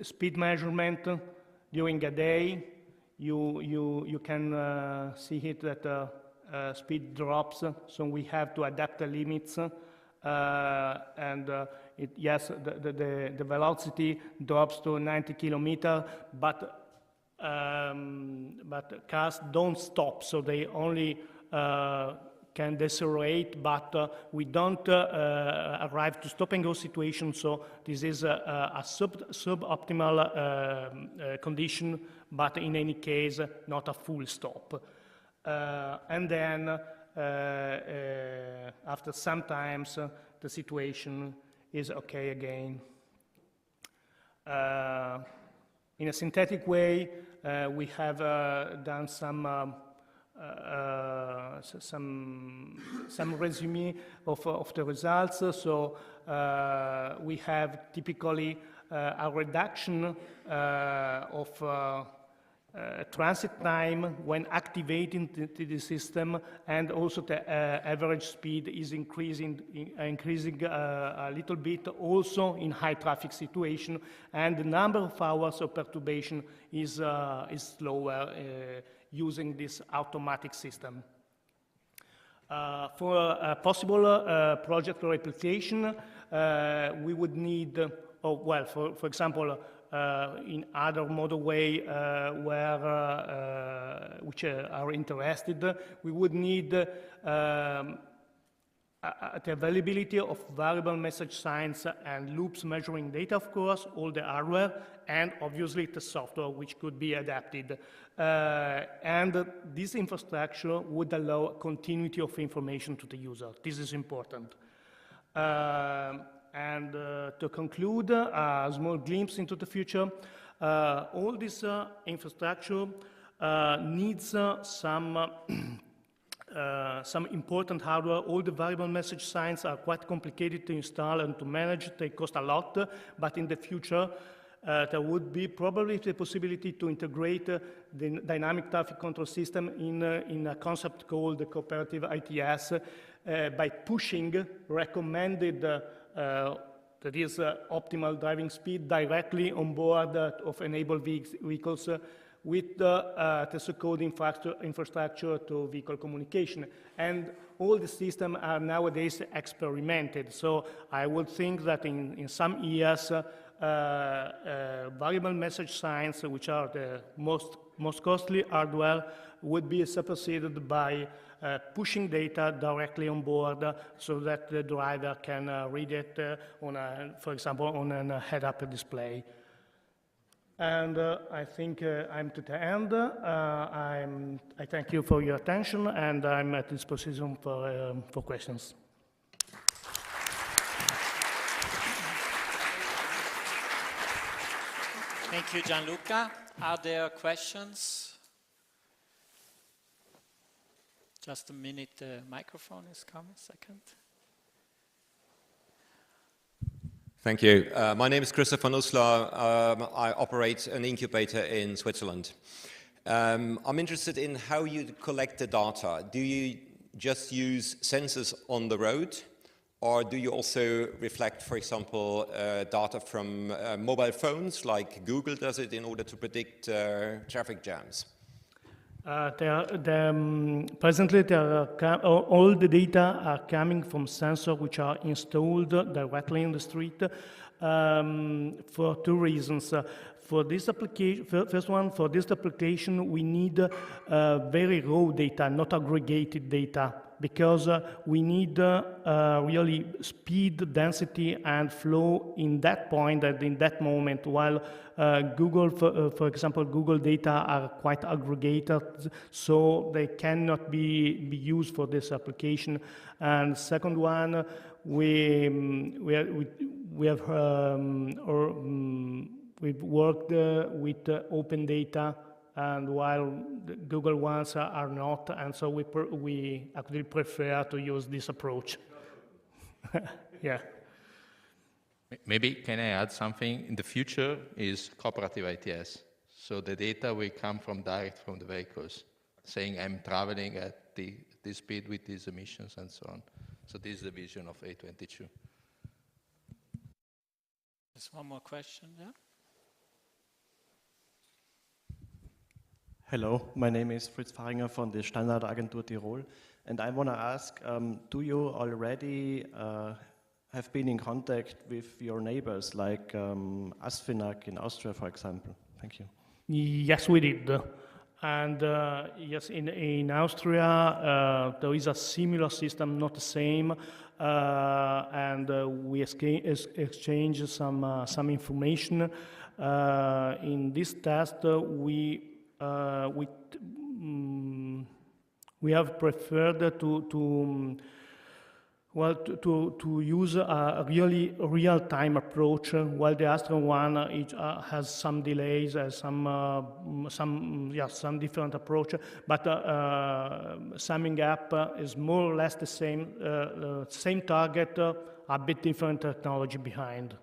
speed measurement during a day. You can see it that speed drops, so we have to adapt the limits. Yes, the velocity drops to 90 kilometers, but cars don't stop, so they only can decelerate, but we don't arrive to stop and go situation, so this is a suboptimal condition, but in any case, not a full stop. And then, after some times, the situation is okay again. In a synthetic way, we have done some resume of the results. So we have typically a reduction of transit time when activating the system, and also the average speed is increasing a little bit also in high traffic situation, and the number of hours of perturbation is slower using this automatic system. For a possible project replication, we would need, for example, in other motorway which are interested, we would need the availability of variable message signs and loops measuring data, of course, all the hardware, and obviously the software which could be adapted. And this infrastructure would allow continuity of information to the user. This is important. And to conclude, a small glimpse into the future, all this infrastructure needs some important hardware. All the variable message signs are quite complicated to install and to manage. They cost a lot, but in the future, there would be probably the possibility to integrate the dynamic traffic control system in a concept called the cooperative ITS by pushing recommended that is optimal driving speed directly on board of enabled vehicles with the so-called infrastructure to vehicle communication. And all the systems are nowadays experimented. So I would think that in some years, variable message signs, which are the most costly hardware, would be superseded by pushing data directly on board so that the driver can read it for example, on a head-up display. And I think I'm to the end. I thank you for your attention, and I'm at disposition for questions. Thank you, Gianluca. Are there questions? Just a minute, the microphone is coming, second. Thank you. My name is Christopher Nussler. I operate an incubator in Switzerland. I'm interested in how you collect the data. Do you just use sensors on the road, or do you also reflect, for example, data from mobile phones, like Google does it, in order to predict traffic jams? Presently, all the data are coming from sensors which are installed directly in the street for two reasons. For this application, first one, for this application, we need very raw data, not aggregated data, because we need really speed, density, and flow in that point and in that moment, while Google, for example, Google data are quite aggregated, so they cannot be used for this application. And second one, we've worked with open data, and while the Google ones are not, and so we actually prefer to use this approach. Yeah. Maybe can I add something? In the future is cooperative ITS, so the data will come direct from the vehicles. saying I'm traveling at this speed with these emissions and so on. So this is the vision of A22. There's one more question there. Hello, my name is Fritz Fahringer from the Standardagentur Tirol, and I want to ask, do you already have been in contact with your neighbors, like ASFINAG in Austria, for example? Thank you. Yes, we did. And yes, in Austria, there is a similar system, not the same, and we exchange some information. In this test, we have preferred to use a really real-time approach, while the Astra one has some delays, some different approach. But summing up is more or less the same target, a bit different technology behind.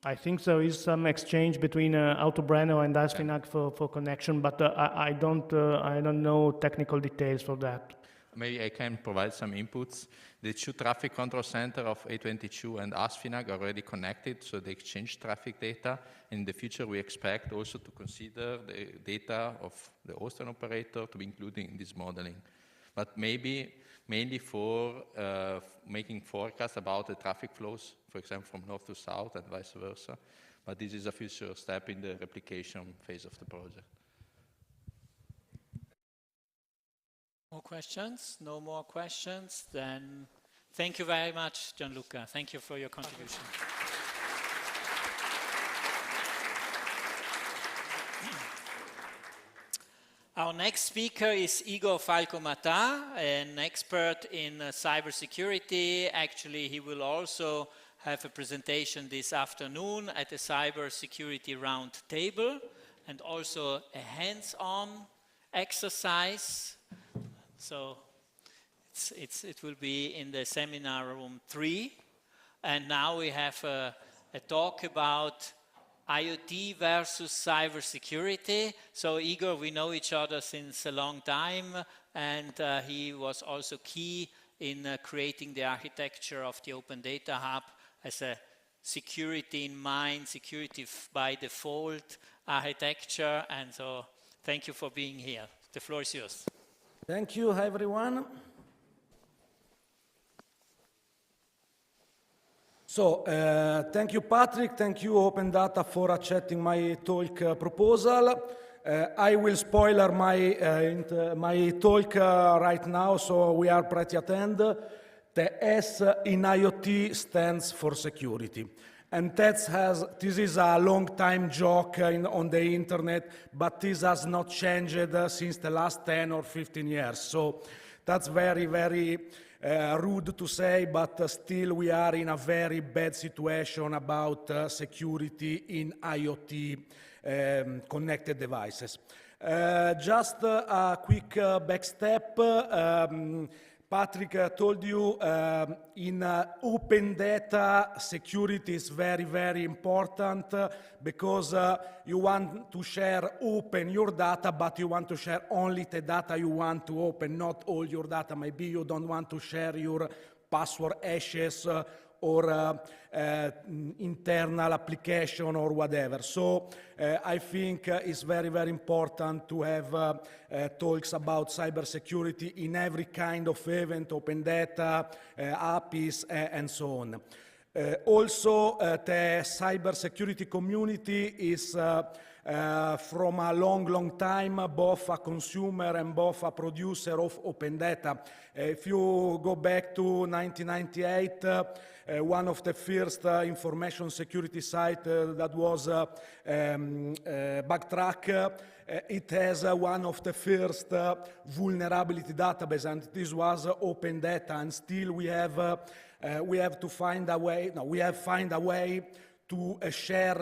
I think there is some exchange between Autobrenner and ASFINAG for connection, but I don't know technical details for that. Maybe I can provide some inputs. The two traffic control center of A22 and ASFINAG are already connected, so they exchange traffic data. In the future, we expect also to consider the data of the Austrian operator to be included in this modeling. But maybe mainly for making forecasts about the traffic flows, for example, from north to south and vice versa. But this is a future step in the replication phase of the project. More questions? No more questions? Then thank you very much, Gianluca. Thank you for your contribution. Our next speaker is Igor Falco-Mata, an expert in cybersecurity. Actually, he will also have a presentation this afternoon at the Cybersecurity Round Table, and also a hands-on exercise. So it will be in the seminar room 3. And now we have a talk about IoT versus cybersecurity. So Igor, we know each other since a long time, and he was also key in creating the architecture of the Open Data Hub as a security in mind, security by default architecture. And so thank you for being here. The floor is yours. Thank you, everyone. So, thank you, Patrick. Thank you, Open Data, for accepting my talk proposal. I will spoiler my talk right now, so we are pretty attend. The S in IoT stands for security. And this is a long-time joke on the internet, but this has not changed since the last 10 or 15 years. So that's very, very rude to say, but still we are in a very bad situation about security in IoT connected devices. Just a quick backstep. Patrick told you in open data, security is very, very important because you want to share open your data, but you want to share only the data you want to open, not all your data. Maybe you don't want to share your password hashes or internal application or whatever. So I think it's very, very important to have talks about cybersecurity in every kind of event, open data, APIs, and so on. Also, the cybersecurity community is from a long, long time, both a consumer and both a producer of open data. If you go back to 1998, one of the first information security site that was Backtrack, it has one of the first vulnerability database, and this was open data, and still we have to find a way, we have find a way to share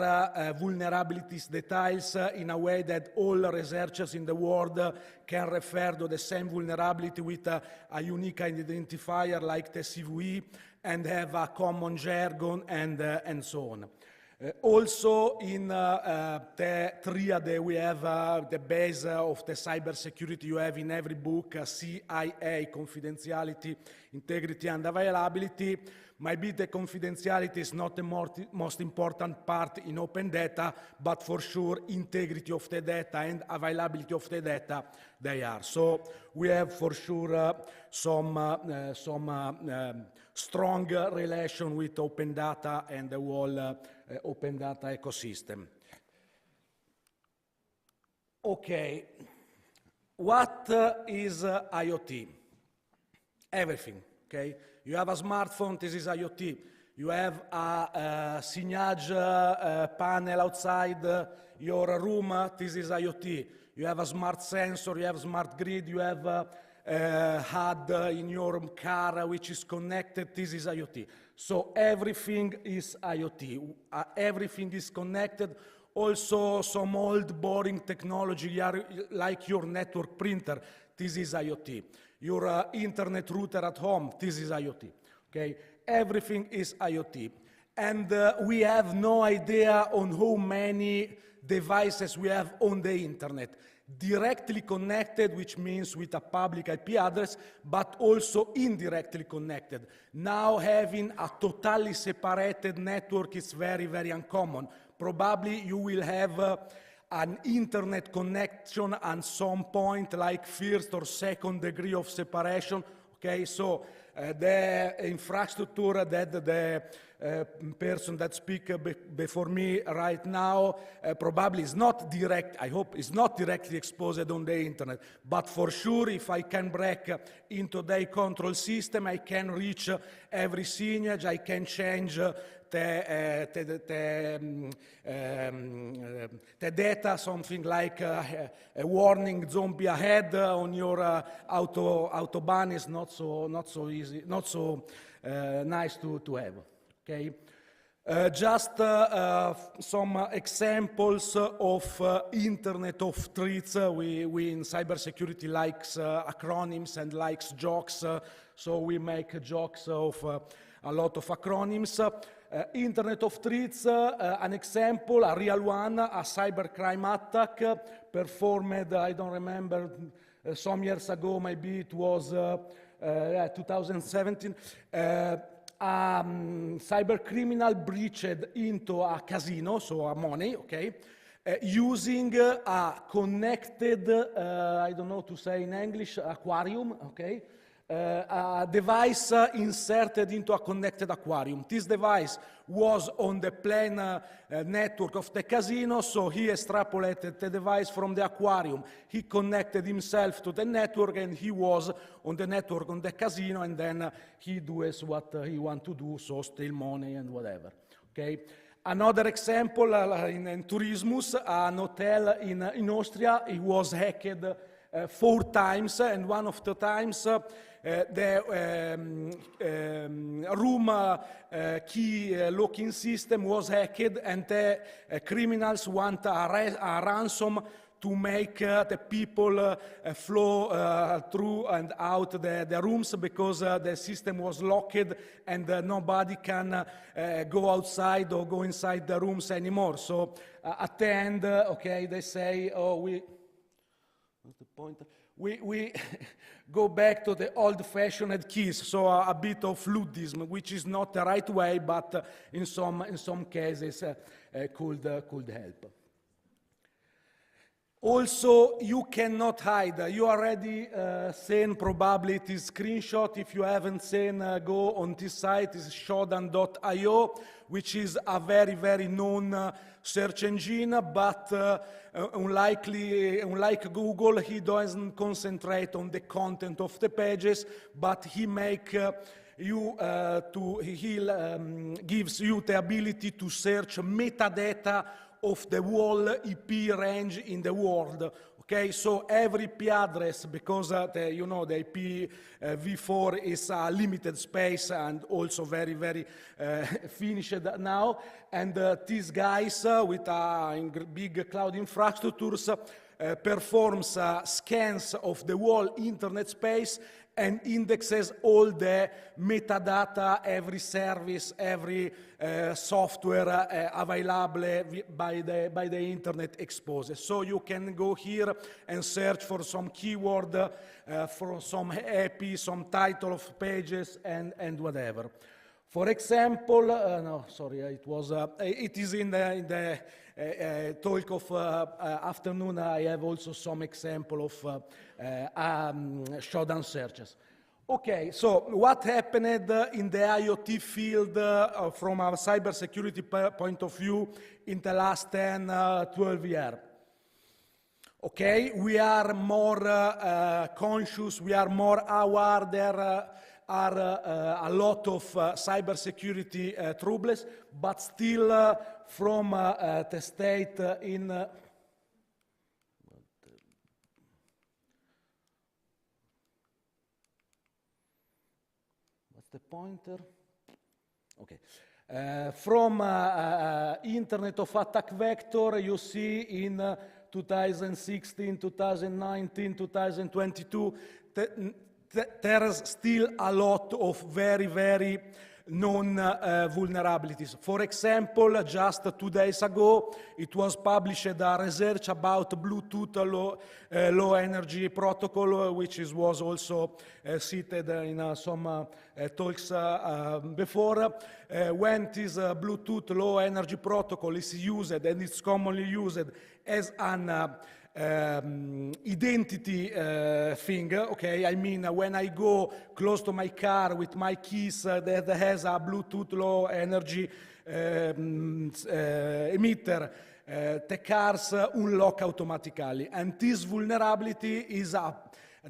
vulnerabilities details in a way that all researchers in the world can refer to the same vulnerability with a unique identifier like the CVE and have a common jargon and so on. Also in the triad we have the base of the cybersecurity you have in every book, CIA, confidentiality, integrity and availability. Maybe the confidentiality is not the most important part in open data, but for sure integrity of the data and availability of the data, they are. So we have for sure some strong relation with open data and the whole open data ecosystem. Okay, what is IoT? Everything, okay? You have a smartphone, this is IoT. You have a signage panel outside your room, this is IoT. You have a smart sensor, you have smart grid, you have HUD in your car which is connected, this is IoT. So everything is IoT. Everything is connected. Also some old boring technology like your network printer, this is IoT. Your internet router at home, this is IoT. Okay? Everything is IoT. And we have no idea on how many devices we have on the internet. Directly connected, which means with a public IP address, but also indirectly connected. Now having a totally separated network is very, very uncommon. Probably you will have an internet connection at some point, like first or second degree of separation. Okay, so the infrastructure that the person that speaks before me right now probably is not direct, I hope is not directly exposed on the internet, but for sure if I can break into the control system, I can reach every signage, I can change the data, something like a warning zombie ahead on your autobahn is not so easy, not so nice to have. Okay, just some examples of Internet of Things. We in cybersecurity likes acronyms and likes jokes, so we make jokes of a lot of acronyms. Internet of Things, an example, a real one, a cybercrime attack performed, I don't remember, some years ago, maybe it was 2017. Cyber criminal breached into a casino, so a money, okay, using a connected, I don't know to say in English, aquarium, okay, a device inserted into a connected aquarium. This device was on the plane network of the casino, so he extrapolated the device from the aquarium. He connected himself to the network and he was on the network on the casino, and then he does what he wants to do, so steal money and whatever. Okay. Another example in Tourismus, an hotel in Austria, it was hacked 4 times, and one of the times the room key locking system was hacked, and the criminals want a ransom to make the people flow through and out the rooms, because the system was locked and nobody can go outside or go inside the rooms anymore. So at the end, okay, they say, oh, what's the point? We go back to the old-fashioned keys, so a bit of fluidism, which is not the right way, but in some cases could help. Also, you cannot hide. You already seen probably this screenshot. If you haven't seen, go on this site. It's shodan.io, which is a very, very known search engine, but unlike Google, he doesn't concentrate on the content of the pages, but he gives you the ability to search metadata of the whole IP range in the world. Okay, so every IP address, because the IP v4 is a limited space and also very, very finished now, and these guys with big cloud infrastructures performs scans of the whole internet space and indexes all the metadata, every service, every software available by the internet exposed. So you can go here and search for some keyword, for some API, some title of pages, and whatever. For example, no, sorry, it is in the talk of afternoon. I have also some example of showdown searches. Okay, so what happened in the IoT field from a cybersecurity point of view in the last 10, 12 years? Okay, we are more conscious, we are more aware. There are a lot of cybersecurity troubles, but still from the state in what's the pointer? Okay. From Internet of Attack Vector, you see in 2016, 2019, 2022, there is still a lot of very, very known vulnerabilities. For example, just 2 days ago, it was published a research about Bluetooth low energy protocol, which was also cited in some talks before. When this Bluetooth low energy protocol is used, and it's commonly used as an identity thing, okay? I mean, when I go close to my car with my keys that has a Bluetooth low energy emitter, the cars unlock automatically. And this vulnerability is a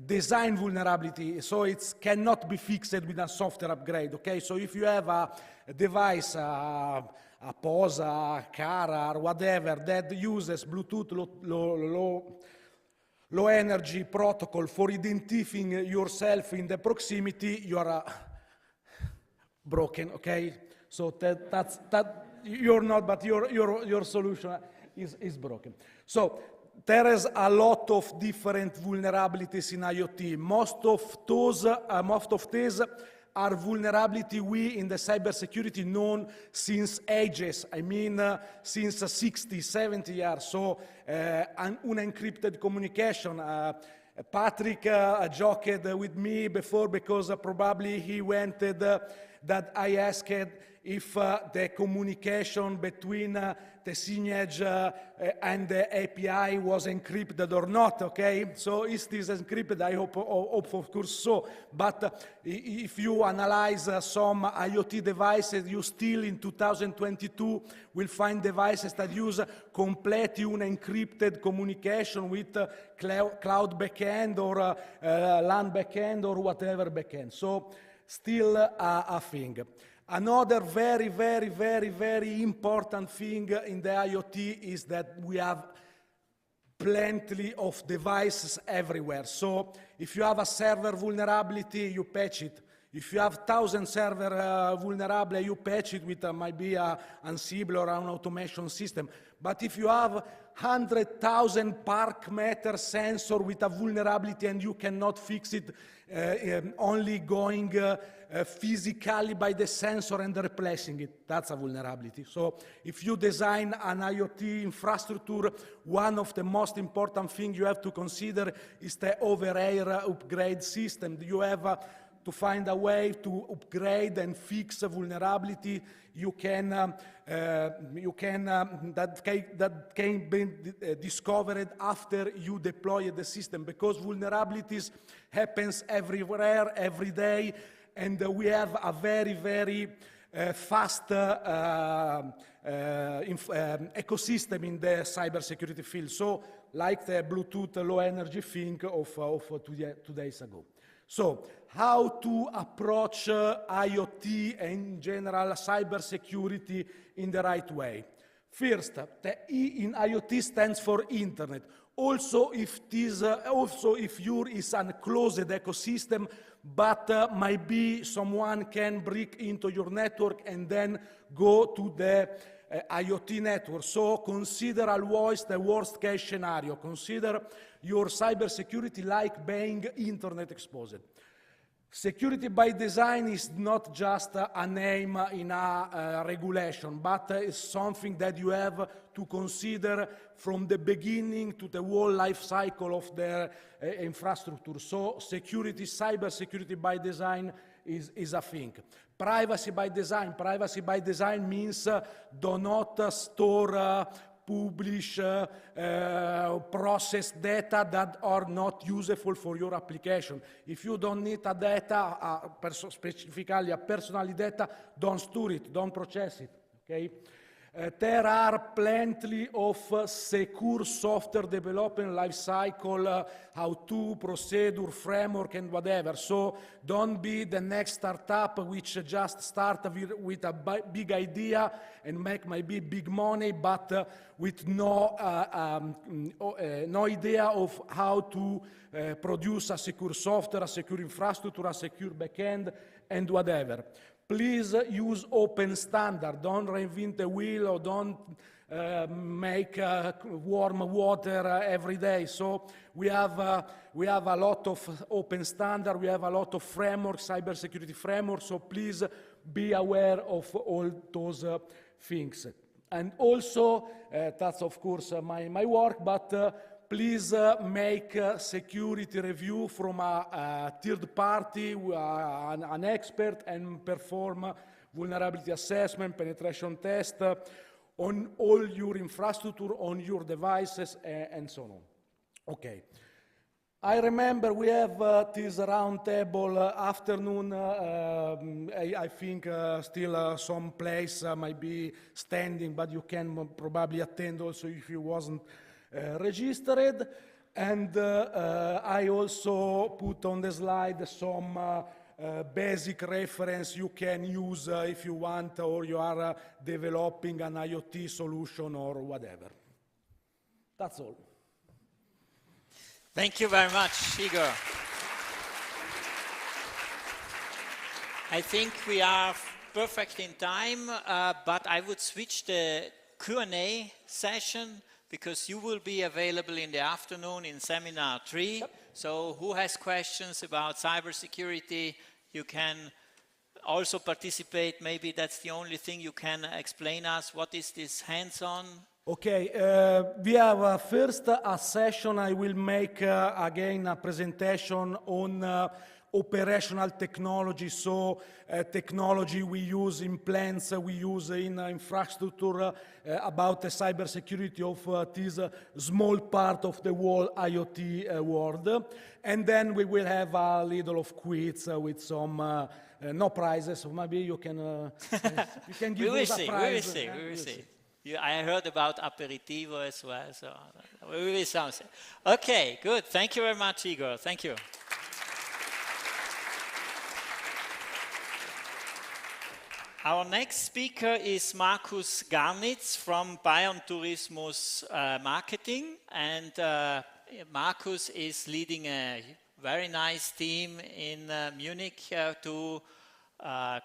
design vulnerability, so it cannot be fixed with a software upgrade, okay? So if you have a device, a POS, a car, or whatever, that uses Bluetooth low energy protocol for identifying yourself in the proximity, you are broken, okay? So that you're not, but your solution is broken. So there is a lot of different vulnerabilities in IoT. Most of these are vulnerability we in the cybersecurity known since ages. I mean, since 60, 70 years. So, unencrypted communication. Patrick joked with me before because probably he wanted that I asked if the communication between the signage and the API was encrypted or not, okay? So is this encrypted? I hope of course so. But if you analyze some IoT devices, you still in 2022 will find devices that use completely unencrypted communication with cloud backend or LAN backend or whatever backend. So still a thing. Another very, very, very, very important thing in the IoT is that we have plenty of devices everywhere. So if you have a server vulnerability, you patch it. If you have 1,000 server vulnerable, you patch it with maybe a Ansible or an automation system. But if you have 100,000 park meter sensor with a vulnerability and you cannot fix it, only going physically by the sensor and replacing it, that's a vulnerability. So if you design an IoT infrastructure, one of the most important things you have to consider is the over-air upgrade system. You have to find a way to upgrade and fix a vulnerability. That can be discovered after you deploy the system, because vulnerabilities happens everywhere, every day, and we have a very, very fast ecosystem in the cybersecurity field. So, like the Bluetooth low energy thing of 2 days ago. So, how to approach IoT and in general cybersecurity in the right way? First, the E in IoT stands for Internet. Also, if your is a closed ecosystem, but maybe someone can break into your network and then go to the IoT network. So consider always the worst case scenario. Consider your cybersecurity like being internet exposed. Security by design is not just a name in a regulation, but it's something that you have to consider from the beginning to the whole life cycle of the infrastructure. So security, cyber security by design is a thing. Privacy by design means do not store publish, process data that are not useful for your application. If you don't need a data, specifically a personal data, don't store it, don't process it, okay? There are plenty of secure software development life cycle, how-to, procedure, framework, and whatever. So don't be the next startup which just start with a big idea and make maybe big money, but with no idea of how to produce a secure software, a secure infrastructure, a secure backend, and whatever. Please use open standard. Don't reinvent the wheel or don't make warm water every day. So we have a lot of open standard. We have a lot of frameworks, cybersecurity frameworks. So please be aware of all those things. And also, that's of course my work, but please make a security review from a third party, an expert, and perform vulnerability assessment, penetration test on all your infrastructure, on your devices, and so on. Okay. I remember we have this round table afternoon. I think still some place might be standing, but you can probably attend also if you wasn't registered, and I also put on the slide some basic reference you can use if you want or you are developing an IoT solution or whatever. That's all. Thank you very much, Igor. I think we are perfect in time, but I would switch the Q&A session because you will be available in the afternoon in Seminar 3. Yep. So who has questions about cybersecurity, you can also participate. Maybe that's the only thing you can explain us. What is this hands-on? Okay, we have first a session. I will make again a presentation on operational technology, so technology we use in plants, we use in infrastructure, about the cybersecurity of this small part of the whole IoT world. And then we will have a little of quiz with some no prizes, so maybe you can give us a prize. We will see. I heard about aperitivo as well, so we will something. Okay, good. Thank you very much, Igor. Thank you. Our next speaker is Markus Garnitz from Bayern Tourismus Marketing, and Markus is leading a very nice team in Munich to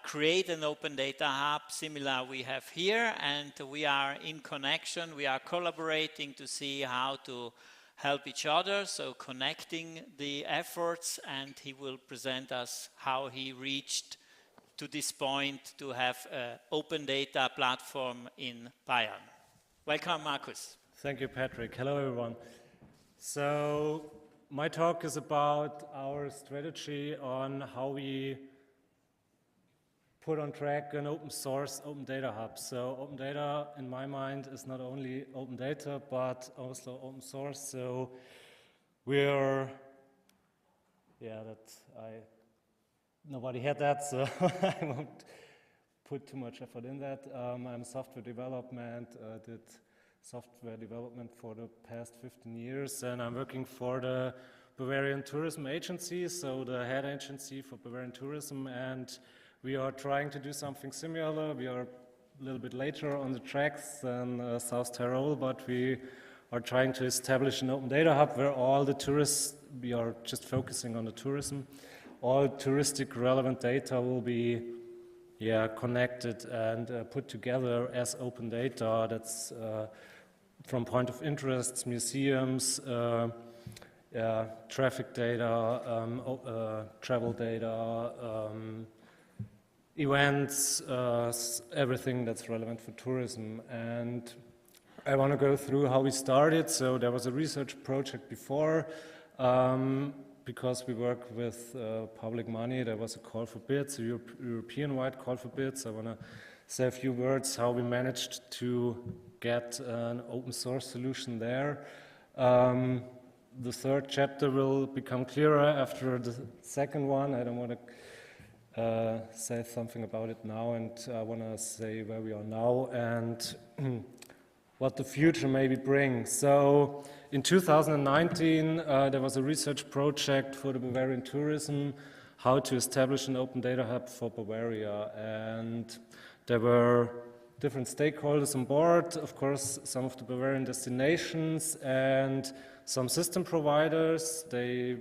create an open data hub similar we have here, and we are in connection, we are collaborating to see how to help each other, so connecting the efforts, and he will present us how he reached to this point to have an open data platform in Bayern. Welcome, Markus. Thank you, Patrick. Hello, everyone. So my talk is about our strategy on how we put on track an open source open data hub. So open data, in my mind, is not only open data, but also open source. So we're, nobody had that, so I won't put too much effort in that. I'm software development, did software development for the past 15 years, and I'm working for the Bavarian Tourism Agency, so the head agency for Bavarian Tourism, and we are trying to do something similar. We are a little bit later on the tracks than South Tyrol, but we are trying to establish an open data hub where all the tourists, we are just focusing on the tourism, all touristic relevant data will be connected and put together as open data. That's from point of interest, museums, traffic data, travel data, events, everything that's relevant for tourism. And I want to go through how we started. So there was a research project before, because we work with public money. There was a call for bids, a European-wide call for bids. I want to say a few words how we managed to get an open source solution there. The third chapter will become clearer after the second one. I don't want to say something about it now, and I want to say where we are now and what the future maybe brings. So in 2019, there was a research project for the Bavarian tourism, how to establish an open data hub for Bavaria. And there were different stakeholders on board, of course, some of the Bavarian destinations and some system providers. They,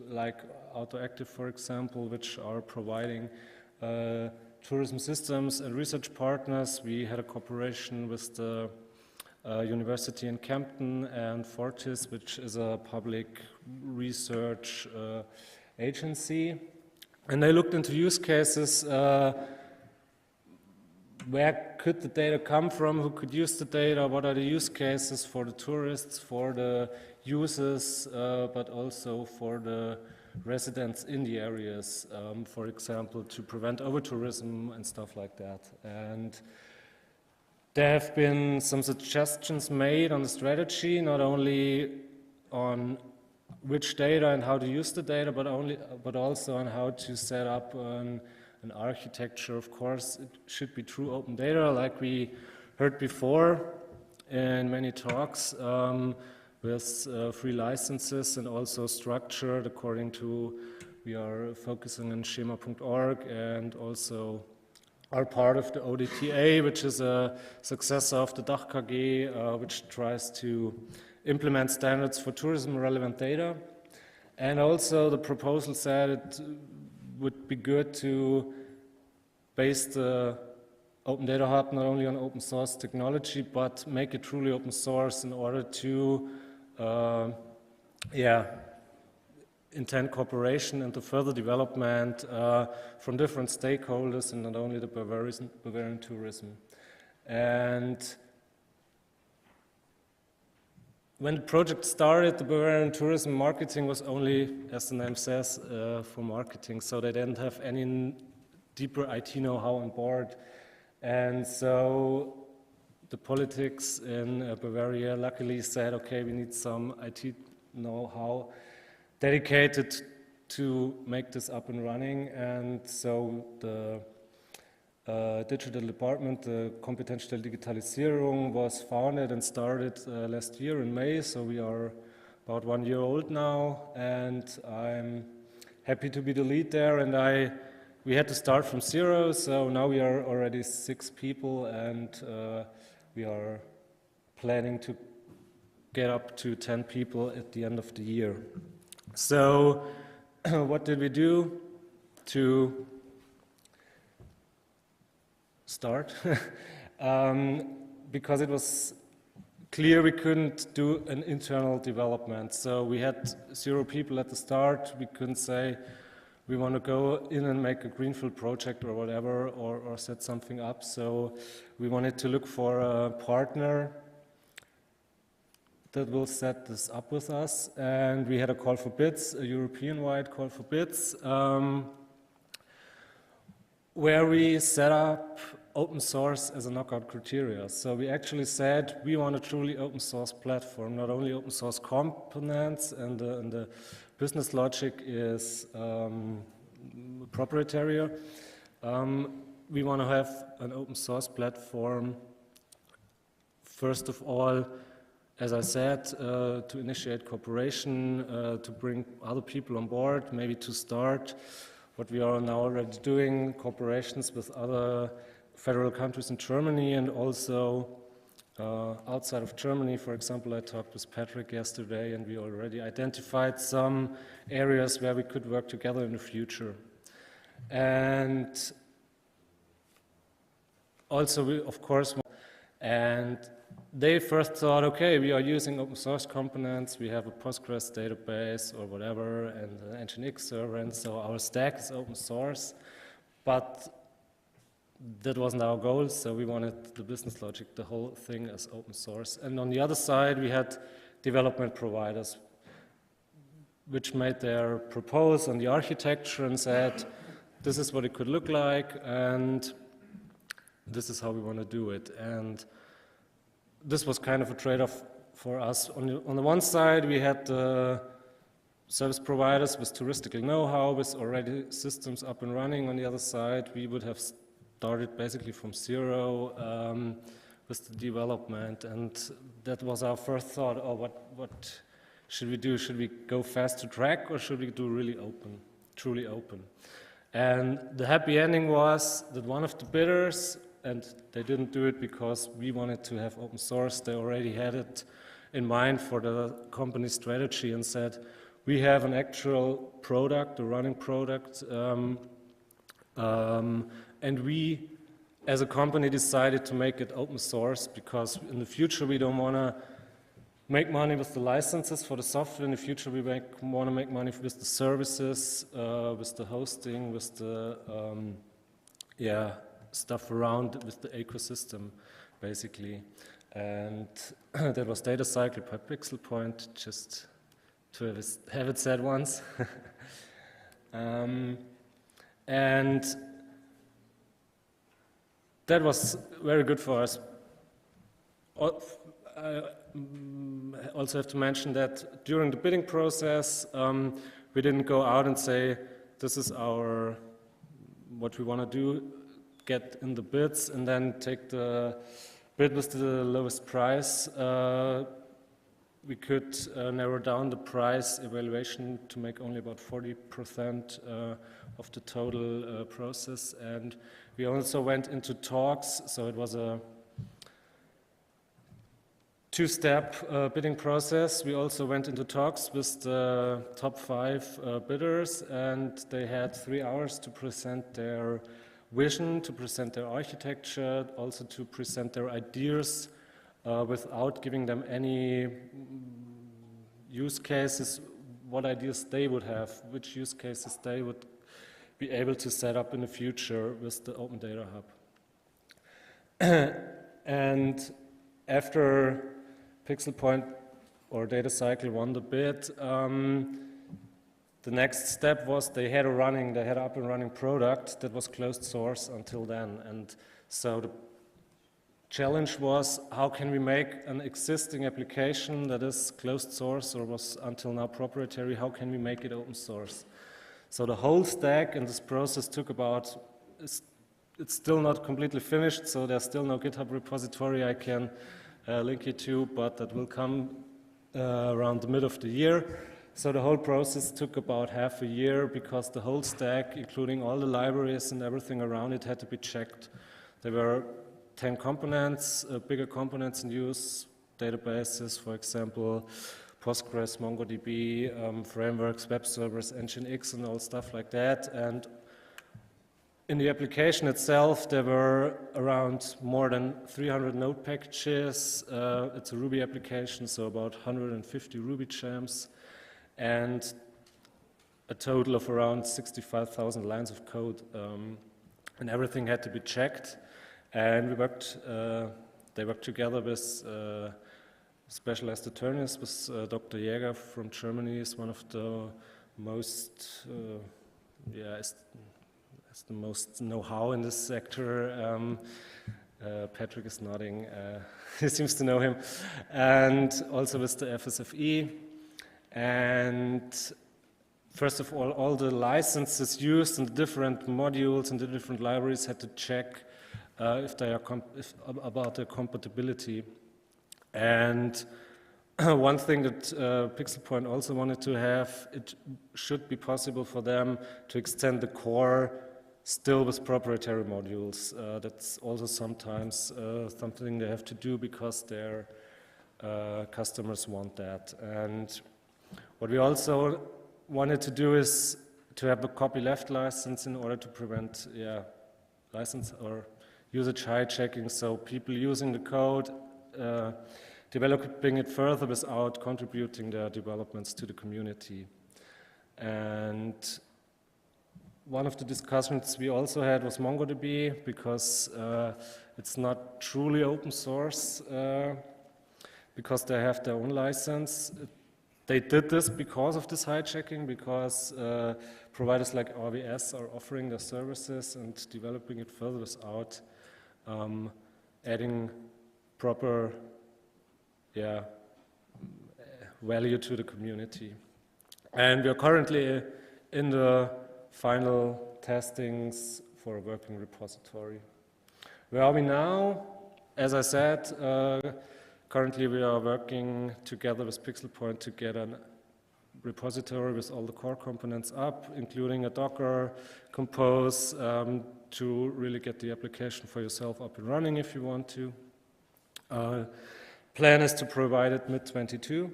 like Autoactive, for example, which are providing tourism systems and research partners. We had a cooperation with the University in Kempten and Fortis, which is a public research agency. And they looked into use cases. Where could the data come from? Who could use the data? What are the use cases for the tourists, for the users, but also for the residents in the areas, for example, to prevent over-tourism and stuff like that. And there have been some suggestions made on the strategy, not only on which data and how to use the data, but also on how to set up an architecture. Of course, it should be true open data, like we heard before in many talks, with free licenses and also structured according to, we are focusing on schema.org and also are part of the ODTA, which is a successor of the DACH KG, which tries to implement standards for tourism relevant data. And also the proposal said it would be good to base the Open Data Hub not only on open source technology, but make it truly open source in order to intend cooperation and the further development from different stakeholders and not only the Bavarian tourism. And when the project started, the Bavarian tourism marketing was only, as the name says, for marketing, so they didn't have any deeper IT know-how on board. And so the politics in Bavaria luckily said, okay, we need some IT know-how dedicated to make this up and running. And so the digital department, the Completeness Digitalisierung, was founded and started last year in May. So we are about 1 year old now, and I'm happy to be the lead there. And we had to start from zero, so now we are already 6 people, and we are planning to get up to 10 people at the end of the year. So what did we do to start? Because it was clear we couldn't do an internal development. So we had 0 people at the start. We couldn't say we want to go in and make a greenfield project or whatever, or set something up. So we wanted to look for a partner that will set this up with us. And we had a call for bids, a European-wide call for bids, where we set up open source as a knockout criteria. So we actually said we want a truly open source platform, not only open source components, and the business logic is proprietary. We want to have an open source platform, first of all, as I said, to initiate cooperation, to bring other people on board, maybe to start what we are now already doing, cooperations with other federal countries in Germany and also outside of Germany. For example, I talked with Patrick yesterday, and we already identified some areas where we could work together in the future. And also, we, of course, And they first thought, okay, we are using open source components, we have a Postgres database or whatever, and an Nginx server, and so our stack is open source. But that wasn't our goal, so we wanted the business logic, the whole thing as open source. And on the other side, we had development providers, which made their proposal on the architecture and said, this is what it could look like, and this is how we want to do it. And this was kind of a trade-off for us. On the one side, we had the service providers with touristical know-how, with already systems up and running. On the other side, we would have started basically from zero with the development. And that was our first thought, oh, what should we do? Should we go fast to track, or should we do really open, truly open? And the happy ending was that one of the bidders, and they didn't do it because we wanted to have open source, they already had it in mind for the company strategy and said, we have an actual product, a running product, and we, as a company, decided to make it open source because in the future we don't want to make money with the licenses for the software. In the future we want to make money with the services, with the hosting, with the stuff around with the ecosystem, basically. And that was data cycle per pixel point, just to have it said once. And that was very good for us. I also have to mention that during the bidding process, we didn't go out and say, this is what we want to do, get in the bids and then take the bid with the lowest price. We could narrow down the price evaluation to make only about 40% of the total process. And we also went into talks, so it was a two-step bidding process. We also went into talks with the top 5 bidders, and they had 3 hours to present their vision, to present their architecture, also to present their ideas without giving them any use cases, what ideas they would have, which use cases they would be able to set up in the future with the Open Data Hub. And after PixelPoint or DataCycle won the bid, the next step was they had an up and running product that was closed source until then. And so the challenge was, how can we make an existing application that is closed source or was until now proprietary, how can we make it open source? So the whole stack in this process took about, it's still not completely finished, so there's still no GitHub repository I can link you to, but that will come around the mid of the year. So the whole process took about half a year because the whole stack, including all the libraries and everything around it, had to be checked. There were 10 components, bigger components in use, databases, for example, Postgres, MongoDB, frameworks, web servers, Nginx, and all stuff like that. And in the application itself, there were around more than 300 node packages. It's a Ruby application, so about 150 Ruby gems, and a total of around 65,000 lines of code. And everything had to be checked. And they worked together with specialized attorneys, with Dr. Jäger from Germany is one of the most, has the most know-how in this sector. Patrick is nodding, he seems to know him. And also with the FSFE. And first of all the licenses used in the different modules and the different libraries had to check if they are about their compatibility. And one thing that PixelPoint also wanted to have, it should be possible for them to extend the core still with proprietary modules. That's also sometimes something they have to do because their customers want that. And what we also wanted to do is to have a copyleft license in order to prevent license or usage hijacking, so people using the code, developing it further without contributing their developments to the community. And one of the discussions we also had was MongoDB, because it's not truly open source, because they have their own license. They did this because of this hijacking, because providers like RVS are offering their services and developing it further without adding proper value to the community. And we are currently in the final testings for a working repository. Where are we now? As I said, currently we are working together with PixelPoint to get a repository with all the core components up, including a Docker, Compose, to really get the application for yourself up and running if you want to. Plan is to provide it mid-22,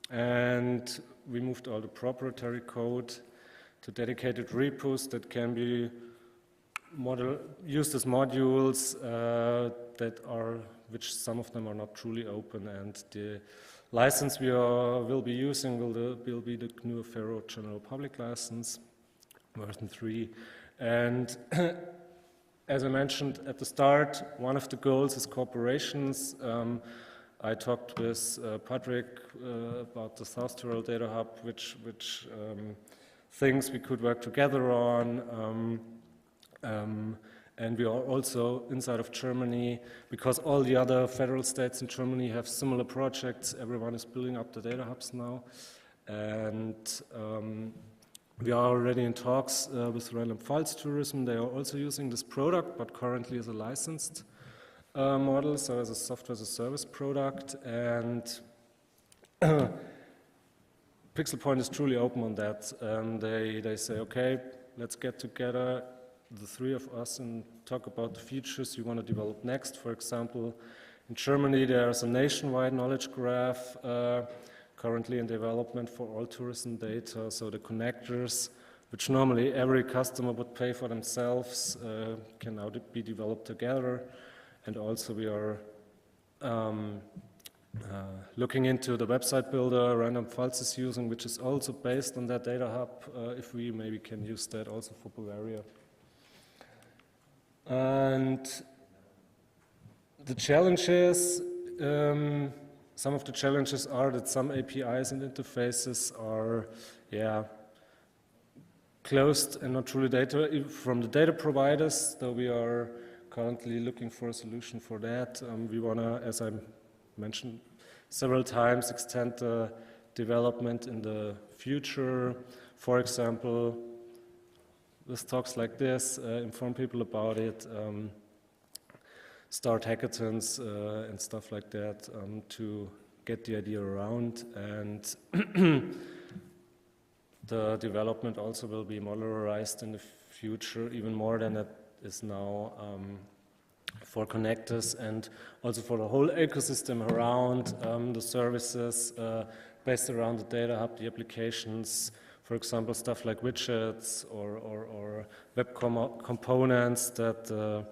and we moved all the proprietary code to dedicated repos that can be used as modules which some of them are not truly open, and the license we will be using will be the GNU Fero General Public License, version 3. And as I mentioned at the start, one of the goals is corporations. I talked with Patrick about the South Tyrol Data Hub, which things we could work together on. And we are also inside of Germany, because all the other federal states in Germany have similar projects. Everyone is building up the data hubs now. And we are already in talks with Rheinland-Pfalz Tourism. They are also using this product, but currently as a licensed model, so as a software as a service product. And PixelPoint is truly open on that. They say, okay, let's get together, the three of us, and talk about the features you want to develop next. For example, in Germany there's a nationwide knowledge graph currently in development for all tourism data, so the connectors, which normally every customer would pay for themselves, can now be developed together. And also we are looking into the website builder Rheinland-Pfalz is using, which is also based on that data hub, if we maybe can use that also for Bavaria. And the challenges, some of the challenges are that some APIs and interfaces are, closed and not truly data from the data providers, though we are currently looking for a solution for that. We want to, as I mentioned several times, extend the development in the future. For example, with talks like this, inform people about it, start hackathons and stuff like that to get the idea around. And the development also will be modularized in the future, even more than it is now, for connectors and also for the whole ecosystem around the services based around the data hub, the applications. For example, stuff like widgets or web components that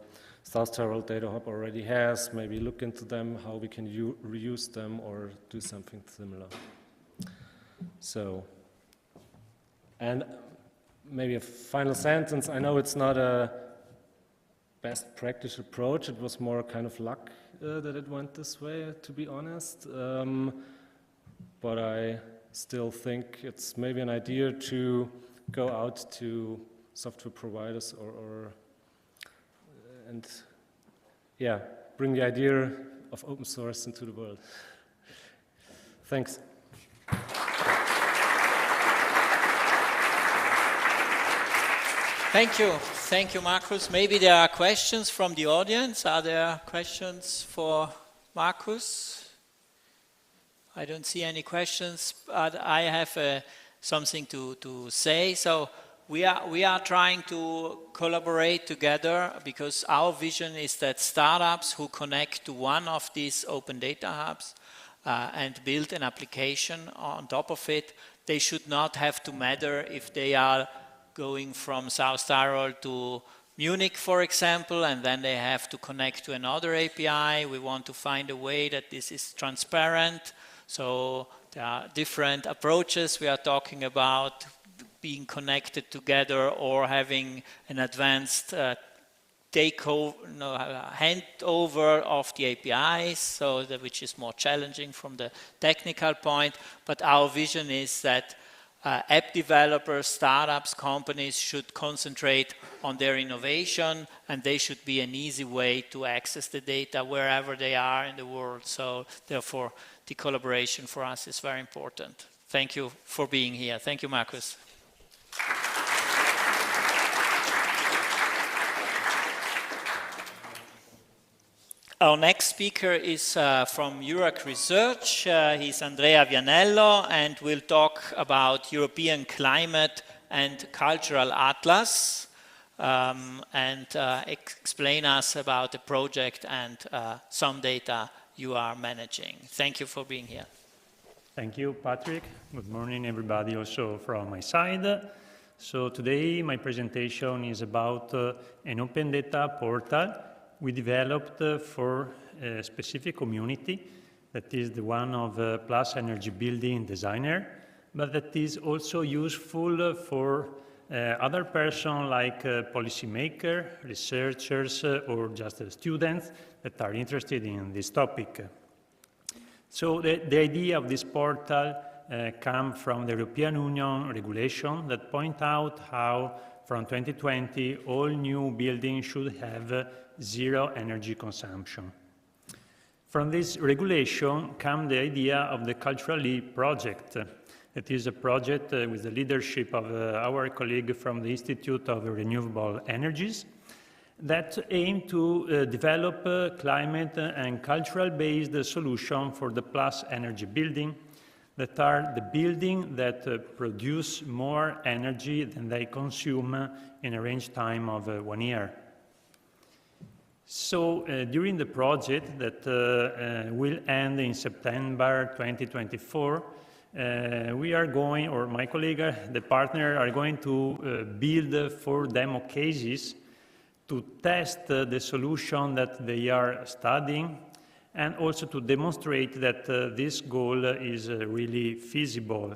South Tyrol Data Hub already has. Maybe look into them, how we can reuse them or do something similar. So, and maybe a final sentence. I know it's not a best practice approach. It was more kind of luck that it went this way, to be honest. But I still think it's maybe an idea to go out to software providers and bring the idea of open source into the world. Thanks. Thank you, Markus. Maybe there are questions from the audience. Are there questions for Markus? I don't see any questions, but I have something to say. So we are trying to collaborate together, because our vision is that startups who connect to one of these open data hubs and build an application on top of it, they should not have to matter if they are going from South Tyrol to Munich, for example, and then they have to connect to another API. We want to find a way that this is transparent. So there are different approaches. We are talking about being connected together or having an advanced handover of the APIs, so which is more challenging from the technical point. But our vision is that app developers, startups, companies should concentrate on their innovation, and they should be an easy way to access the data wherever they are in the world. So therefore, the collaboration for us is very important. Thank you for being here. Thank you, Markus. Our next speaker is from Euroc Research. He's Andrea Vianello, and will talk about European Climate and Cultural Atlas, and explain us about the project and some data you are managing. Thank you for being here. Thank you, Patrick. Good morning, everybody, also from my side. So today my presentation is about an open data portal we developed for a specific community, that is the one of Plus Energy Building designer, but that is also useful for other persons like policymakers, researchers, or just students that are interested in this topic. So the idea of this portal comes from the European Union regulation that point out how from 2020 all new buildings should have zero energy consumption. From this regulation comes the idea of the Culturally project. It is a project with the leadership of our colleague from the Institute of Renewable Energies that aim to develop climate and cultural-based solutions for the Plus Energy building, that are the buildings that produce more energy than they consume in a range time of 1 year. So during the project that will end in September 2024, we are going, or my colleague, the partner, are going to build 4 demo cases to test the solution that they are studying, and also to demonstrate that this goal is really feasible.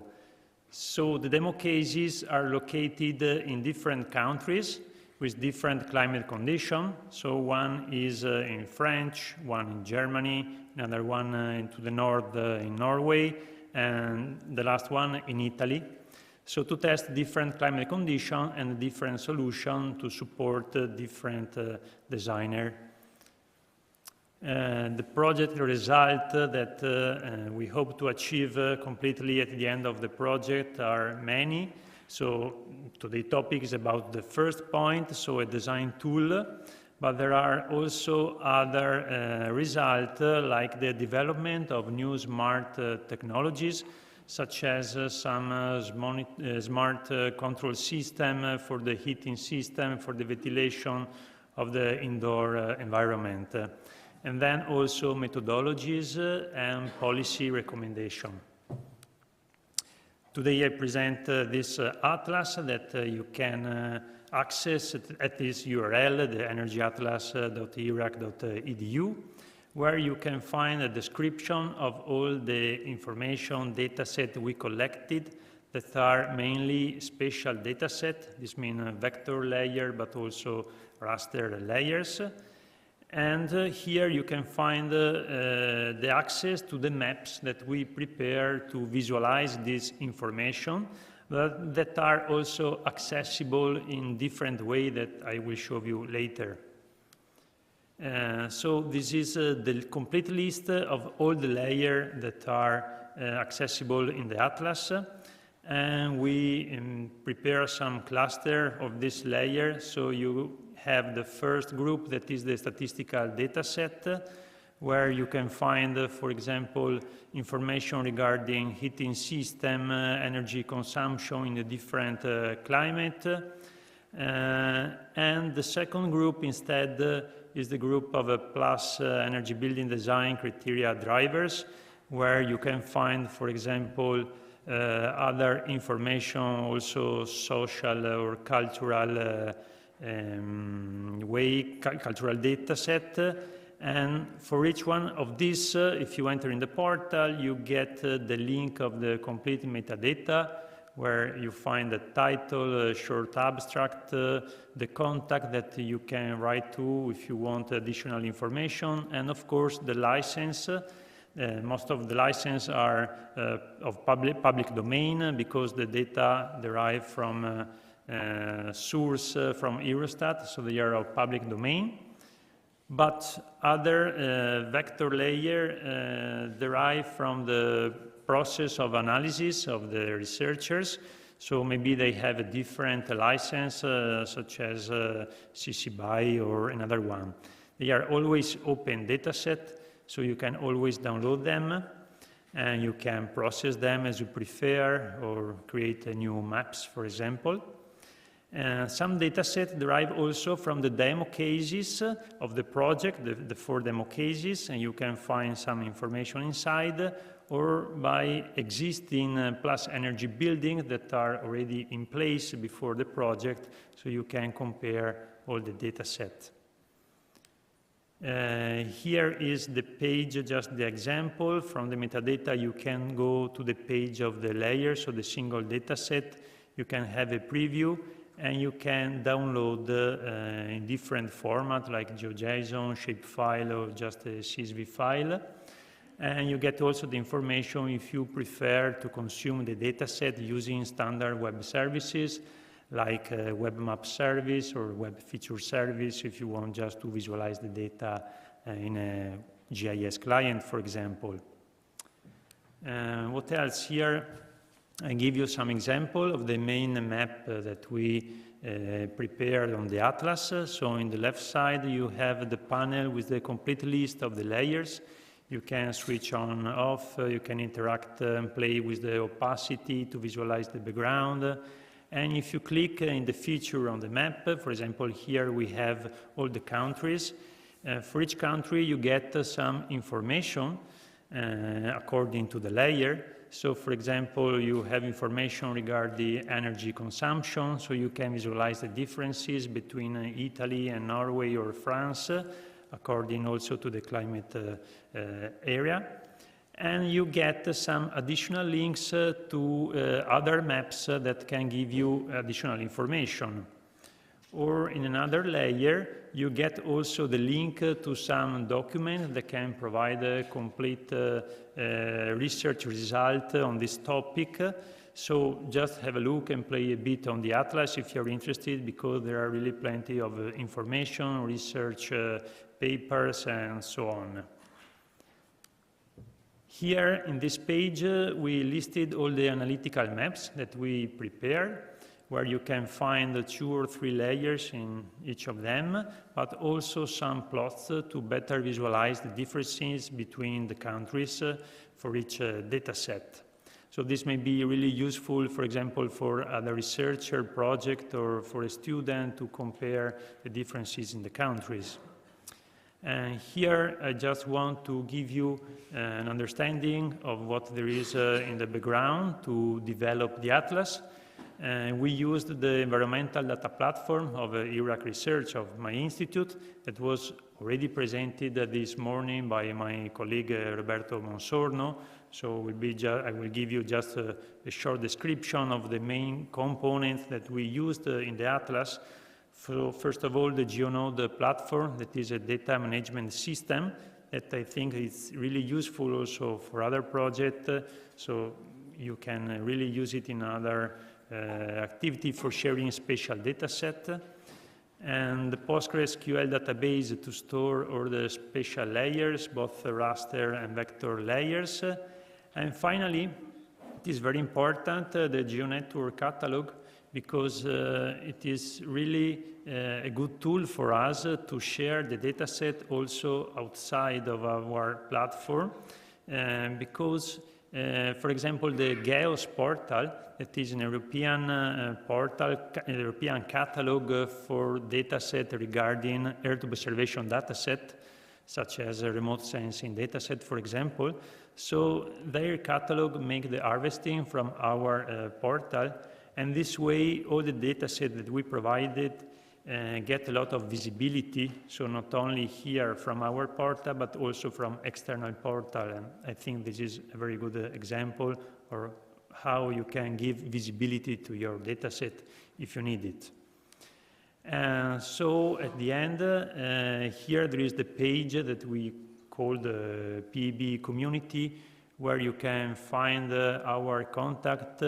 So the demo cases are located in different countries with different climate conditions. So one is in French, one in Germany, another one into the north in Norway, and the last one in Italy. So to test different climate conditions and different solutions to support different designers. The project result that we hope to achieve completely at the end of the project are many. So today's topic is about the first point, so a design tool, but there are also other results like the development of new smart technologies, such as some smart control system for the heating system, for the ventilation of the indoor environment. And then also methodologies and policy recommendation. Today I present this atlas that you can access at this URL, the energyatlas.eurac.edu, where you can find a description of all the information data set we collected that are mainly spatial data set. This means vector layer, but also raster layers. And here you can find the access to the maps that we prepare to visualize this information, that are also accessible in different ways that I will show you later. So this is the complete list of all the layers that are accessible in the atlas. And we prepare some cluster of this layer, so you have the first group that is the statistical data set, where you can find, for example, information regarding heating system, energy consumption in a different climate. And the second group instead is the group of Plus Energy Building Design criteria drivers, where you can find, for example, other information, also social or cultural cultural data set. And for each one of these, if you enter in the portal, you get the link of the complete metadata, where you find the title, short abstract, the contact that you can write to if you want additional information, and of course the license. Most of the licenses are of public domain because the data derive from source from Eurostat, so they are of public domain. But other vector layer derive from the process of analysis of the researchers. So maybe they have a different license, such as CC BY or another one. They are always open dataset, so you can always download them, and you can process them as you prefer, or create new maps, for example. Some datasets derive also from the demo cases of the project, the 4 demo cases, and you can find some information inside, or by existing plus energy buildings that are already in place before the project, so you can compare all the datasets. Here is the page, just the example. From the metadata, you can go to the page of the layer, so the single dataset. You can have a preview, and you can download in different formats like GeoJSON, shapefile, or just a CSV file. And you get also the information if you prefer to consume the dataset using standard web services like Web Map Service or Web Feature Service if you want just to visualize the data in a GIS client, for example. What else here? I give you some example of the main map that we prepared on the atlas. So in the left side, you have the panel with the complete list of the layers. You can switch on, off, you can interact and play with the opacity to visualize the background. And if you click in the feature on the map, for example, here we have all the countries. For each country, you get some information according to the layer. So, for example, you have information regarding energy consumption, so you can visualize the differences between Italy and Norway or France, according also to the climate area. And you get some additional links to other maps that can give you additional information. Or in another layer, you get also the link to some document that can provide a complete research result on this topic. So just have a look and play a bit on the atlas if you're interested, because there are really plenty of information, research papers, and so on. Here in this page, we listed all the analytical maps that we prepared, where you can find 2 or 3 layers in each of them, but also some plots to better visualize the differences between the countries for each data set. So this may be really useful, for example, for a researcher project or for a student to compare the differences in the countries. And here I just want to give you an understanding of what there is in the background to develop the atlas. We used the environmental data platform of Iraq Research of my institute that was already presented this morning by my colleague Roberto Monsorno. So I will give you just a short description of the main components that we used in the atlas. So first of all, the GeoNode platform, that is a data management system that I think is really useful also for other projects. So you can really use it in other activity for sharing spatial data set, and the PostgreSQL database to store all the spatial layers, both the raster and vector layers. And finally, it is very important, the GeoNetwork catalog, because it is really a good tool for us to share the dataset also outside of our platform, because for example, the GEOS portal, that is an European portal, an European catalog for dataset regarding Earth observation dataset, such as a remote sensing dataset, for example. So their catalog make the harvesting from our portal, and this way all the dataset that we provided get a lot of visibility, so not only here from our portal, but also from external portal. And I think this is a very good example of how you can give visibility to your dataset if you need it. So at the end, here there is the page that we call the PEB community, where you can find our contact,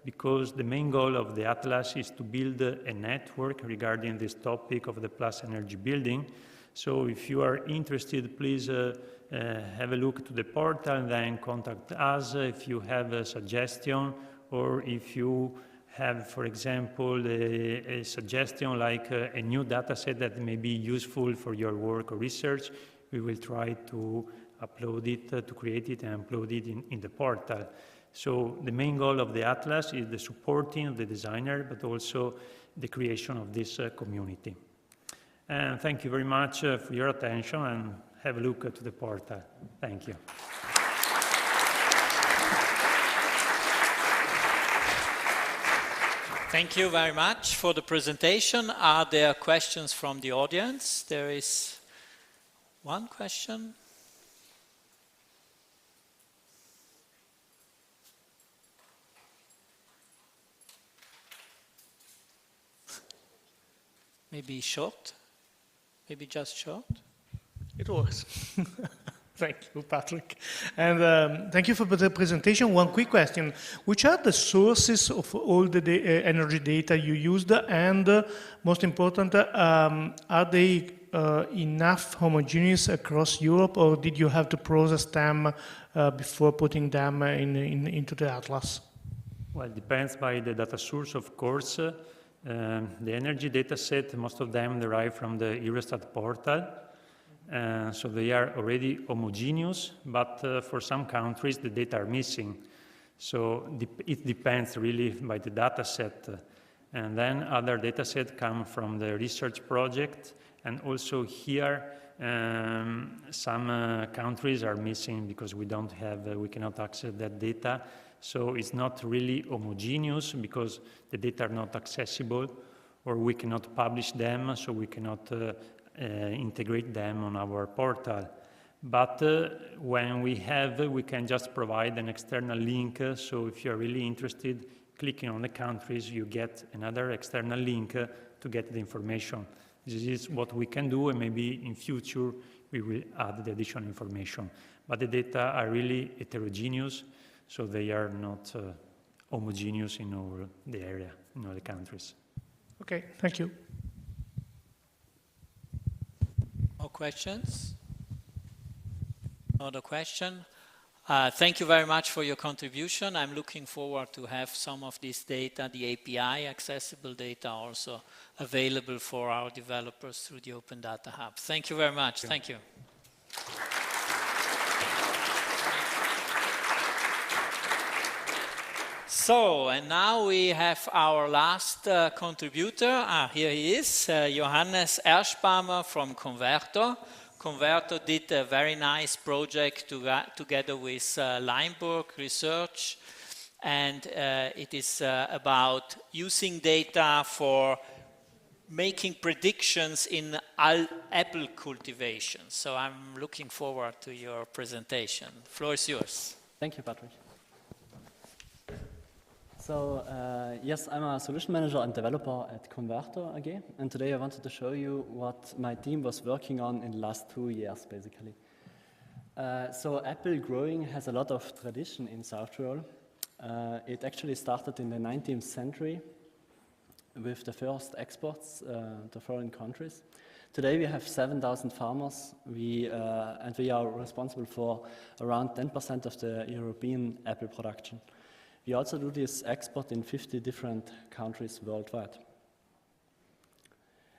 because the main goal of the Atlas is to build a network regarding this topic of the plus energy building. So if you are interested, please have a look to the portal and then contact us if you have a suggestion, or if you have, for example, a suggestion like a new data set that may be useful for your work or research. We will try to upload it, to create it and upload it in the portal. So the main goal of the Atlas is the supporting of the designer, but also the creation of this community. And thank you very much for your attention, and have a look to the portal. Thank you. Thank you very much for the presentation. Are there questions from the audience? There is one question. Maybe short? Maybe just short? It works. Thank you, Patrick. And thank you for the presentation. One quick question. Which are the sources of all the energy data you used? And most important, are they enough homogeneous across Europe, or did you have to process them before putting them into the Atlas? Well, it depends by the data source, of course. The energy data set, most of them derive from the Eurostat portal. So they are already homogeneous, but for some countries the data are missing. So it depends really by the data set. And then other data sets come from the research project. And also here, some countries are missing because we cannot access that data. So it's not really homogeneous because the data are not accessible, or we cannot publish them, so we cannot integrate them on our portal. But when we can just provide an external link. So if you're really interested, clicking on the countries, you get another external link to get the information. This is what we can do, and maybe in future we will add the additional information. But the data are really heterogeneous, so they are not homogeneous in all the area, in all the countries. Okay, thank you. More questions? Another question? Thank you very much for your contribution. I'm looking forward to have some of this data, the API accessible data, also available for our developers through the Open Data Hub. Thank you very much. Thank you. So, and now we have our last contributor. Here he is, Johannes Erschbamer from Converto. Converto did a very nice project together with Limburg Research, and it is about using data for making predictions in apple cultivation. So I'm looking forward to your presentation. The floor is yours. Thank you, Patrick. So, yes, I'm a solution manager and developer at Converto AG, and today I wanted to show you what my team was working on in the last 2 years, basically. So, apple growing has a lot of tradition in South Tyrol. It actually started in the 19th century with the first exports to foreign countries. Today we have 7,000 farmers, and we are responsible for around 10% of the European apple production. We also do this export in 50 different countries worldwide.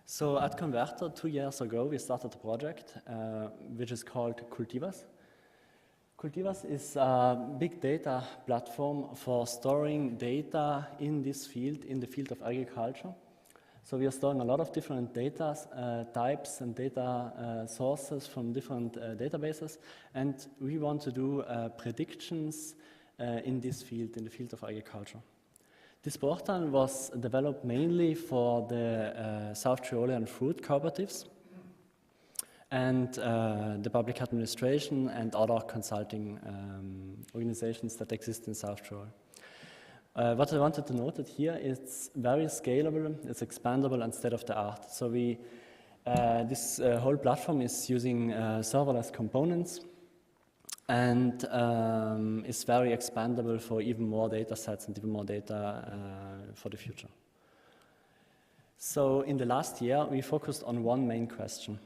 So at Converto, 2 years ago, we started a project which is called Cultivas. Cultivas is a big data platform for storing data in this field, in the field of agriculture. So we are storing a lot of different data types and data sources from different databases, and we want to do predictions in this field, in the field of agriculture. This portal was developed mainly for the South Tyrolean fruit cooperatives and the public administration and other consulting organizations that exist in South Tyrol. What I wanted to note here is it's very scalable, it's expandable and state-of-the-art. So this whole platform is using serverless components and is very expandable for even more data sets and even more data for the future. So in the last year, we focused on one main question,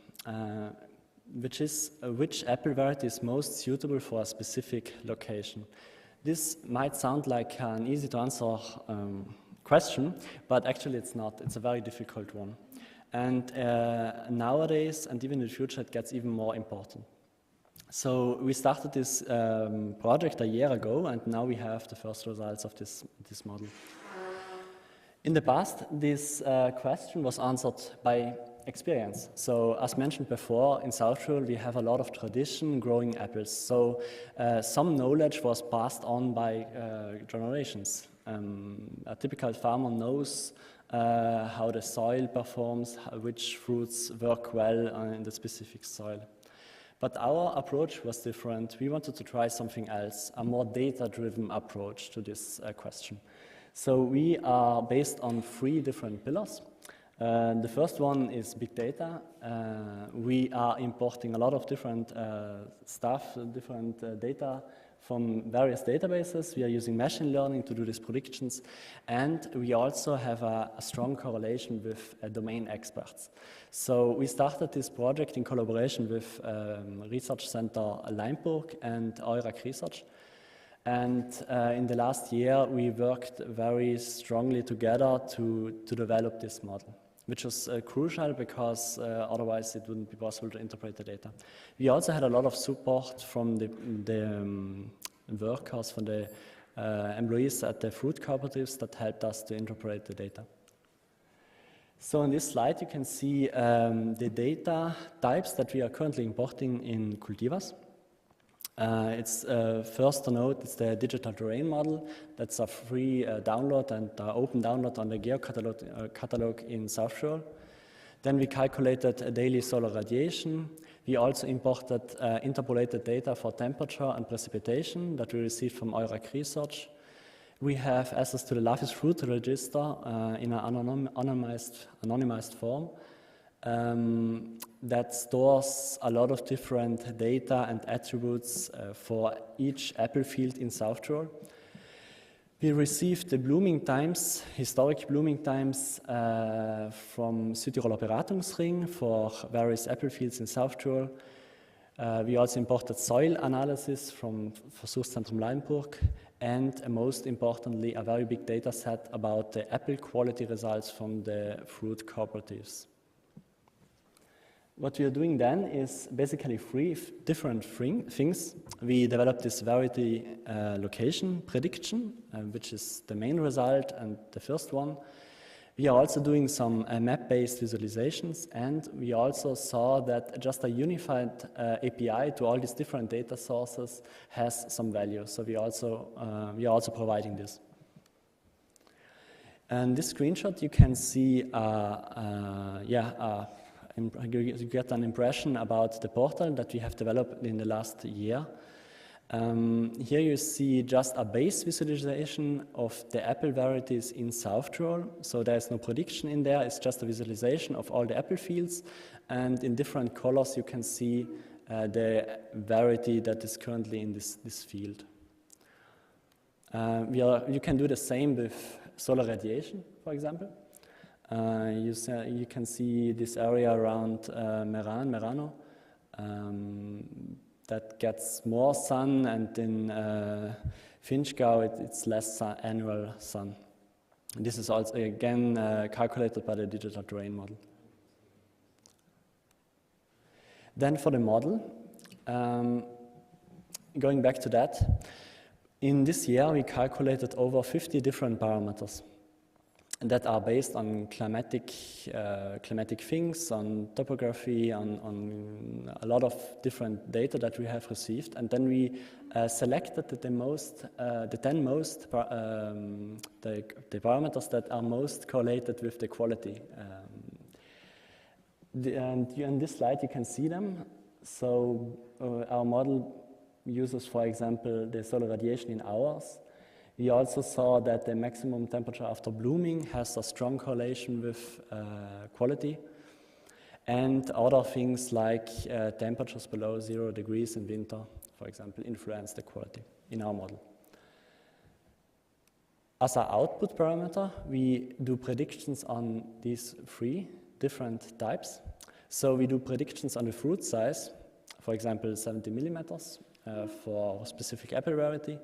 which is which apple variety is most suitable for a specific location. This might sound like an easy to answer question, but actually it's not. It's a very difficult one. And nowadays, and even in the future, it gets even more important. So we started this project a year ago, and now we have the first results of this model. In the past, this question was answered by experience. So as mentioned before, in South Tyrol we have a lot of tradition growing apples. So some knowledge was passed on by generations. A typical farmer knows how the soil performs, which fruits work well in the specific soil. But our approach was different. We wanted to try something else, a more data-driven approach to this question. So we are based on 3 different pillars. The first one is big data. We are importing a lot of different stuff, different data from various databases. We are using machine learning to do these predictions. And we also have a strong correlation with domain experts. So we started this project in collaboration with Research Center Limburg and EURAC Research. And in the last year, we worked very strongly together to develop this model, which was crucial because otherwise it wouldn't be possible to interpret the data. We also had a lot of support from the workers, from the employees at the fruit cooperatives that helped us to interpret the data. So on this slide you can see the data types that we are currently importing in Cultivas. It's first to note, it's the digital terrain model. That's a free download and open download on the catalog in South Tyrol. Then we calculated daily solar radiation. We also imported interpolated data for temperature and precipitation that we received from EURAC Research. We have access to the Lapis Fruit Register in an anonymized form. That stores a lot of different data and attributes for each apple field in South Tyrol. We received the blooming times, historic blooming times from Südtiroler Beratungsring for various apple fields in South Tyrol. We also imported soil analysis from Versuchszentrum Limburg, and most importantly, a very big data set about the apple quality results from the fruit cooperatives. What we are doing then is basically 3 different things. We developed this variety location prediction, which is the main result and the first one. We are also doing some map-based visualizations, and we also saw that just a unified API to all these different data sources has some value. So we are also providing this. And this screenshot you can see you get an impression about the portal that we have developed in the last year. Here you see just a base visualization of the apple varieties in South Tyrol. So there's no prediction in there, it's just a visualization of all the apple fields. And in different colors you can see the variety that is currently in this field. You can do the same with solar radiation, for example. You can see this area around Merano that gets more sun, and in Finchgau it's less annual sun. This is also again calculated by the digital terrain model. Then for the model, going back to that, in this year we calculated over 50 different parameters. that are based on climatic things, on topography, on a lot of different data that we have received, and then we selected the 10 most the parameters that are most correlated with the quality. And in this slide you can see them. So our model uses, for example, the solar radiation in hours. We also saw that the maximum temperature after blooming has a strong correlation with quality, and other things like temperatures below 0 degrees in winter, for example, influence the quality in our model. As our output parameter, we do predictions on these 3 different types. So we do predictions on the fruit size, for example, 70 millimeters for a specific apple variety.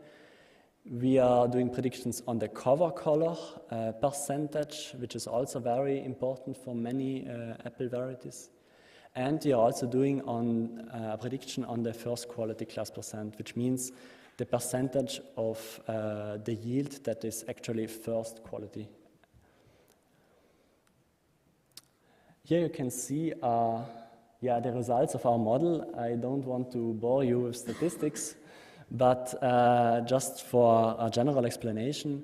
We are doing predictions on the cover color percentage, which is also very important for many apple varieties. And we are also doing a prediction on the first quality class percent, which means the percentage of the yield that is actually first quality. Here you can see the results of our model. I don't want to bore you with statistics, but just for a general explanation,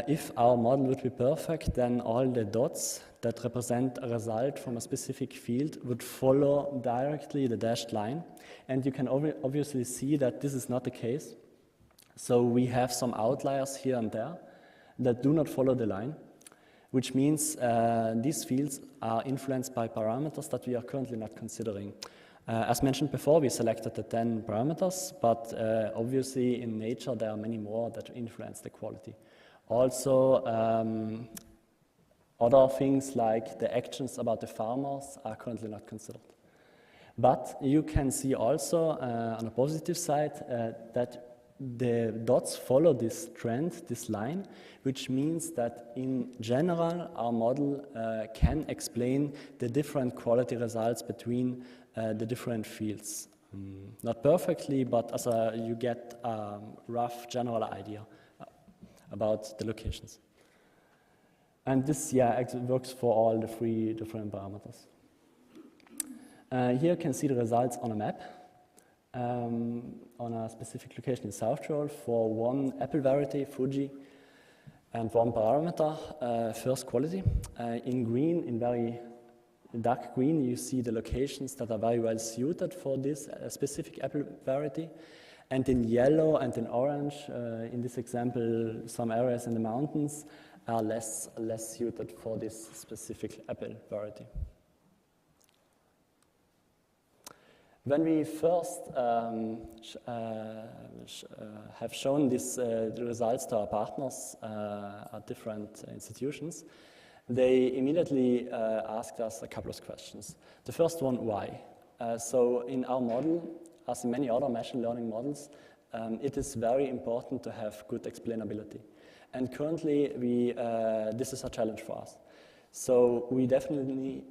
if our model would be perfect, then all the dots that represent a result from a specific field would follow directly the dashed line. And you can obviously see that this is not the case. So we have some outliers here and there that do not follow the line, which means these fields are influenced by parameters that we are currently not considering. As mentioned before, we selected the 10 parameters, but obviously in nature there are many more that influence the quality. Also, other things like the actions about the farmers are currently not considered. But you can see also on a positive side that the dots follow this trend, this line, which means that in general our model can explain the different quality results between the different fields. Not perfectly, but as you get a rough general idea about the locations. And this actually works for all the 3 different parameters. Here you can see the results on a map. On a specific location in South Tyrol for one apple variety, Fuji, and one parameter, first quality. In green, in very dark green, you see the locations that are very well suited for this specific apple variety. And in yellow and in orange, in this example, some areas in the mountains are less suited for this specific apple variety. When we first have shown the results to our partners at different institutions, they immediately asked us a couple of questions. The first one, why? So in our model, as in many other machine learning models, it is very important to have good explainability. And currently, this is a challenge for us. So we definitely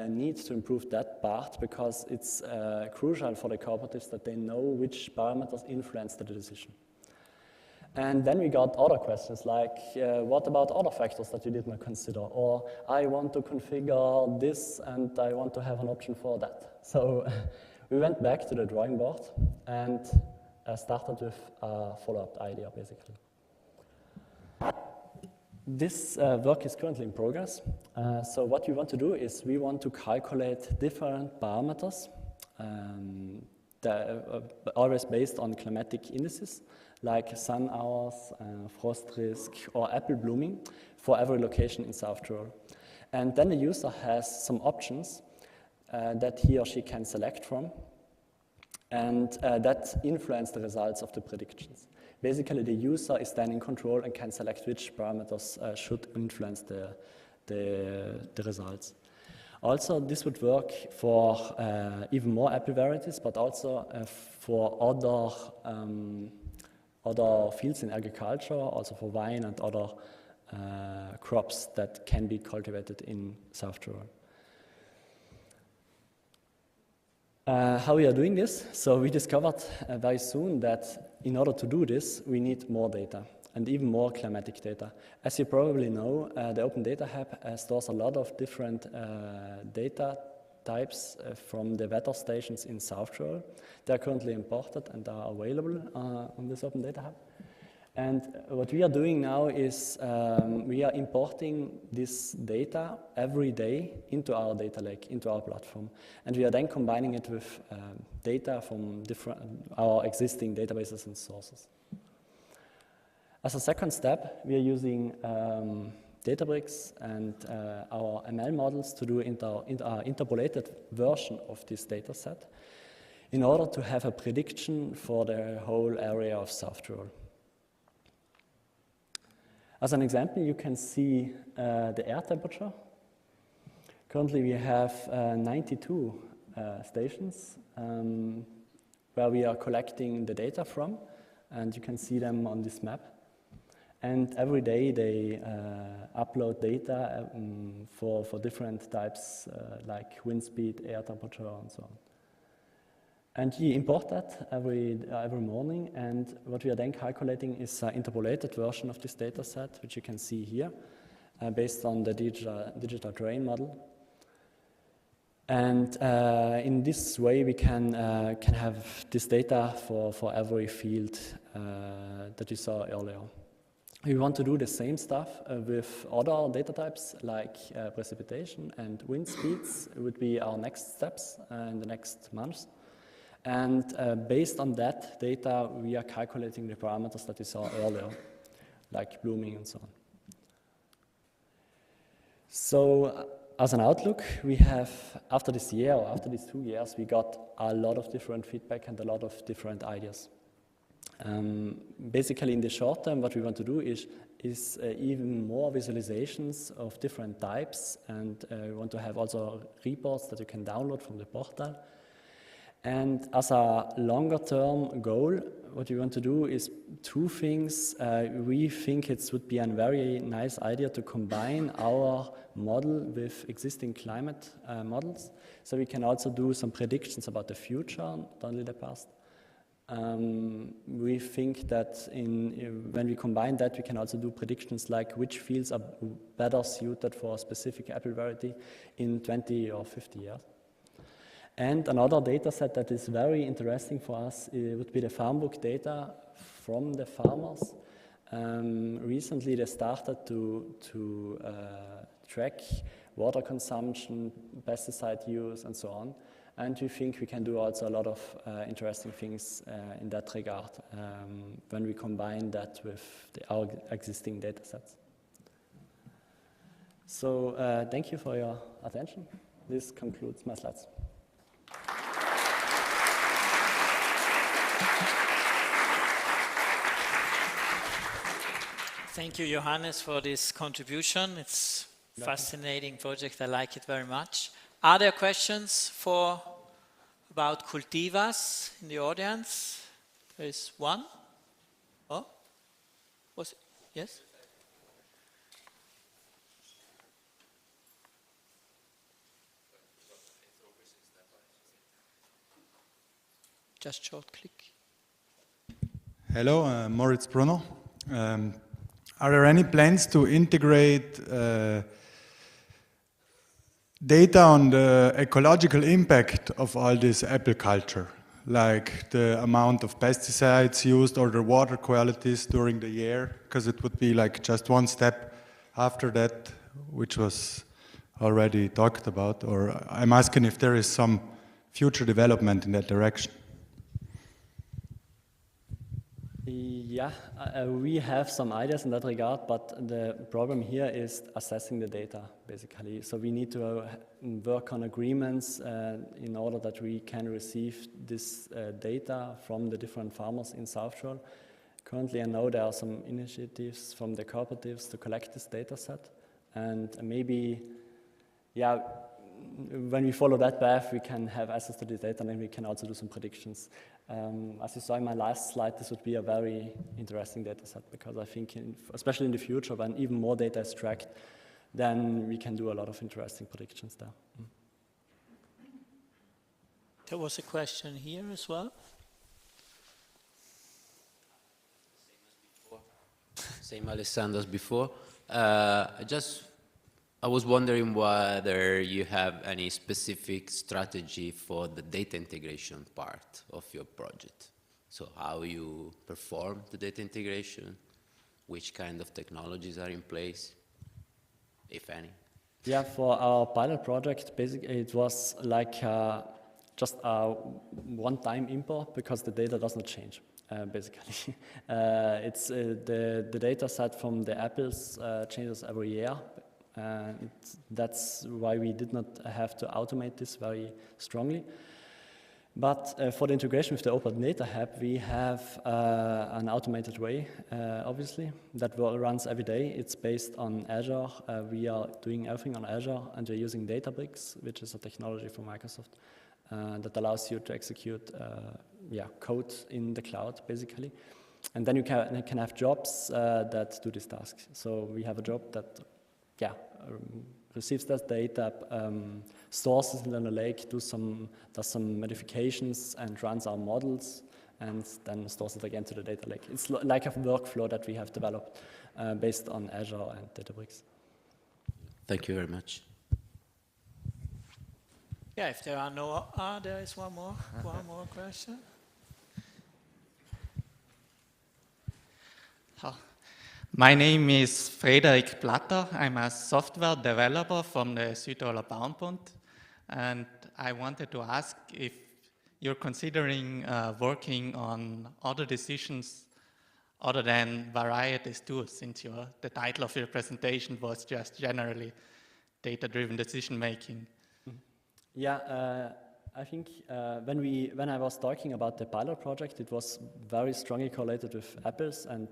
need to improve that part because it's crucial for the cooperatives that they know which parameters influence the decision. And then we got other questions like, what about other factors that you did not consider? Or I want to configure this and I want to have an option for that. So we went back to the drawing board and started with a follow-up idea, basically. This work is currently in progress. So what we want to do is we want to calculate different parameters, always based on climatic indices, like sun hours, frost risk, or apple blooming for every location in South Tyrol. And then the user has some options that he or she can select from, and that influence the results of the predictions. Basically, the user is then in control and can select which parameters should influence the results. Also, this would work for even more apple varieties, but also for other fields in agriculture, also for wine and other crops that can be cultivated in South Tyrol. How we are doing this? So we discovered very soon that in order to do this, we need more data. and even more climatic data. As you probably know, the Open Data Hub stores a lot of different data types from the weather stations in South Tyrol. They are currently imported and are available on this Open Data Hub. And what we are doing now is we are importing this data every day into our data lake, into our platform. And we are then combining it with data from our existing databases and sources. As a second step, we are using Databricks and our ML models to do interpolated version of this data set in order to have a prediction for the whole area of South Tyrol. As an example, you can see the air temperature. Currently, we have 92 stations where we are collecting the data from, and you can see them on this map. And every day they upload data for different types like wind speed, air temperature, and so on. And we import that every morning, and what we are then calculating is an interpolated version of this data set, which you can see here, based on the digital terrain model. And in this way, we can have this data for every field that you saw earlier. We want to do the same stuff with other data types like precipitation and wind speeds. It would be our next steps in the next months. And based on that data, we are calculating the parameters that we saw earlier, like blooming and so on. So as an outlook, we have, after this year or after these 2 years, we got a lot of different feedback and a lot of different ideas. Basically, in the short term, what we want to do is even more visualizations of different types, and we want to have also reports that you can download from the portal. And as a longer-term goal, what we want to do is 2 things. We think it would be a very nice idea to combine our model with existing climate models, so we can also do some predictions about the future, not only the past. We think that when we combine that, we can also do predictions like which fields are better suited for a specific apple variety in 20 or 50 years. And another data set that is very interesting for us would be the farm book data from the farmers. Recently, they started to track water consumption, pesticide use, and so on. And we think we can do also a lot of interesting things in that regard when we combine that with our existing data sets. So thank you for your attention. This concludes my slides. Thank you, Johannes, for this contribution. It's a fascinating project. I like it very much. Are there questions about Cultivas in the audience? There is one. Oh, was it? Yes? Just short click. Hello, Moritz Brunner. Are there any plans to integrate data on the ecological impact of all this apple culture, like the amount of pesticides used or the water qualities during the year? Because it would be like just one step after that, which was already talked about. Or I'm asking if there is some future development in that direction. Yeah, we have some ideas in that regard, but the problem here is assessing the data, basically. So we need to work on agreements in order that we can receive this data from the different farmers in South Tyrol. Currently, I know there are some initiatives from the cooperatives to collect this data set, and maybe, yeah, when we follow that path, we can have access to the data, and then we can also do some predictions. As you saw in my last slide, this would be a very interesting data set, because I think, especially in the future, when even more data is tracked, then we can do a lot of interesting predictions there. There was a question here as well. Same Alessandro as before. I was wondering whether you have any specific strategy for the data integration part of your project. So how you perform the data integration, which kind of technologies are in place, if any? Yeah, for our pilot project, basically it was like just a one-time import because the data does not change, basically. It's the data set from the apples changes every year. And that's why we did not have to automate this very strongly. But for the integration with the Open Data Hub, we have an automated way, obviously, that runs every day. It's based on Azure. We are doing everything on Azure, and we're using Databricks, which is a technology from Microsoft that allows you to execute code in the cloud, basically. And then you can have jobs that do these tasks. So we have a job that receives that data, stores it in the lake, does some modifications and runs our models, and then stores it again to the data lake. It's like a workflow that we have developed based on Azure and Databricks. Thank you very much. Yeah, if there are no, there is one more question. My name is Frederik Platter. I'm a software developer from the Südtiroler Bauernbund, and I wanted to ask if you're considering working on other decisions other than varieties too, since the title of your presentation was just generally data-driven decision-making. Yeah, I think when I was talking about the pilot project, it was very strongly correlated with apples and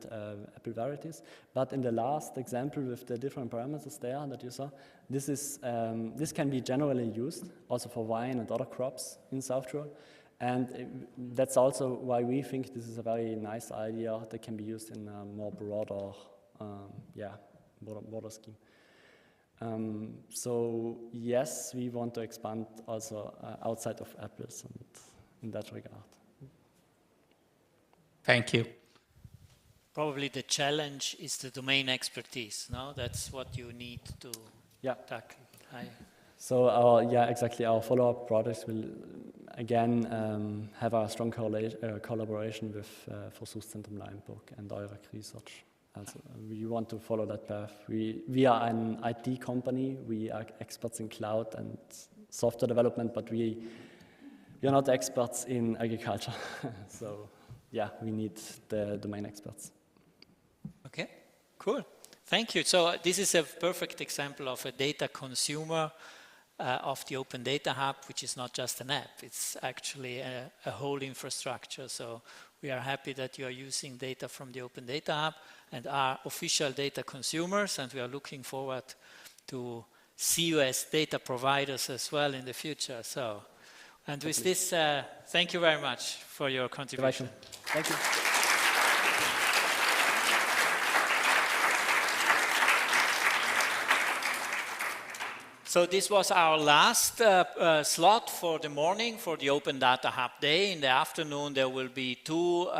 apple varieties. But in the last example with the different parameters there that you saw, this can be generally used also for wine and other crops in South Tyrol. And that's also why we think this is a very nice idea that can be used in a more broader scheme. So yes, we want to expand also outside of apples and in that regard. Thank you. Probably the challenge is the domain expertise, no? That's what you need to tackle. So our follow-up projects will again have a strong collaboration with Versuchszentrum Leinburg and EUREC Research. Also, we want to follow that path. We are an IT company. We are experts in cloud and software development, but we are not experts in agriculture. So yeah, we need the domain experts. Okay, cool. Thank you. So this is a perfect example of a data consumer of the Open Data Hub, which is not just an app. It's actually a whole infrastructure. So we are happy that you are using data from the Open Data Hub and are official data consumers, and we are looking forward to see you as data providers as well in the future. So, and with this, thank you very much for your contribution. Thank you. So this was our last slot for the morning for the Open Data Hub Day. In the afternoon there will be two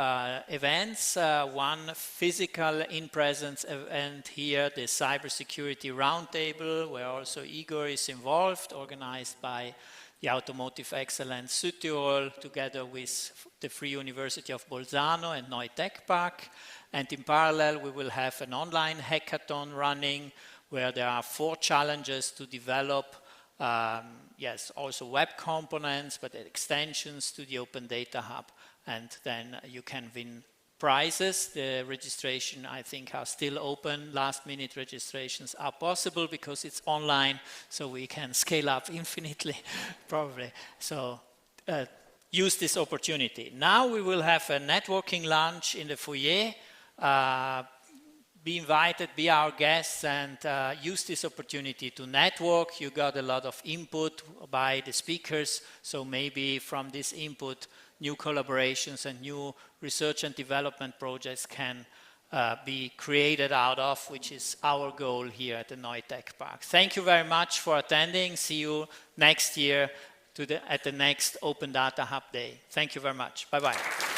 events, one physical in-presence event here, the Cybersecurity Roundtable, where also Igor is involved, organized by the Automotive Excellence Südtirol together with the Free University of Bolzano and Neue Tech Park. And in parallel we will have an online hackathon running where there are 4 challenges to develop, also web components, but extensions to the Open Data Hub, and then you can win prizes. The registration, I think, are still open. Last-minute registrations are possible because it's online, so we can scale up infinitely, probably. So use this opportunity. Now we will have a networking lunch in the foyer. Be invited, be our guests, and use this opportunity to network. You got a lot of input by the speakers, so maybe from this input, new collaborations and new research and development projects can be created out of, which is our goal here at the Neue Tech Park. Thank you very much for attending. See you next year at the next Open Data Hub Day. Thank you very much. Bye-bye.